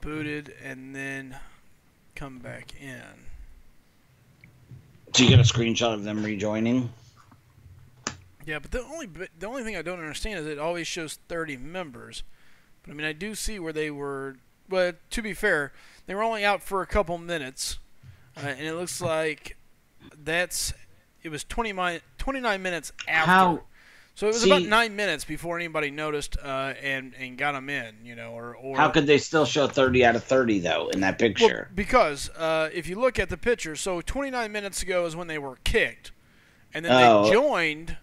booted and then come back in. So you get a screenshot of them rejoining? Yeah, but the only thing I don't understand is it always shows 30 members. I mean, I do see where they were. But to be fair, they were only out for a couple minutes, and it looks like it was 29 minutes after. So it was about 9 minutes before anybody noticed and got them in, or how could they still show 30 out of 30 though in that picture? Well, because if you look at the picture, so 29 minutes ago is when they were kicked, and then they joined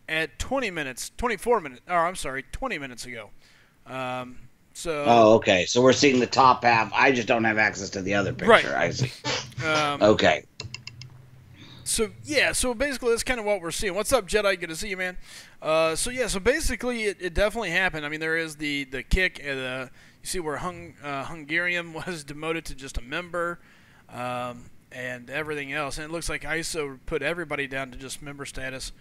at 20 minutes ago. Okay. So we're seeing the top half. I just don't have access to the other picture. Right. I see. Okay. So basically that's kind of what we're seeing. What's up, Jedi? Good to see you, man. So basically it definitely happened. I mean, there is the kick. You see where Hungarian was demoted to just a member, and everything else. And it looks like ISO put everybody down to just member status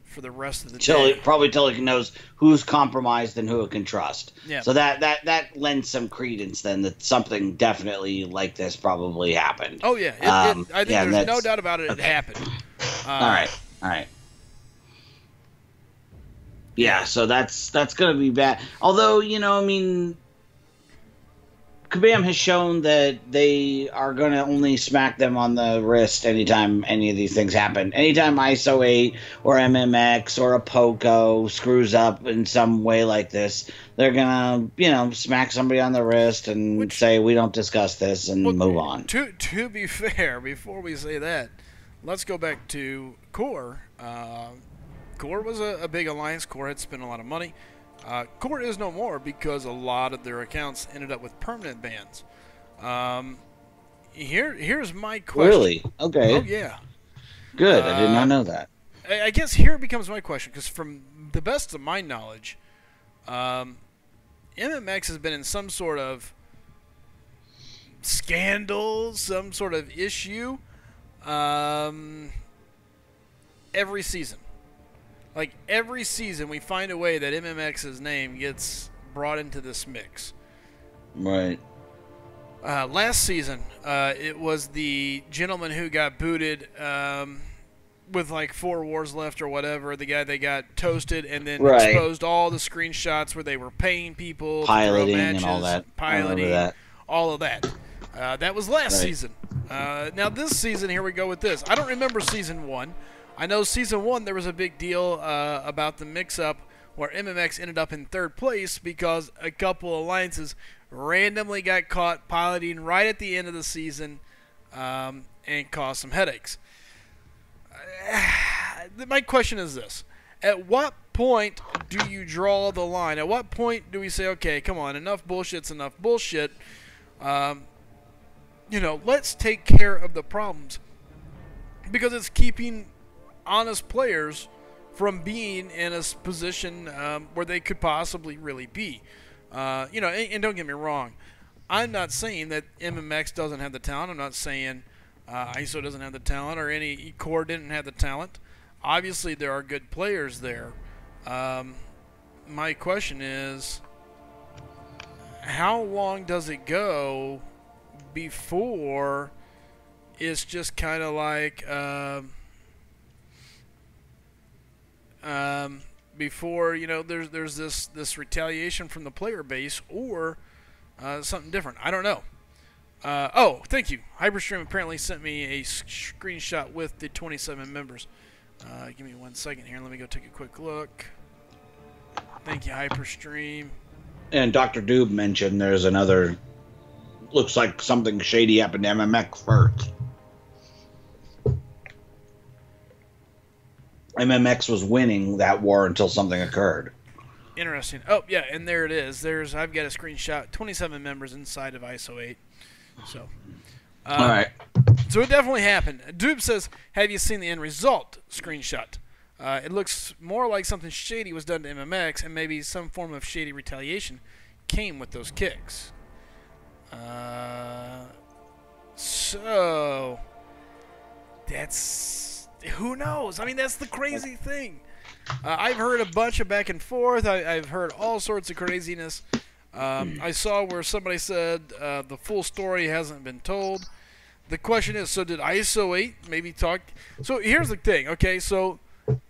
for the rest of the day. Probably till it knows who's compromised and who it can trust. Yeah. So that lends some credence then that something definitely like this probably happened. Oh yeah, I think there's no doubt about it. It happened. All right. Yeah, so that's gonna be bad. Although Kabam has shown that they are going to only smack them on the wrist anytime any of these things happen. Anytime ISO8 or MMX or a POCO screws up in some way like this, they're going to, smack somebody on the wrist and say, we don't discuss this and move on. To be fair, before we say that, let's go back to Core. Core was a big alliance. Core had spent a lot of money. Core is no more because a lot of their accounts ended up with permanent bans. Here's my question. Really? Okay. Oh, yeah. Good. I did not know that. I guess here becomes my question, because from the best of my knowledge, MMX has been in some sort of scandal, some sort of issue, every season. Like, every season we find a way that MMX's name gets brought into this mix. Right. Last season, it was the gentleman who got booted with like 4 wars left or whatever. The guy that got toasted and then exposed all the screenshots where they were paying people, piloting to throw matches, and all that. piloting, all of that. That was last season. Now this season, here we go with this. I don't remember season 1. I know season 1 there was a big deal about the mix-up where MMX ended up in 3rd place because a couple alliances randomly got caught piloting right at the end of the season and caused some headaches. My question is this. At what point do you draw the line? At what point do we say, okay, come on, enough bullshit's enough bullshit. Let's take care of the problems. Because it's keeping honest players from being in a position where they could possibly really be. And don't get me wrong. I'm not saying that MMX doesn't have the talent. I'm not saying ISO doesn't have the talent or any core didn't have the talent. Obviously, there are good players there. My question is, how long does it go before it's just kind of like before there's this retaliation from the player base or something different? I don't know. Oh, thank you. Hyperstream apparently sent me a screenshot with the 27 members. Give me 1 second here. Let me go take a quick look. Thank you, Hyperstream. And Dr. Doob mentioned there's another. Looks like something shady happened to MMX first. MMX was winning that war until something occurred. Interesting. Oh, yeah, and there it is. I've got a screenshot. 27 members inside of ISO8. So, all right. So it definitely happened. Doob says, "Have you seen the end result?" Screenshot. It looks more like something shady was done to MMX, and maybe some form of shady retaliation came with those kicks. So that's, who knows? I mean, that's the crazy thing. I've heard a bunch of back and forth. I've heard all sorts of craziness. I saw where somebody said the full story hasn't been told. The question is, so did ISO8 maybe talk? So here's the thing, okay? So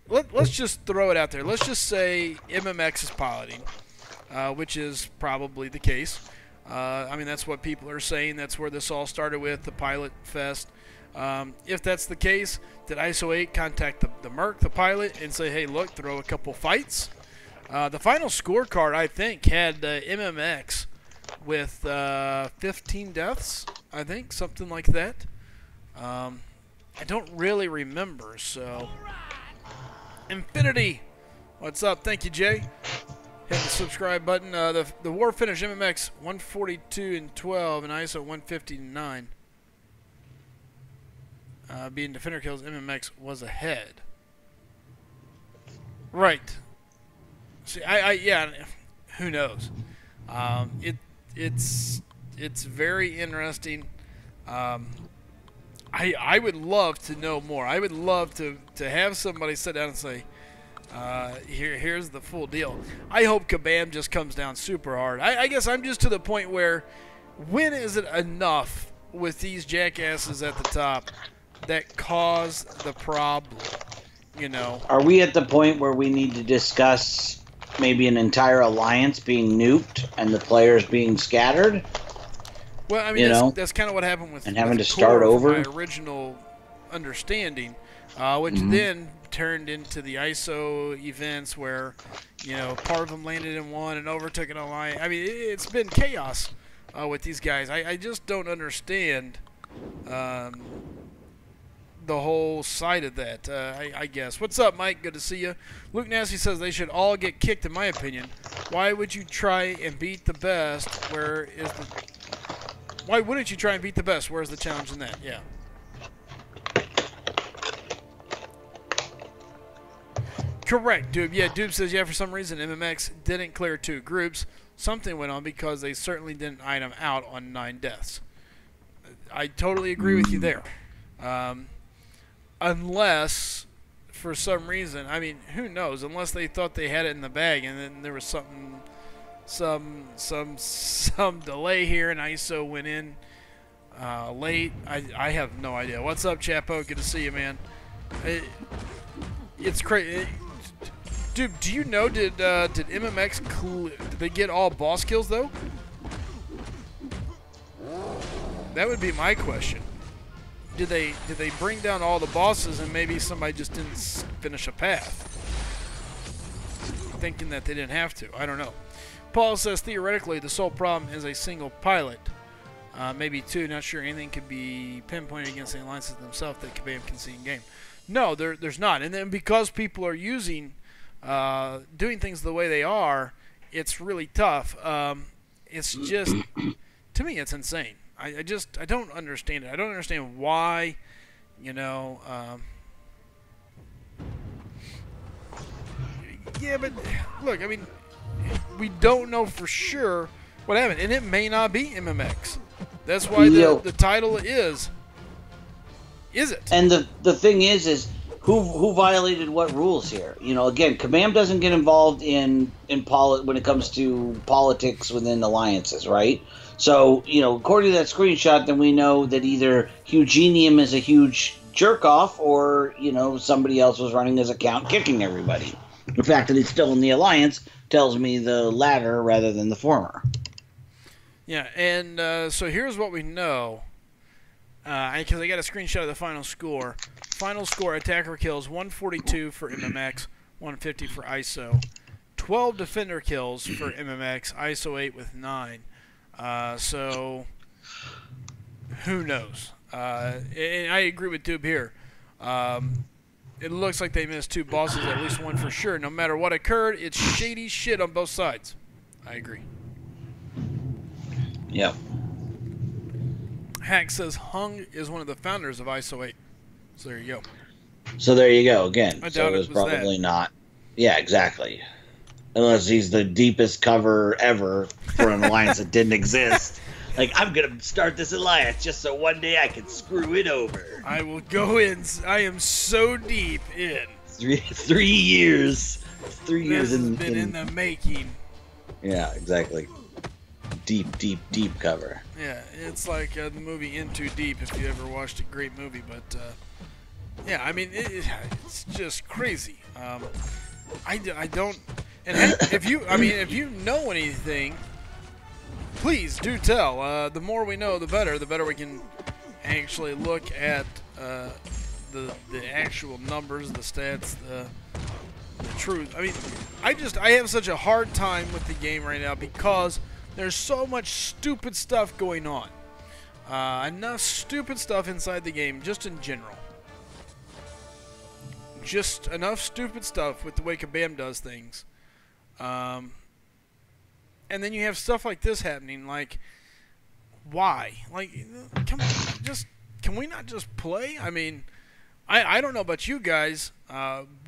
let's just throw it out there. Let's just say MMX is piloting, which is probably the case. I mean, that's what people are saying. That's where this all started with, the pilot fest. If that's the case, did ISO8 contact the Merc, the pilot, and say, hey, look, throw a couple fights? The final scorecard, I think, had MMX with 15 deaths, I think, something like that. I don't really remember, so. Infinity, what's up? Thank you, Jay. Hit the subscribe button. The war finished MMX 142-12 and ISO 150-9. Being defender kills, MMX was ahead. Right. See, yeah. Who knows? It's very interesting. I would love to know more. I would love to have somebody sit down and say, here's the full deal. I hope Kabam just comes down super hard. I guess I'm just to the point where, when is it enough with these jackasses at the top that cause the problem? You know. Are we at the point where we need to discuss maybe an entire alliance being nuked and the players being scattered? Well, I mean, that's kind of what happened with, and having with to start over. My original understanding, which then turned into the ISO events where, part of them landed in one and overtook an alliance. I mean, it's been chaos with these guys. I just don't understand the whole side of that, I guess. What's up, Mike? Good to see you. Luke Nasty says they should all get kicked, in my opinion. Why would you try and beat the best? Why wouldn't you try and beat the best? Where's the challenge in that? Yeah. Correct, Doob. Yeah, Doob says, yeah, for some reason MMX didn't clear 2 groups. Something went on because they certainly didn't item out on 9 deaths. I totally agree with you there. Unless, for some reason, I mean, who knows? Unless they thought they had it in the bag and then there was something, some delay here and ISO went in late. I have no idea. What's up, Chapo? Good to see you, man. It's crazy. Dude, do you know, did MMX did they get all boss kills though? That would be my question. Did they bring down all the bosses and maybe somebody just didn't finish a path? Thinking that they didn't have to. I don't know. Paul says theoretically the sole problem is a single pilot. Maybe 2, not sure anything could be pinpointed against the alliances themselves that Cabal can see in game. No, there's not. And then because people are using doing things the way they are, it's really tough. It's just, to me, it's insane. I don't understand it. I don't understand why, you know. Yeah, but look, I mean, we don't know for sure what happened, and it may not be MMX. That's why the title is it? And the thing is who violated what rules here? You know, again, Kabam doesn't get involved in when it comes to politics within alliances, right? So, you know, according to that screenshot, then we know that either Hugenium is a huge jerk-off or, you know, somebody else was running his account kicking everybody. The fact that he's still in the alliance tells me the latter rather than the former. Yeah, and so here's what we know. Because I got a screenshot of the final score. Final score, attacker kills 142 for MMX, 150 for ISO. 12 defender kills for MMX, ISO8 with 9. So, who knows? And I agree with Doob here. It looks like they missed 2 bosses, at least 1 for sure. No matter what occurred, it's shady shit on both sides. I agree. Yep. Hack says Hung is one of the founders of ISO8. So there you go. So there you go again. I So doubt it was probably that. not. Yeah, exactly. Unless he's the deepest cover ever for an alliance that didn't exist. Like, I'm going to start this alliance just so one day I can screw it over. I will go in. I am so deep in. 3 years. 3 years this has been in the making. Yeah, exactly. Deep cover. Yeah, it's like the movie In Too Deep, if you ever watched a great movie. But, yeah, I mean, it's just crazy. I don't... And if you know anything, please do tell. The more we know, the better. The better we can actually look at the actual numbers, the stats, the truth. I mean, I have such a hard time with the game right now because there's so much stupid stuff going on. Enough stupid stuff inside the game, just in general. Just enough stupid stuff with the way Kabam does things. And then you have stuff like this happening, like, why? Like, come on, can we not just play? I mean, I don't know about you guys,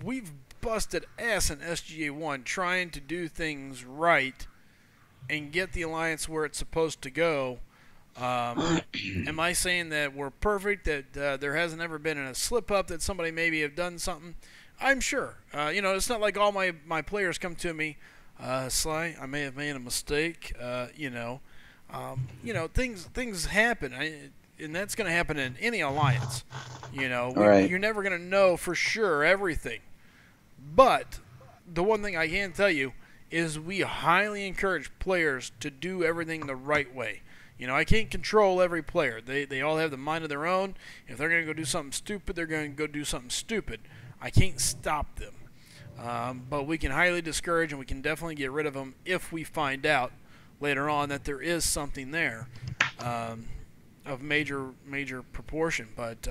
we've busted ass in SGA1 trying to do things right and get the alliance where it's supposed to go. Am I saying that we're perfect, that there hasn't ever been a slip-up, that somebody maybe have done something? I'm sure. You know, it's not like all my players come to me, Sly, I may have made a mistake, you know, things happen, and that's going to happen in any alliance. You know, right. You're never going to know for sure everything. But the one thing I can tell you is we highly encourage players to do everything the right way. You know, I can't control every player. They all have the mind of their own. If they're going to go do something stupid, they're going to go do something stupid. I can't stop them. But we can highly discourage, and we can definitely get rid of them if we find out later on that there is something there of major proportion. But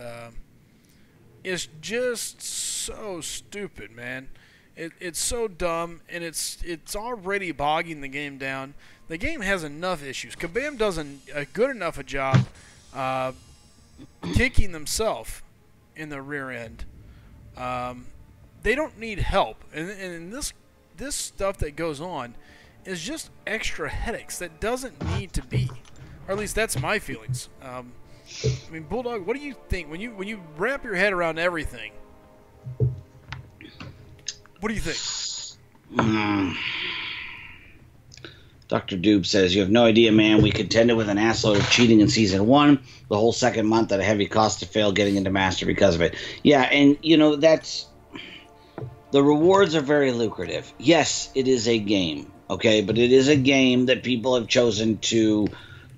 is just so stupid, man. It's so dumb, and it's already bogging the game down. The game has enough issues. Kabam does a good enough a job kicking themselves in the rear end. They don't need help, and this stuff that goes on is just extra headaches that doesn't need to be, or at least that's my feelings. I mean, Bulldog, what do you think when you wrap your head around everything? What do you think? Dr. Doob says, you have no idea, man. We contended with an assload of cheating in Season 1, the whole second month at a heavy cost to fail getting into Master because of it. Yeah, and, you know, that's... The rewards are very lucrative. Yes, it is a game, okay? But it is a game that people have chosen to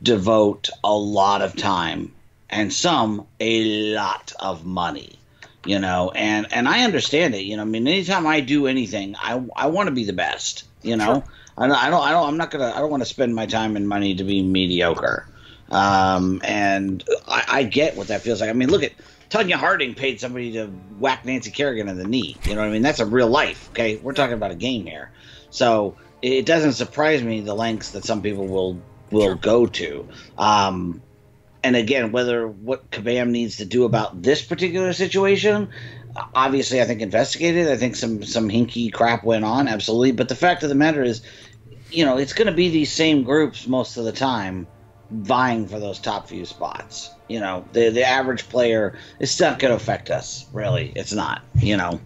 devote a lot of time and some a lot of money, you know? And I understand it, you know? I mean, anytime I do anything, I want to be the best, you know? Sure. I don't want to spend my time and money to be mediocre. And I get what that feels like. I mean, look at Tonya Harding paid somebody to whack Nancy Kerrigan in the knee. You know what I mean? That's a real life. Okay, we're talking about a game here, so it doesn't surprise me the lengths that some people will Sure. go to. And again, what Kabam needs to do about this particular situation. Obviously, I think investigated. I think some hinky crap went on, absolutely. But the fact of the matter is, you know, it's going to be these same groups most of the time vying for those top few spots. You know, the average player, it's not going to affect us, really. It's not. You know,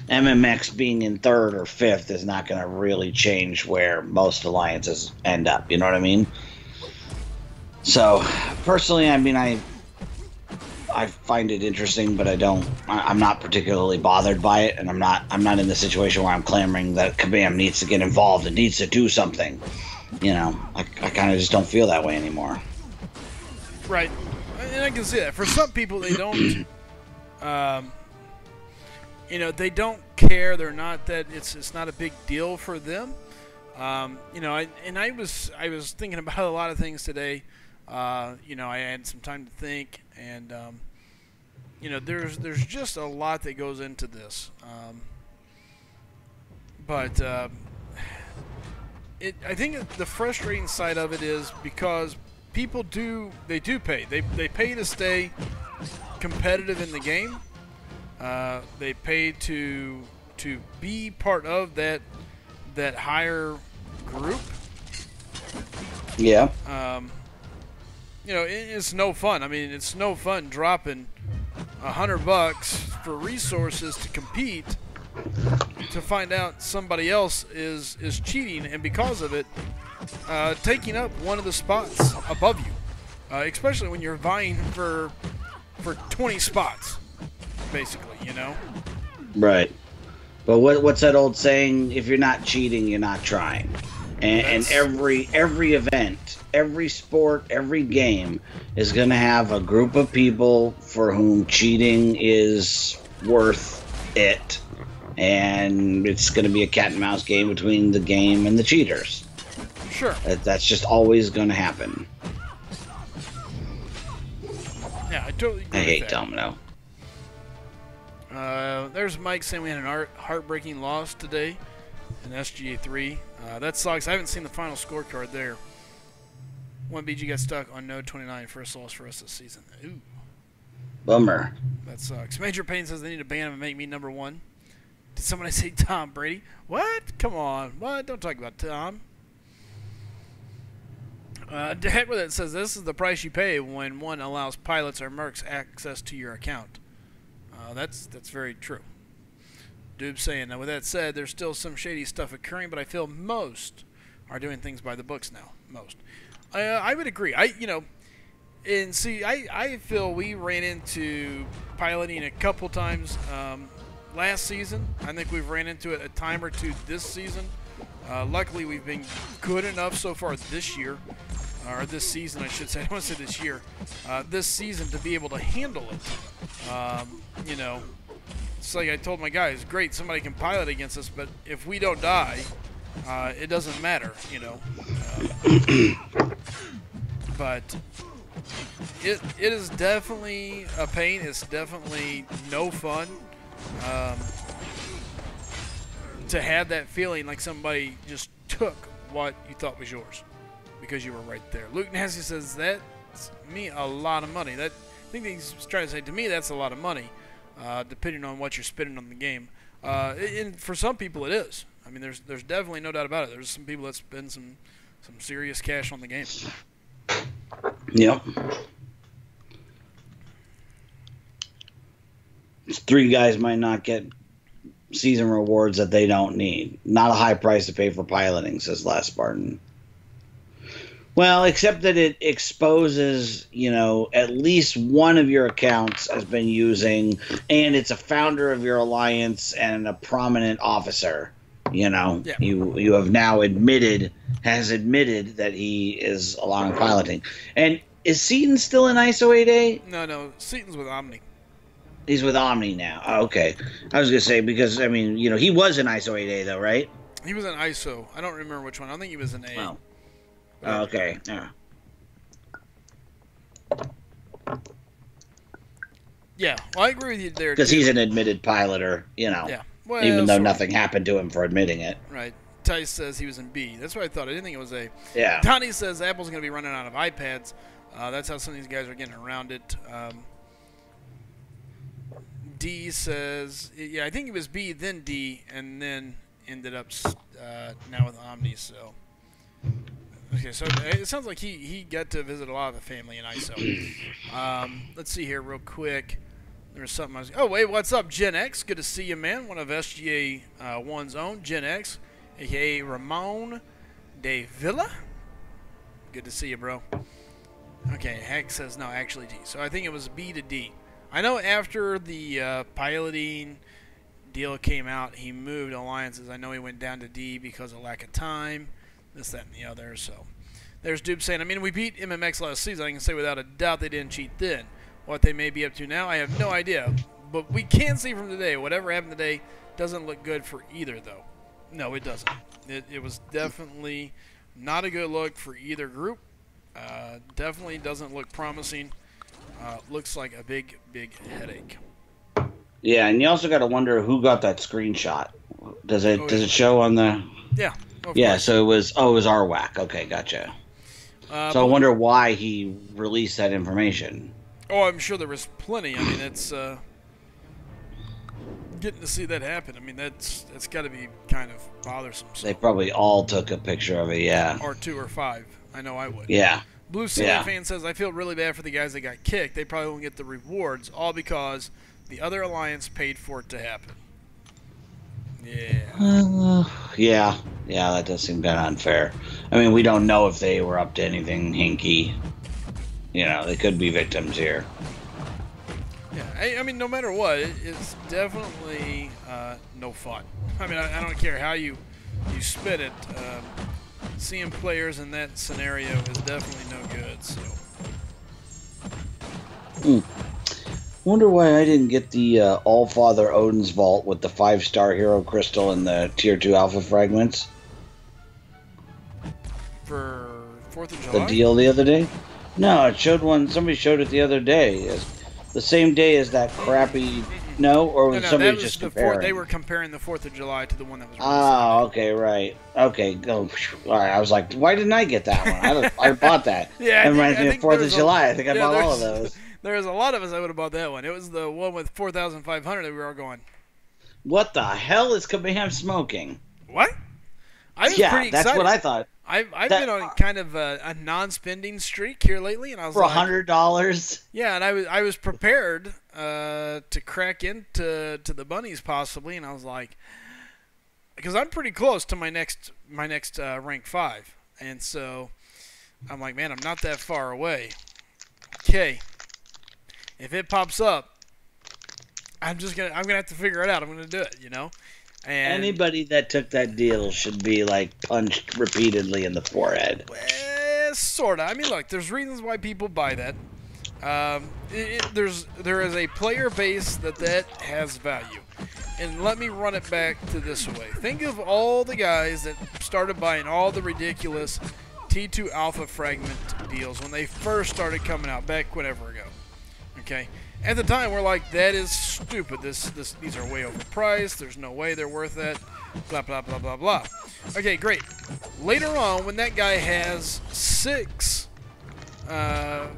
MMX being in 3rd or 5th is not going to really change where most alliances end up. You know what I mean? So, personally, I mean, I find it interesting, but I'm not particularly bothered by it, and I'm not in the situation where I'm clamoring that Kabam needs to get involved and needs to do something. You know, I kind of just don't feel that way anymore. Right, and I can see that. For some people, they don't, you know, they don't care. They're not that. It's not a big deal for them. You know, I was thinking about a lot of things today. You know, I had some time to think, and you know, there's just a lot that goes into this. But I think the frustrating side of it is because people do pay. They pay to stay competitive in the game. They pay to be part of that higher group. Yeah. You know, it's no fun. I mean, it's no fun dropping $100 for resources to compete to find out somebody else is cheating, and because of it, taking up one of the spots above you, especially when you're vying for 20 spots, basically, you know? Right. But what's that old saying? If you're not cheating, you're not trying. And every event, every sport, every game is going to have a group of people for whom cheating is worth it. And it's going to be a cat and mouse game between the game and the cheaters. Sure. That's just always going to happen. Yeah, I totally agree. I hate with that. Domino. There's Mike saying we had an heartbreaking loss today in SGA 3. That sucks. I haven't seen the final scorecard there. One BG got stuck on node 29, first loss for us this season. Ooh. Bummer. That sucks. Major Pain says they need to ban him and make me #1. Did somebody say Tom Brady? What? Come on. What? Don't talk about Tom. To heck with it says this is the price you pay when one allows pilots or mercs access to your account. That's very true. Doob saying, now with that said, there's still some shady stuff occurring, but I feel most are doing things by the books now. Most. I would agree. I feel we ran into piloting a couple times last season. I think we've ran into it a time or two this season. Luckily, we've been good enough so far this year, or this season, I should say. I don't want to say this year. This season to be able to handle it. You know, it's like I told my guys, great, somebody can pilot against us, but if we don't die, it doesn't matter, you know. But it is definitely a pain. It's definitely no fun to have that feeling like somebody just took what you thought was yours because you were right there. Luke Nasty says that's me a lot of money. That I think he's trying to say to me that's a lot of money, depending on what you're spending on the game. And for some people it is. I mean, there's definitely no doubt about it. There's some people that spend some serious cash on the game. Yep. 3 guys might not get season rewards that they don't need. Not a high price to pay for piloting, says Last Spartan. Well, except that it exposes, at least one of your accounts has been using, and it's a founder of your alliance and a prominent officer. Yeah. You have now admitted that he is allowing piloting. And is Seaton still in ISO8A? No, Seaton's with Omni. He's with Omni now. Oh, okay. I was going to say, because, he was in ISO8A, though, right? He was in ISO. I don't remember which one. I don't think he was in A. Oh. Okay. Yeah. Yeah. Well, I agree with you there. Because he's an admitted piloter, Yeah. Well, even though nothing happened to him for admitting it. Right. Tice says he was in B. That's what I thought. I didn't think it was A. Yeah. Donnie says Apple's going to be running out of iPads. That's how some of these guys are getting around it. D says, yeah, I think it was B, then D, and then ended up now with Omni. So, okay, so it sounds like he got to visit a lot of the family in ISO. Let's see here real quick. There's something I was. Oh wait, what's up, Gen X? Good to see you, man. One of SGA 1's own, Gen X, aka Ramon De Villa. Good to see you, bro. Okay, Heck says no, actually D. So I think it was B to D. I know after the piloting deal came out, he moved alliances. I know he went down to D because of lack of time, this, that, and the other. So there's Dupe saying, I mean, we beat MMX last season. I can say without a doubt they didn't cheat then. What they may be up to now, I have no idea. But we can see from today, whatever happened today doesn't look good for either, though. No, it doesn't. It was definitely not a good look for either group. Definitely doesn't look promising. Looks like a big, big headache. Yeah, and you also got to wonder who got that screenshot. Does it show on the? Yeah. Yeah. So it was Arwack. Okay, gotcha. So I wonder why he released that information. Oh, I'm sure there was plenty. I mean, it's getting to see that happen. I mean, that's got to be kind of bothersome. So. They probably all took a picture of it. Yeah. Or 2 or 5. I know I would. Yeah. Blue Ceiling fan says, I feel really bad for the guys that got kicked. They probably won't get the rewards, all because the other alliance paid for it to happen. Yeah. Yeah, that does seem kind of unfair. I mean, we don't know if they were up to anything hinky. They could be victims here. Yeah, I mean, no matter what, it's definitely no fun. I mean, I don't care how you spin it. Seeing players in that scenario is definitely no good. So. Wonder why I didn't get the Allfather Odin's Vault with the 5-star hero crystal and the tier 2 alpha fragments. For 4th of July? The deal the other day? No, it showed one. Somebody showed it the other day. It's the same day as that crappy. No, or was somebody just comparing? They were comparing the 4th of July to the one that was released. Oh, okay, right. Okay, go. All right, I was like, why didn't I get that one? I bought that. Yeah, it reminds me of 4th of July. I think I bought all of those. There's a lot of us I would have bought that one. It was the one with 4,500 that we were all going. What the hell is Kabam smoking? What? I was pretty excited. That's what I thought. I've been on kind of a non-spending streak here lately, and I was for $100. Yeah, and I was prepared to crack into the bunnies possibly, and I was like, because I'm pretty close to my next rank 5, and so I'm like, man, I'm not that far away. Okay, if it pops up, I'm gonna have to figure it out. I'm gonna do it, And anybody that took that deal should be punched repeatedly in the forehead. Well, sorta. I mean, look, there's reasons why people buy that. There is a player base that has value, and let me run it back to this way. Think of all the guys that started buying all the ridiculous T2 Alpha fragment deals when they first started coming out back whenever ago. Okay, at the time we're like, that is stupid. These are way overpriced. There's no way they're worth that. Blah blah blah blah blah. Okay, great. Later on, when that guy has six rank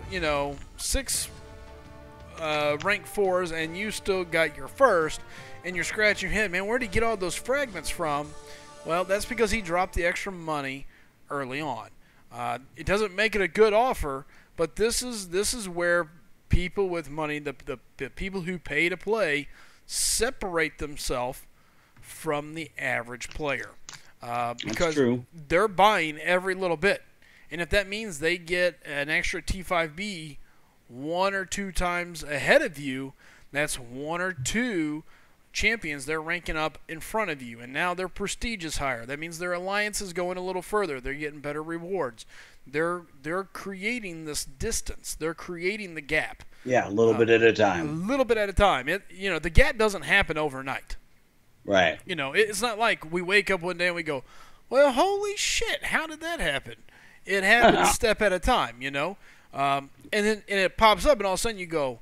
4s and you still got your first, and you're scratching your head, man, where'd he get all those fragments from? Well, that's because he dropped the extra money early on. It doesn't make it a good offer, but this is where people with money, the people who pay to play, separate themselves from the average player. Because they're buying every little bit. And if that means they get an extra T4B 1 or 2 times ahead of you, that's 1 or 2 champions they're ranking up in front of you. And now their prestige is higher. That means their alliance is going a little further. They're getting better rewards. They're creating this distance. They're creating the gap. Yeah, a little bit at a time. A little bit at a time. The gap doesn't happen overnight. Right. It's not like we wake up one day and we go, well, holy shit, how did that happen? It happens step at a time, and it pops up, and all of a sudden you go,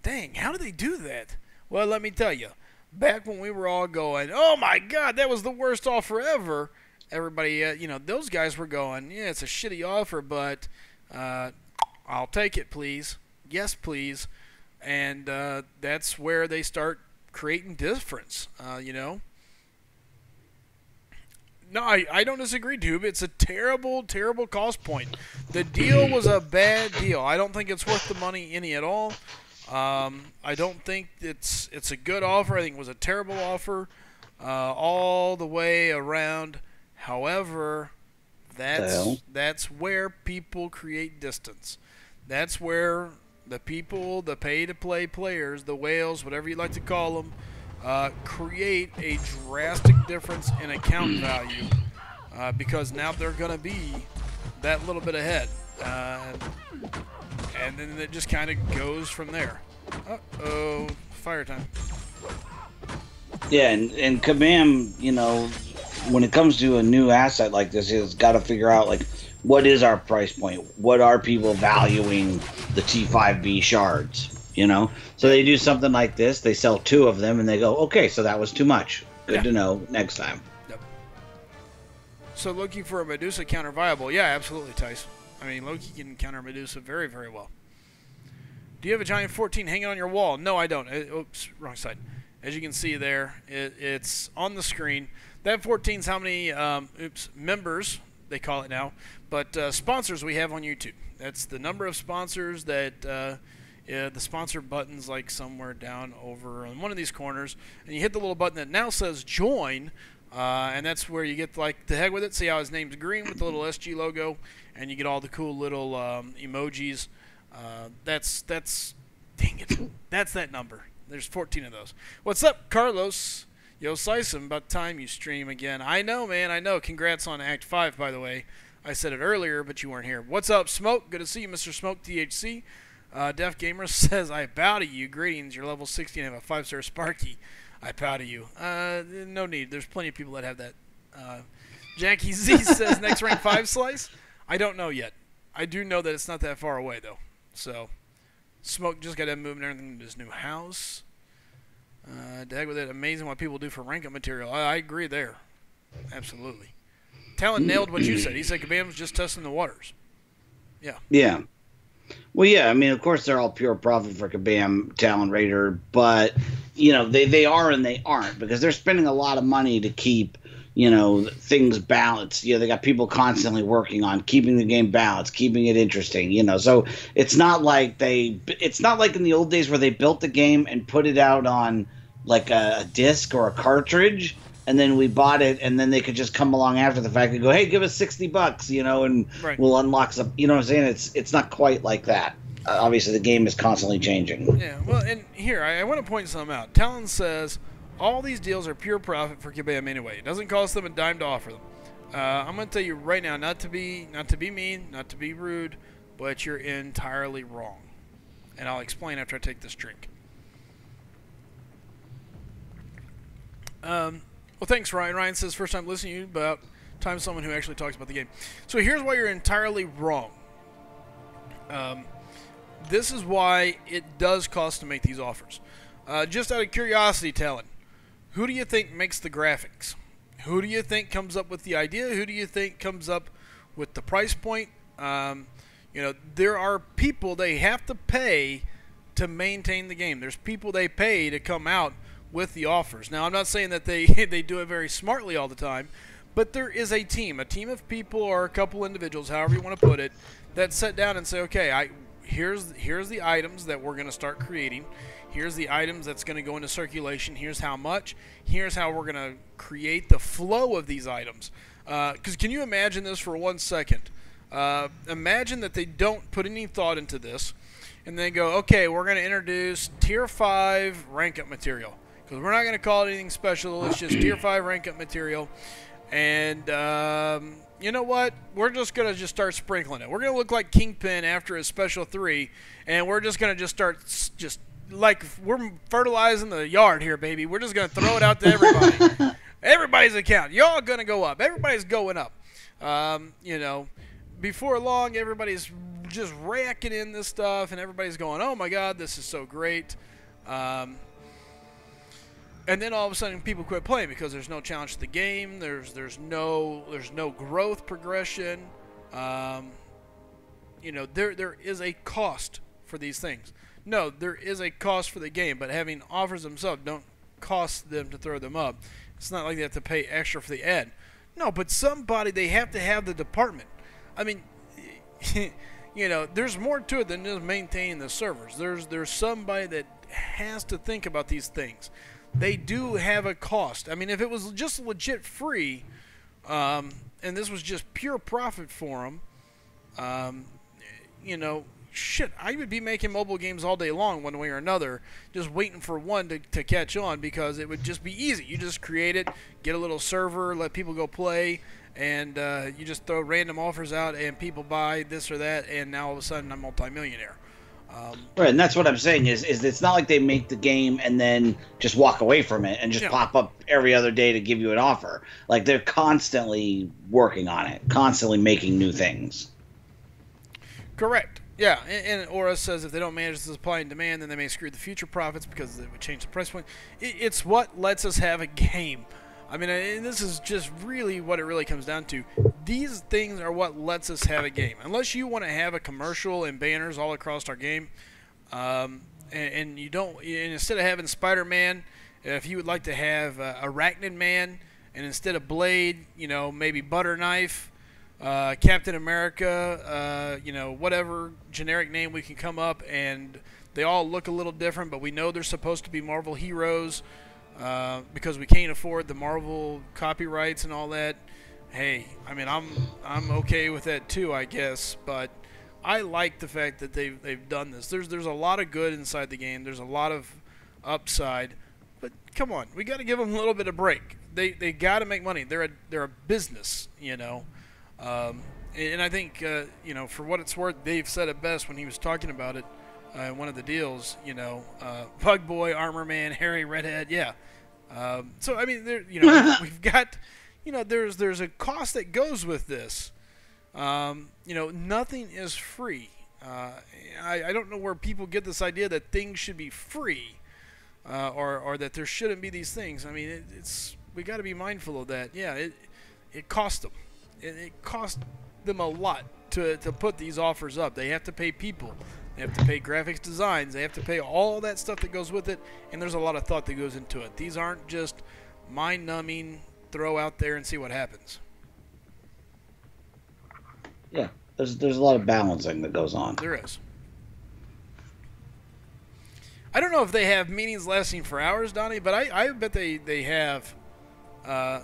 dang, how did they do that? Well, let me tell you, back when we were all going, oh my God, that was the worst offer ever, everybody, those guys were going, yeah, it's a shitty offer, but I'll take it, please. Yes, please. And that's where they start creating difference, No, I don't disagree, Dube. It's a terrible, terrible cost point. The deal was a bad deal. I don't think it's worth the money any at all. I don't think it's a good offer. I think it was a terrible offer all the way around. However, that's where people create distance. That's where the people, the pay-to-play players, the whales, whatever you like to call them, create a drastic difference in account value because now they're going to be that little bit ahead. And then it just kind of goes from there. Uh-oh, fire time. Yeah, and Kabam, when it comes to a new asset like this, it's got to figure out, what is our price point? What are people valuing the T4B shards? So they do something like this. They sell 2 of them, and they go, okay, so that was too much. Good to know next time. Yep. So looking for a Medusa counter viable. Yeah, absolutely, Tice. I mean, Loki can counter Medusa very, very well. Do you have a giant 14 hanging on your wall? No, I don't. Oops, wrong side. As you can see there, it's on the screen. That 14's how many members, they call it now, but sponsors we have on YouTube. That's the number of sponsors that... the sponsor button's somewhere down over on one of these corners, and you hit the little button that now says join, and that's where you get the heck with it. See how his name's green with the little SG logo, and you get all the cool little emojis. That's dang it, that's that number. There's 14 of those. What's up, Carlos? Yo, Sison, about time you stream again. I know, man, I know. Congrats on Act 5, by the way. I said it earlier, but you weren't here. What's up, Smoke? Good to see you, Mr. Smoke THC. Def Gamer says, I bow to you. Greetings. You're level 60 and have a 5-star Sparky. I bow to you. No need. There's plenty of people that have that. Jackie Z says, next rank 5 slice? I don't know yet. I do know that it's not that far away, though. So, Smoke just got to move everything to his new house. Dag with it. Amazing what people do for rank up material. I agree there. Absolutely. Talon nailed what you said. He said Kabam's just testing the waters. Yeah. Yeah. Well, yeah, I mean, of course, they're all pure profit for Kabam, Talon Raider, but, they are and they aren't, because they're spending a lot of money to keep, things balanced. They got people constantly working on keeping the game balanced, keeping it interesting, so it's not like it's not like in the old days where they built the game and put it out on, a disc or a cartridge, and then we bought it, and then they could just come along after the fact and go, hey, give us $60, and right. We'll unlock some. You know what I'm saying? It's not quite like that. Obviously, the game is constantly changing. Yeah, well, and here, I want to point something out. Talon says, all these deals are pure profit for Kabam anyway. It doesn't cost them a dime to offer them. I'm going to tell you right now, not to be mean, not to be rude, but you're entirely wrong. And I'll explain after I take this drink. Well, thanks, Ryan. Ryan says, first time listening to you about times someone who actually talks about the game. So here's why you're entirely wrong. This is why it does cost to make these offers. Just out of curiosity, Talon, who do you think makes the graphics? Who do you think comes up with the idea? Who do you think comes up with the price point? You know, there are people they have to pay to maintain the game. There's people they pay to come out with the offers. Now, I'm not saying that they they do it very smartly all the time, but there is a team of people or a couple individuals, however you want to put it, that sit down and say, okay, here's the items that we're going to start creating. Here's the items that's going to go into circulation. Here's how much. Here's how we're going to create the flow of these items. Because can you imagine this for 1 second? Imagine that they don't put any thought into this, and they go, okay, we're going to introduce Tier 5 rank-up material. Because we're not going to call it anything special. It's just Tier 5 rank-up material. And you know what? We're just going to start sprinkling it. We're going to look like Kingpin after his Special 3, and we're just going to start like we're fertilizing the yard here, baby. We're just going to throw it out to everybody. Everybody's account. Y'all going to go up. Everybody's going up. You know, before long, everybody's just racking in this stuff, and everybody's going, oh, my God, this is so great. And then all of a sudden, people quit playing because there's no challenge to the game. There's no growth progression. You know, there is a cost for these things. No, there is a cost for the game, but having offers themselves don't cost them to throw them up. It's not like they have to pay extra for the ad. No, but somebody, they have to have the department. I mean, you know, there's more to it than just maintaining the servers. There's somebody that has to think about these things. They do have a cost. I mean, if it was just legit free, and this was just pure profit for them, you know, shit, I would be making mobile games all day long one way or another, just waiting for one to catch on, because it would just be easy. You just create it, get a little server, let people go play, and you just throw random offers out, and people buy this or that, and now all of a sudden I'm multimillionaire. Right, and that's what I'm saying is it's not like they make the game and then just walk away from it and just pop up every other day to give you an offer. Like, they're constantly working on it, constantly making new things. Correct. Yeah, and Aura says if they don't manage the supply and demand, then they may screw the future profits because it would change the price point. It's what lets us have a game. I mean, and this is just really what it really comes down to. These things are what lets us have a game. Unless you want to have a commercial and banners all across our game, and you don't, and instead of having Spider-Man, if you would like to have Arachnid Man, and instead of Blade, you know, maybe Butter Knife, Captain America, you know, whatever generic name we can come up, and they all look a little different, but we know they're supposed to be Marvel heroes. Because we can't afford the Marvel copyrights and all that. Hey, I mean, I'm okay with that too, I guess. But I like the fact that they've done this. There's a lot of good inside the game. There's a lot of upside. But come on, we got to give them a little bit of break. They got to make money. They're a business, you know. And I think you know, for what it's worth, Dave said it best when he was talking about it. One of the deals, you know, Bug Boy, Armor Man, Harry, Redhead, yeah. So I mean, there, you know, we've got, you know, there's a cost that goes with this. You know, nothing is free. I don't know where people get this idea that things should be free, or that there shouldn't be these things. I mean, we got to be mindful of that. Yeah, it costs them. It costs them a lot to put these offers up. They have to pay people. They have to pay graphics designs. They have to pay all that stuff that goes with it, and there's a lot of thought that goes into it. These aren't just mind-numbing, throw out there and see what happens. Yeah, there's a lot of balancing that goes on. There is. I don't know if they have meetings lasting for hours, Donnie, but I bet they have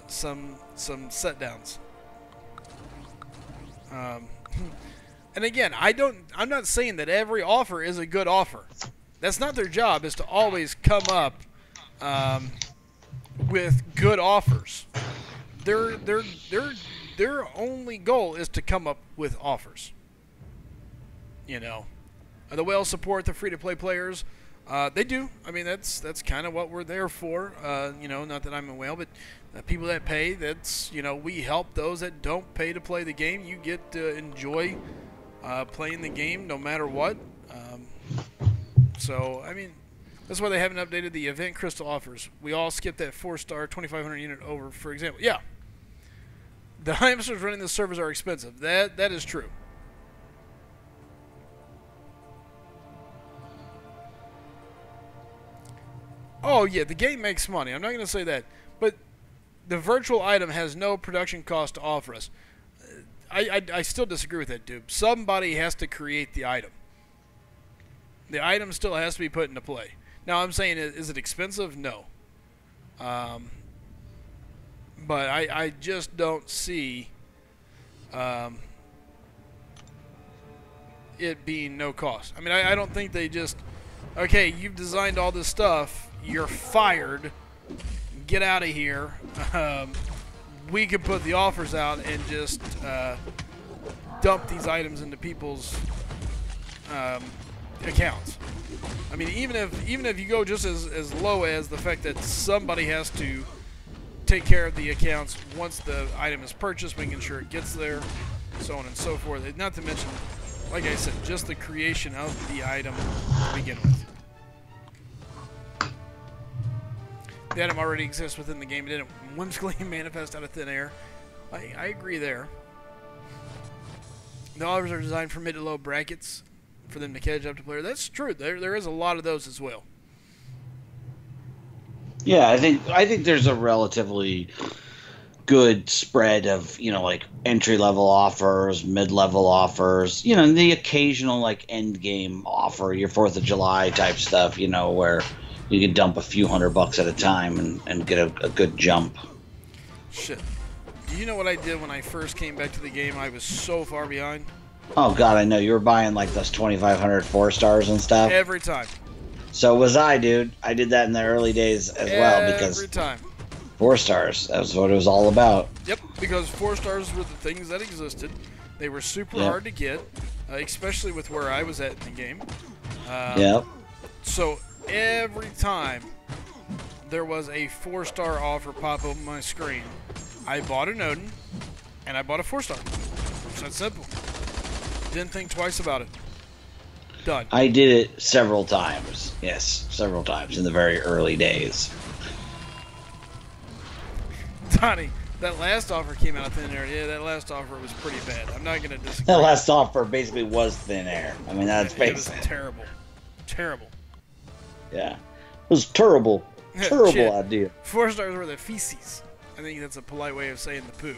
some set-downs. And again, I'm not saying that every offer is a good offer. That's not their job, is to always come up with good offers. Their only goal is to come up with offers. You know, the whales support the free-to-play players. They do. I mean, that's kind of what we're there for. You know, not that I'm a whale, but people that pay, that's, you know, we help those that don't pay to play the game. You get to enjoy playing the game no matter what. So, I mean, that's why they haven't updated the event crystal offers. We all skipped that 4-star 2,500 unit over, for example. Yeah. The hamsters running the servers are expensive. That is true. Oh, yeah, the game makes money. I'm not going to say that. But the virtual item has no production cost to offer us. I still disagree with that, dude. Somebody has to create the item. The item still has to be put into play. Now, I'm saying, is it expensive? No. But I just don't see it being no cost. I mean, I don't think they just, okay, you've designed all this stuff, you're fired, get out of here. We could put the offers out and just dump these items into people's accounts. I mean, even if you go just as low as the fact that somebody has to take care of the accounts once the item is purchased, making sure it gets there, so on and so forth. Not to mention, like I said, just the creation of the item to begin with. The item already exists within the game. It didn't whimsically manifest out of thin air. I agree there. The offers are designed for mid to low brackets for them to catch up to player. That's true. There is a lot of those as well. Yeah, I think there's a relatively good spread of, you know, like entry-level offers, mid-level offers, you know, and the occasional, like, end-game offer, your 4th of July type stuff, you know, where you can dump a few $100 at a time and get a good jump. Shit. Do you know what I did when I first came back to the game? I was so far behind. Oh, God, I know. You were buying, like, those 2,500 4-stars and stuff. Every time. So was I, dude. I did that in the early days as well because every time. 4-stars. That was what it was all about. Yep, because 4-stars were the things that existed. They were super hard to get, especially with where I was at in the game. Yep. So every time there was a 4-star offer pop up on my screen, I bought an Odin and I bought a 4-star. It's that simple. Didn't think twice about it. Done. I did it several times. Yes, several times in the very early days. Donnie, that last offer came out of thin air. Yeah, that last offer was pretty bad. I'm not going to disagree. That last offer basically was thin air. I mean, that's basically it. Was terrible. Terrible. Yeah. It was terrible. Terrible idea. 4-stars were the feces. I think that's a polite way of saying the poo.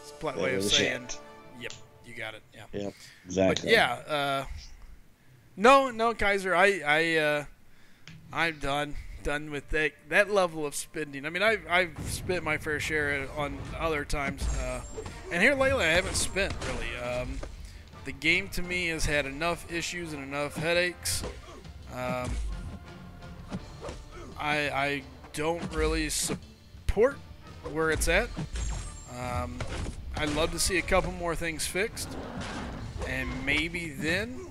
It's a polite way of saying, yep, you got it. Yeah. Yep, exactly. But yeah, no, Kaiser, I'm done with that level of spending. I mean, I've spent my fair share on other times, and here lately I haven't spent really. The game to me has had enough issues and enough headaches. I don't really support where it's at. I'd love to see a couple more things fixed, and maybe then,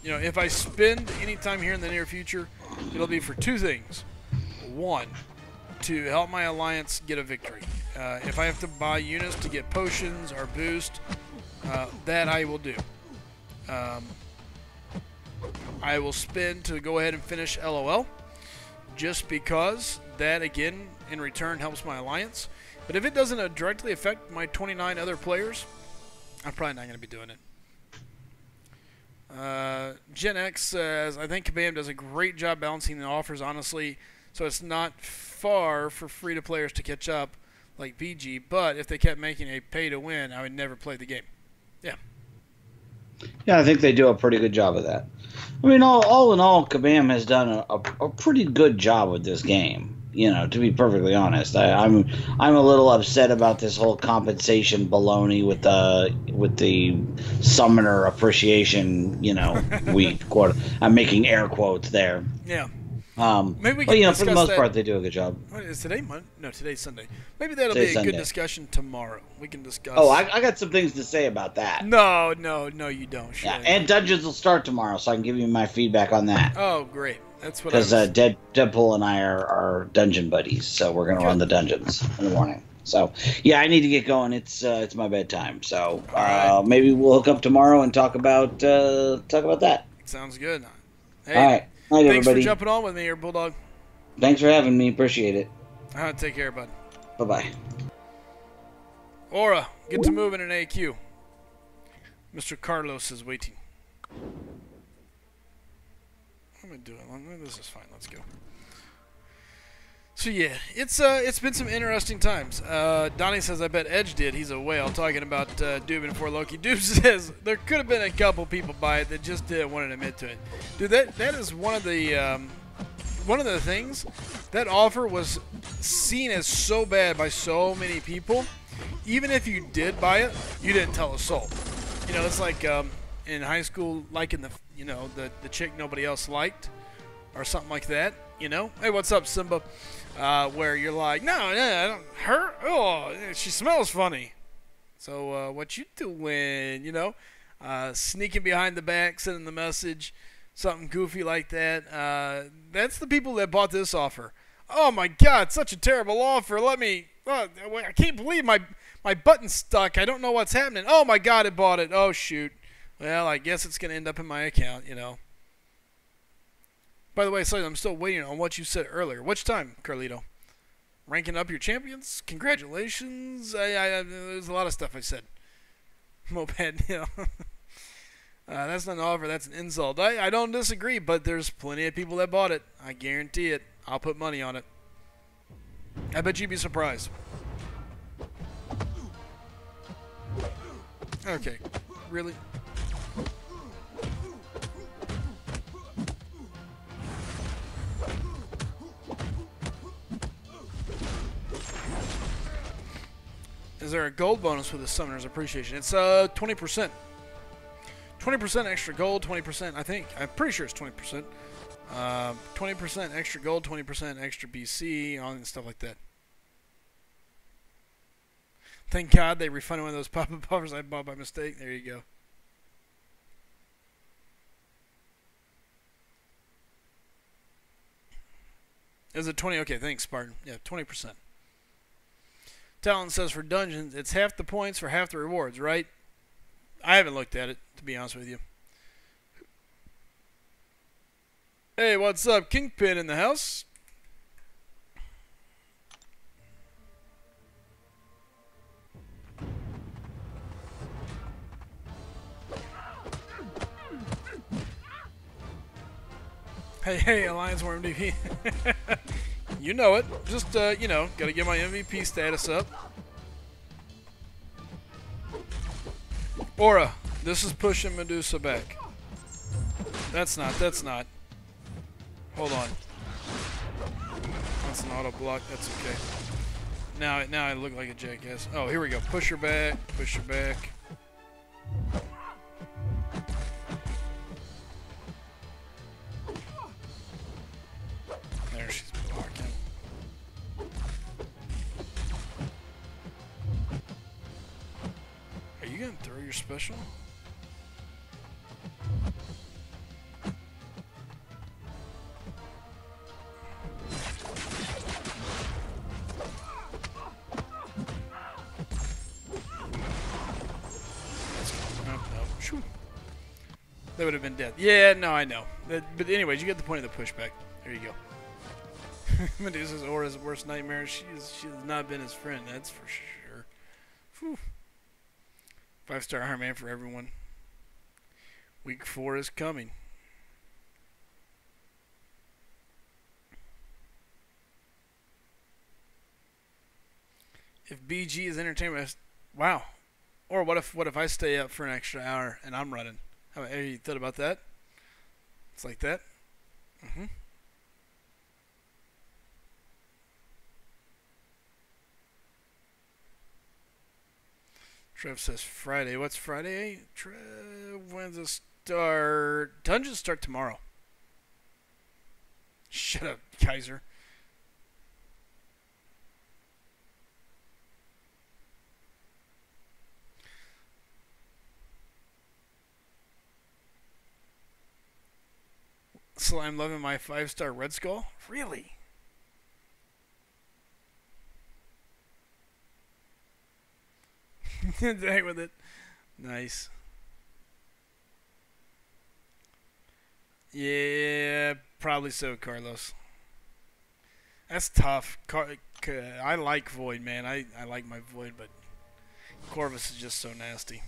you know, if I spend any time here in the near future, it'll be for two things. One, to help my alliance get a victory. If I have to buy units to get potions or boost, that I will do. I will spend to go ahead and finish LOL, just because that, again, in return helps my alliance. But if it doesn't directly affect my 29 other players, I'm probably not going to be doing it. Gen X says, I think Cabal does a great job balancing the offers, honestly, so it's not far for free-to-players to catch up like BG, but if they kept making a pay-to-win, I would never play the game. Yeah. Yeah, I think they do a pretty good job of that. I mean, all in all, Kabam has done a pretty good job with this game. You know, to be perfectly honest, I'm a little upset about this whole compensation baloney with the summoner appreciation. You know, week. I'm making air quotes there. Yeah. Maybe we but can for the discuss most that. part, they do a good job. What, is today Monday? No, today's Sunday. Maybe that'll Today's be a good Sunday. discussion tomorrow. We can discuss. Oh, I got some things to say about that. No, you don't. Sure. Yeah, and Dungeons will start tomorrow, so I can give you my feedback on that. Oh, great. That's what. Because Deadpool and I are dungeon buddies, so we're gonna run the dungeons in the morning. So yeah, I need to get going. It's my bedtime, so maybe we'll hook up tomorrow and talk about that. Sounds good. Hey, all right. Night, thanks everybody. for jumping on with me here, Bulldog. Thanks for having me. Appreciate it. Take care, bud. Bye-bye. Aura, get to moving in AQ. Mr. Carlos is waiting. What am I doing? This is fine. Let's go. So yeah, it's been some interesting times. Donnie says, I bet Edge did. He's a whale. Talking about Dubin before Loki. Dube says there could have been a couple people by it that just didn't want to admit to it. Dude, that is one of the things. That offer was seen as so bad by so many people. Even if you did buy it, you didn't tell a soul. You know, it's like in high school, liking the chick nobody else liked, or something like that. You know, hey, what's up, Simba? Where you're like, no, I don't. Her? Oh, she smells funny. So what you doing? You know, sneaking behind the back, sending the message, something goofy like that. That's the people that bought this offer. Oh my God, such a terrible offer. Let me. I can't believe my button's stuck. I don't know what's happening. Oh my God, it bought it. Oh shoot. Well, I guess it's gonna end up in my account. You know. By the way, sorry, I'm still waiting on what you said earlier. Which time, Carlito? Ranking up your champions? Congratulations. There's a lot of stuff I said. Moped, you know. That's not an offer. That's an insult. I don't disagree, but there's plenty of people that bought it. I guarantee it. I'll put money on it. I bet you'd be surprised. Okay. Really? Is there a gold bonus with the Summoner's Appreciation? It's 20%. 20% extra gold, 20%, I think. I'm pretty sure it's 20%. 20% extra gold, 20% extra BC, all and stuff like that. Thank God they refunded one of those pop-up offers I bought by mistake. There you go. Is it 20? Okay, thanks, Spartan. Yeah, 20%. Talon says for dungeons, it's half the points for half the rewards, right? I haven't looked at it, to be honest with you. Hey, what's up? Kingpin in the house. Hey, Alliance War MVP. You know it. Just, you know, gotta get my MVP status up. Aura, this is pushing Medusa back. That's not. Hold on. That's an auto block. That's okay. Now I look like a jackass. Oh, here we go. Push her back. Push her back. There, she's blocking. Are you gonna throw your special? They would have been dead. Yeah, no, I know. But anyways, you get the point of the pushback. There you go. Medusa's Aura's worst nightmare. She has not been his friend, that's for sure. Whew. 5-star Iron Man for everyone. Week 4 is coming. If BG is entertainment, wow. Or what if I stay up for an extra hour and I'm running? Have you thought about that? It's like that. Trev says Friday. What's Friday? Trev, when's it start? Dungeons start tomorrow. Shut up, Kaiser. Slime loving my 5-star Red Skull? Really? Dang with it. Nice. Yeah, probably so, Carlos. That's tough. I like Void, man. I like my Void, but Corvus is just so nasty.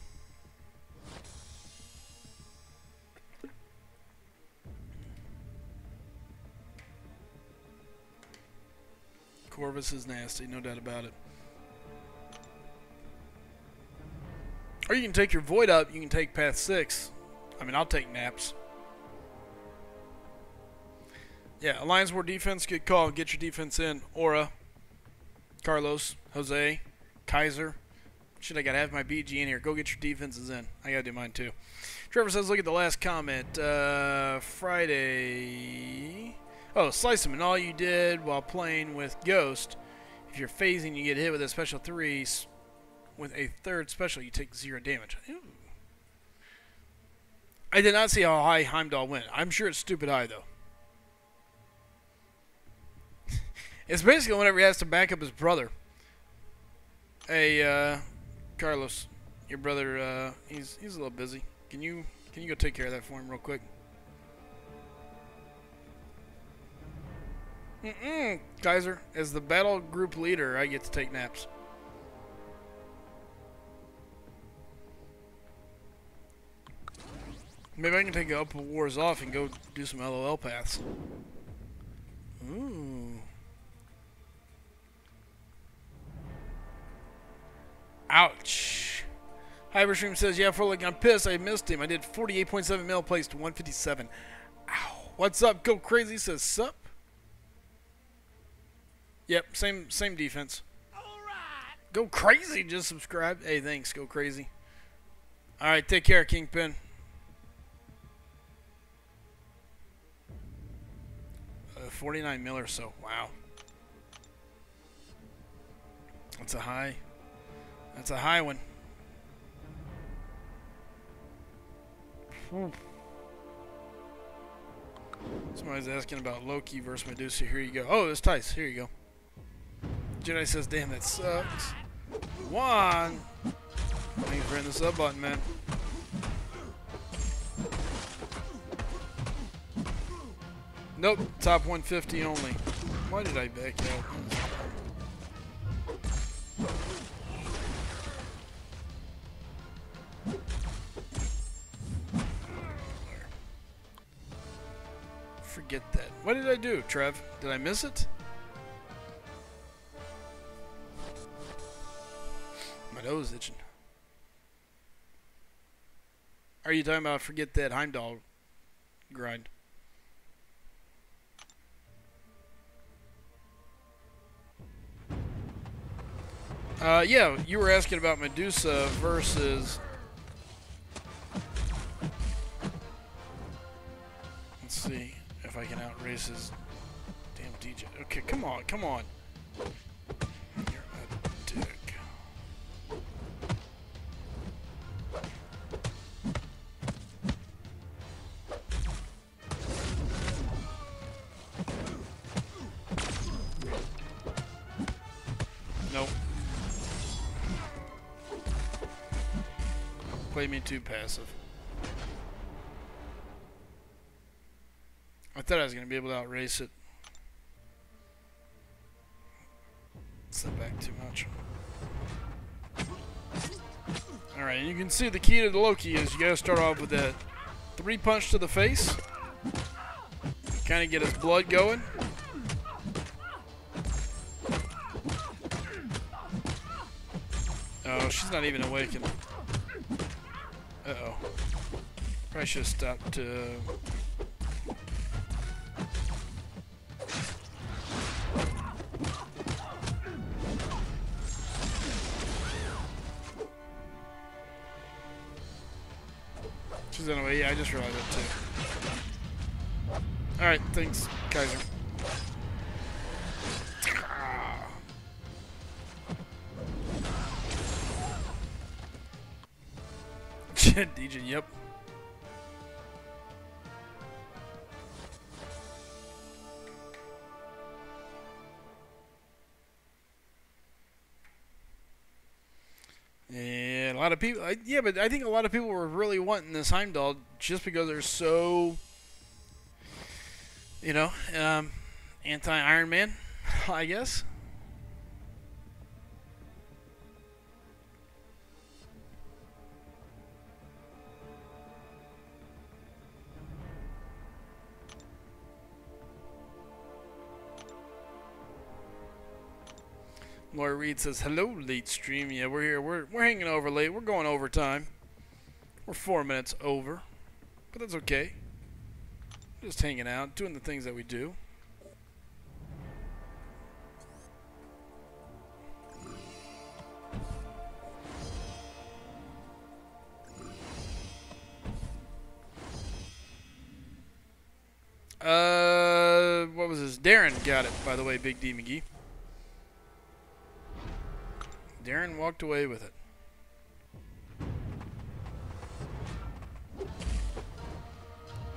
Corvus is nasty, no doubt about it. Or you can take your Void up, you can take Path 6. I mean, I'll take naps. Yeah, Alliance War defense, good call. Get your defense in. Aura, Carlos, Jose, Kaiser. Shit, I gotta have my BG in here. Go get your defenses in. I gotta do mine too. Trevor says, look at the last comment. Friday. Oh, slice him. And all you did while playing with Ghost, if you're phasing, you get hit with a special 3. With a third special, you take 0 damage. Ooh. I did not see how high Heimdall went. I'm sure it's stupid high, though. It's basically whenever he has to back up his brother. Hey, Carlos, your brother, he's a little busy. Can you go take care of that for him real quick? Kaiser, as the battle group leader, I get to take naps. Maybe I can take a couple wars off and go do some LOL paths. Ooh. Ouch. Hyperstream says, yeah, Frolic, I'm pissed. I missed him. I did 48.7 mil, placed 157. Ow. What's up? Go Crazy says, sup? Yep, same defense. All right. Go Crazy just subscribed. Hey, thanks. Go Crazy. All right, take care, Kingpin. 49 mil or so. Wow. That's a high. That's a high one. Somebody's asking about Loki versus Medusa. Here you go. Oh, it's Tice. Here you go. Jedi says, damn, that sucks. One. Thanks for hitting the sub button, man. Nope, top 150 only. Why did I back out? Forget that. What did I do, Trev? Did I miss it? My nose itching. Are you talking about forget that Heimdall grind? Yeah, you were asking about Medusa versus... Let's see if I can outrace his damn DJ. Okay, come on, come on. You're a dick. Nope. Play me too passive. I thought I was going to be able to outrace it. Step back too much. Alright, and you can see the key to the Loki is you got to start off with that 3-punch to the face. Kind of get his blood going. Oh, she's not even awakened. Uh-oh. Probably should have stopped She's on the way. Yeah, I just realized that too. Alright, thanks, Kaiser. DJ, yep. Yeah, a lot of people. Yeah, but I think a lot of people were really wanting this Heimdall just because they're so, you know, anti-Iron Man, I guess. Laura Reed says, hello, late stream. Yeah, we're here. We're hanging over late. We're going overtime. We're 4 minutes over. But that's okay. Just hanging out, doing the things that we do. What was this? Darren got it, by the way, Big D McGee. Darren walked away with it.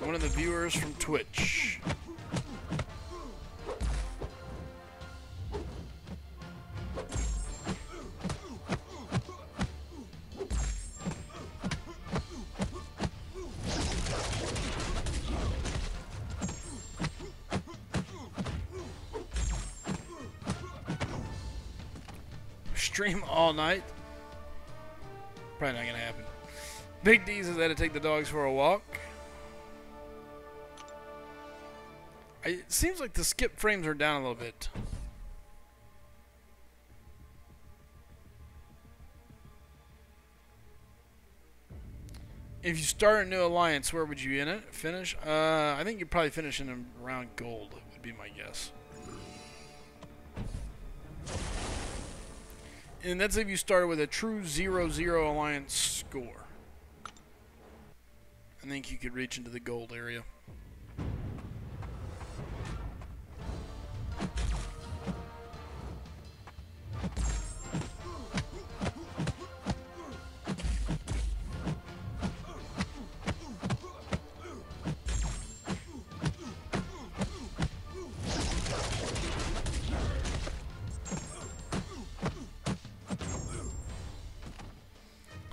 One of the viewers from Twitch. Stream all night. Probably not gonna happen. Big D says I had to take the dogs for a walk. It seems like the skip frames are down a little bit. If you start a new alliance, where would you finish? I think you'd probably finish in around gold, would be my guess. And that's if you started with a true 0-0 alliance score. I think you could reach into the gold area.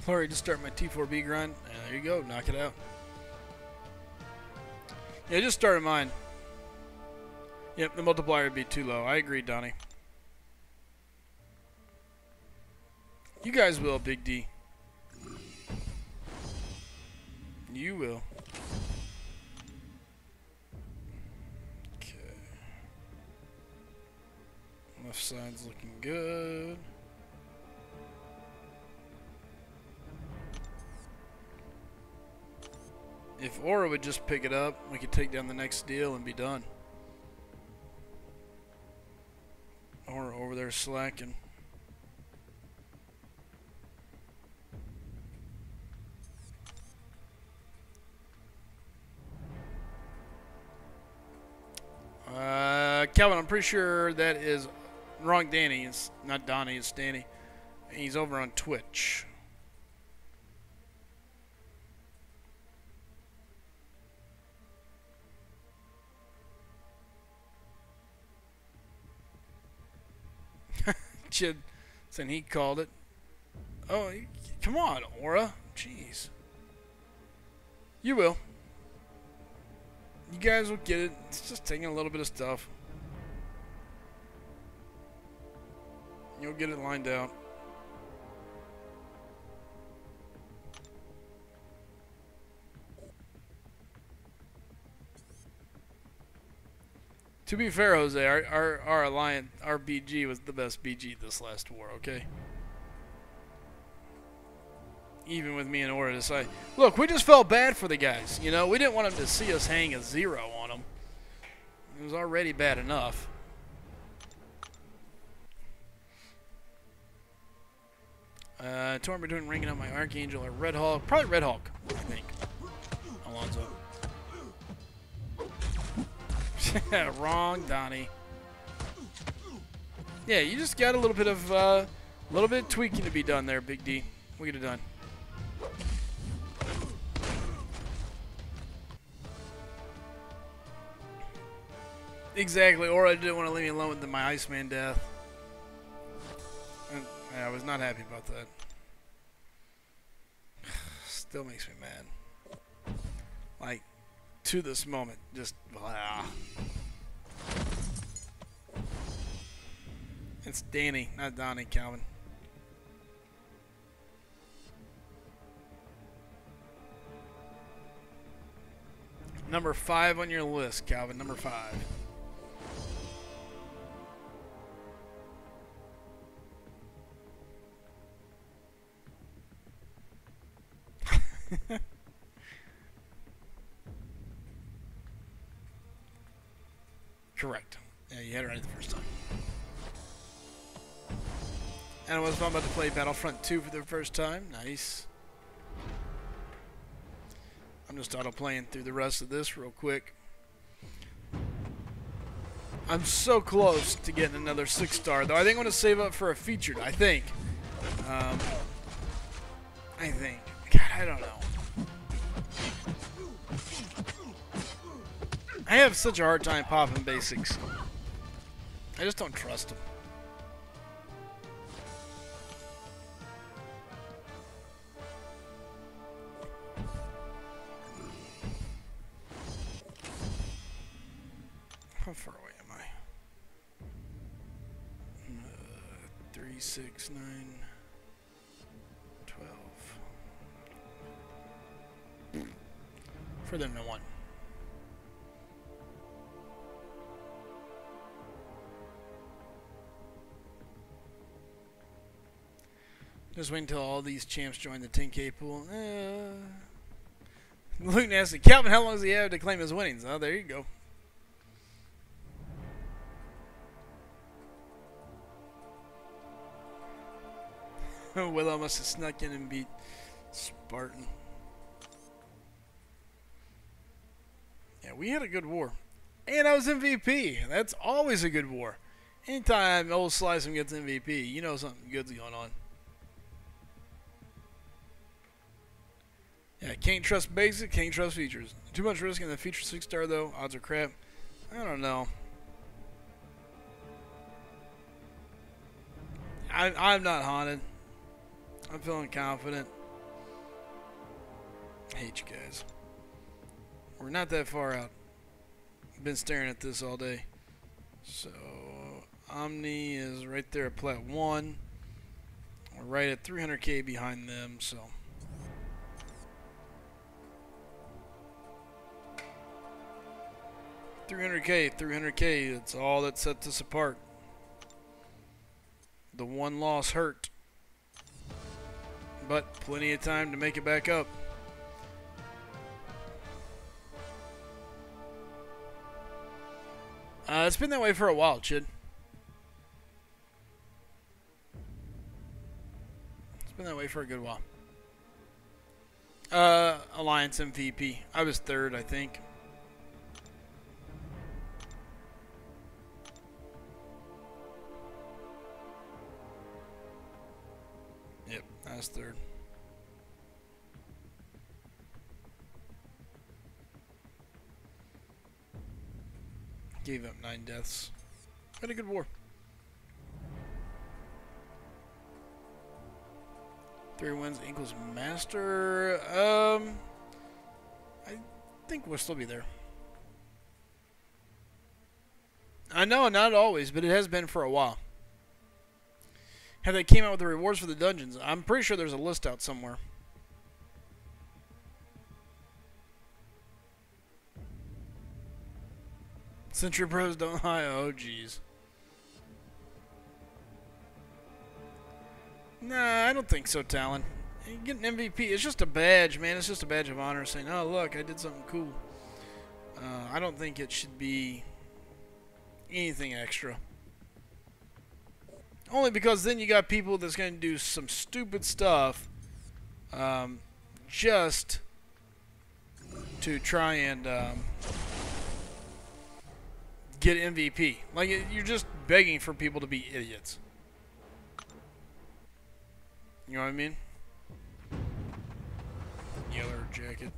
Sorry, just start my T4B grind. There you go, knock it out. Yeah, just started mine. Yep, the multiplier would be too low. I agree, Donnie. You guys will, Big D. You will. Okay. Left side's looking good. If Aura would just pick it up, we could take down the next deal and be done. Aura over there slacking. Calvin, I'm pretty sure that is wrong. Danny, it's not Donnie, it's Danny. He's over on Twitch. Chid saying he called it. Oh, come on, Aura. Jeez. You will. You guys will get it. It's just taking a little bit of stuff. You'll get it lined out. To be fair, Jose, our alliance, our BG was the best BG this last war, okay? Even with me and Aura decided. Look, we just felt bad for the guys, you know? We didn't want them to see us hang a 0 on them. It was already bad enough. Torn between ringing up my Archangel or Red Hulk. Probably Red Hulk, I think. Alonzo. Wrong, Donnie. Yeah, you just got a little bit of tweaking to be done there, Big D. We'll get it done. Exactly, or I didn't want to leave me alone with my Iceman death. And yeah, I was not happy about that. Still makes me mad. Like, to this moment, just blah. It's Danny, not Donnie, Calvin. Number 5 on your list, Calvin. Number 5. Correct. Yeah, you had it right the first time. And I was about to play Battlefront 2 for the first time. Nice. I'm just auto-playing through the rest of this real quick. I'm so close to getting another 6-star, though. I think I'm going to save up for a featured. I think. God, I don't know. I have such a hard time popping basics. I just don't trust them. How far away am I? 3, 6, 9, 12. Further than 1. Just wait until all these champs join the 10K pool. Luke Nasty. Calvin, how long does he have to claim his winnings? Oh, there you go. Willow must have snuck in and beat Spartan. Yeah, we had a good war. And I was MVP. That's always a good war. Anytime old Slice'em gets MVP, you know something good's going on. Yeah, can't trust basic, can't trust features. Too much risk in the feature 6-star though. Odds are crap. I don't know. I'm not haunted. I'm feeling confident. I hate you guys. We're not that far out. I've been staring at this all day. So Omni is right there at Plat 1. We're right at 300K behind them, so. $300K, that's all that sets us apart. The one loss hurt, but plenty of time to make it back up. It's been that way for a while, Chid. It's been that way for a good while. Alliance MVP. I was 3rd, I think. Yep, I was 3rd. Gave up 9 deaths. Had a good war. 3 wins equals master. I think we'll still be there. I know, not always, but it has been for a while. Have they came out with the rewards for the dungeons? I'm pretty sure there's a list out somewhere. Century Pros don't hire. Oh, jeez. Nah, I don't think so, Talon. You get an MVP. It's just a badge, man. It's just a badge of honor saying, oh, look, I did something cool. I don't think it should be anything extra. Only because then you got people that's going to do some stupid stuff just to try and get MVP. Like, you're just begging for people to be idiots. You know what I mean? Yellow jacket.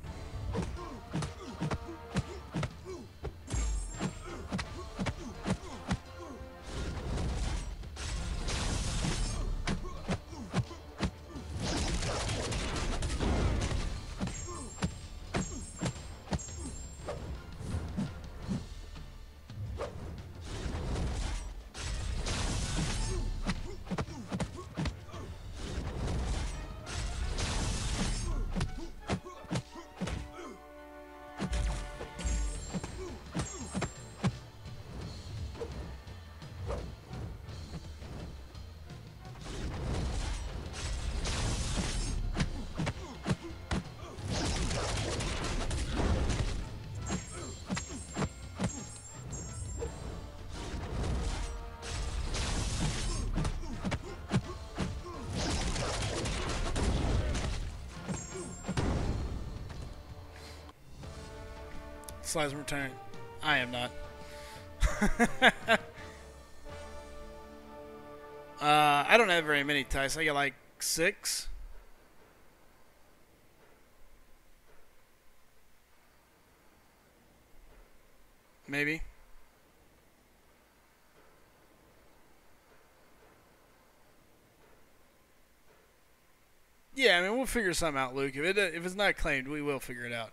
Slides retiring. I am not. I don't have very many ties. I got like 6. Maybe. Yeah, I mean, we'll figure something out, Luke. If it's not claimed, we will figure it out.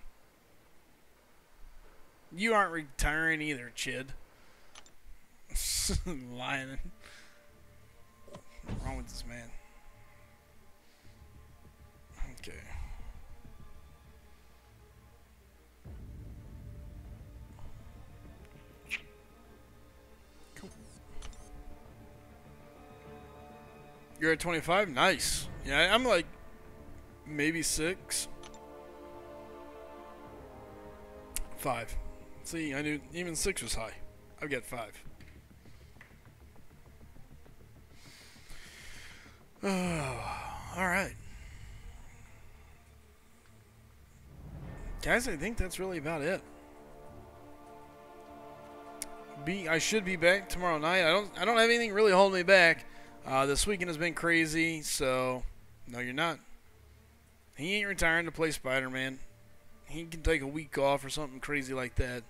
You aren't retiring either, Chid. Lying. What's wrong with this man? Okay. Cool. You're at 25? Nice. Yeah, I'm like maybe 6. 5. See, I knew even 6 was high. I've got 5. Oh, alright. Guys, I think that's really about it. I should be back tomorrow night. I don't have anything really holding me back. This weekend has been crazy, so no, you're not. He ain't retiring to play Spider-Man. He can take a week off or something crazy like that.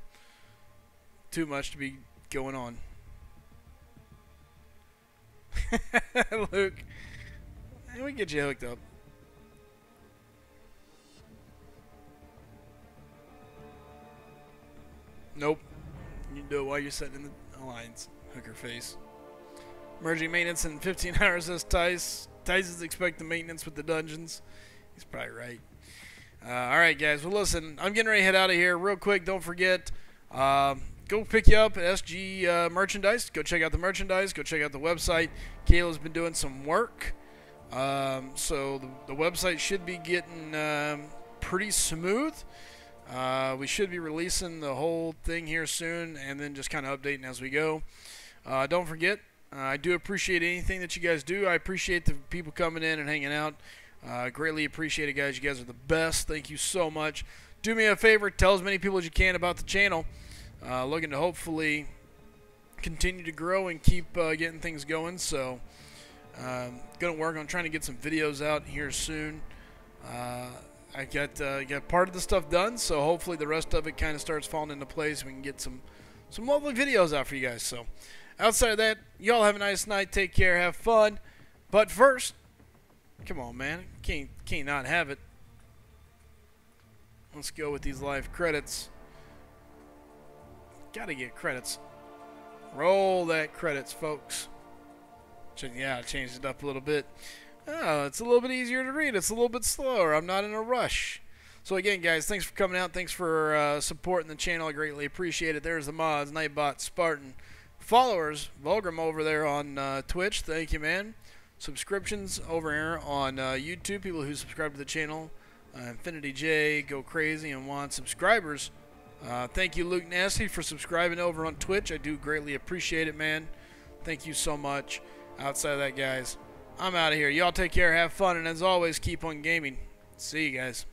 Too much to be going on. Luke, we can get you hooked up. Nope. You can do it while you're setting in the alliance. Hooker face. Merging maintenance in 15 hours, says Tice. Tice is expecting maintenance with the dungeons. He's probably right. Alright, guys. Well, listen, I'm getting ready to head out of here real quick. Don't forget, go pick you up at SG Merchandise. Go check out the merchandise. Go check out the website. Kayla's been doing some work. So the website should be getting pretty smooth. We should be releasing the whole thing here soon and then just kind of updating as we go. Don't forget, I do appreciate anything that you guys do. I appreciate the people coming in and hanging out. Greatly appreciate it, guys. You guys are the best. Thank you so much. Do me a favor. Tell as many people as you can about the channel. Looking to hopefully continue to grow and keep getting things going. So, going to work on trying to get some videos out here soon. I got part of the stuff done, so hopefully the rest of it kind of starts falling into place. We can get some lovely videos out for you guys. So, outside of that, y'all have a nice night. Take care. Have fun. But first, come on, man. Can't not have it. Let's go with these live credits. Gotta get credits. Roll that credits, folks. Yeah, I changed it up a little bit. Oh, it's a little bit easier to read. It's a little bit slower. I'm not in a rush. So again, guys, thanks for coming out. Thanks for supporting the channel. I greatly appreciate it. There's the mods, Nightbot, Spartan. Followers, Vulgrim over there on Twitch. Thank you, man. Subscriptions over here on YouTube. People who subscribe to the channel. Infinity J, Go Crazy, and Juan. Subscribers. Thank you, Luke Nasty, for subscribing over on Twitch. I do greatly appreciate it, man. Thank you so much. Outside of that, guys, I'm out of here. Y'all take care, have fun, and as always, keep on gaming. See you guys.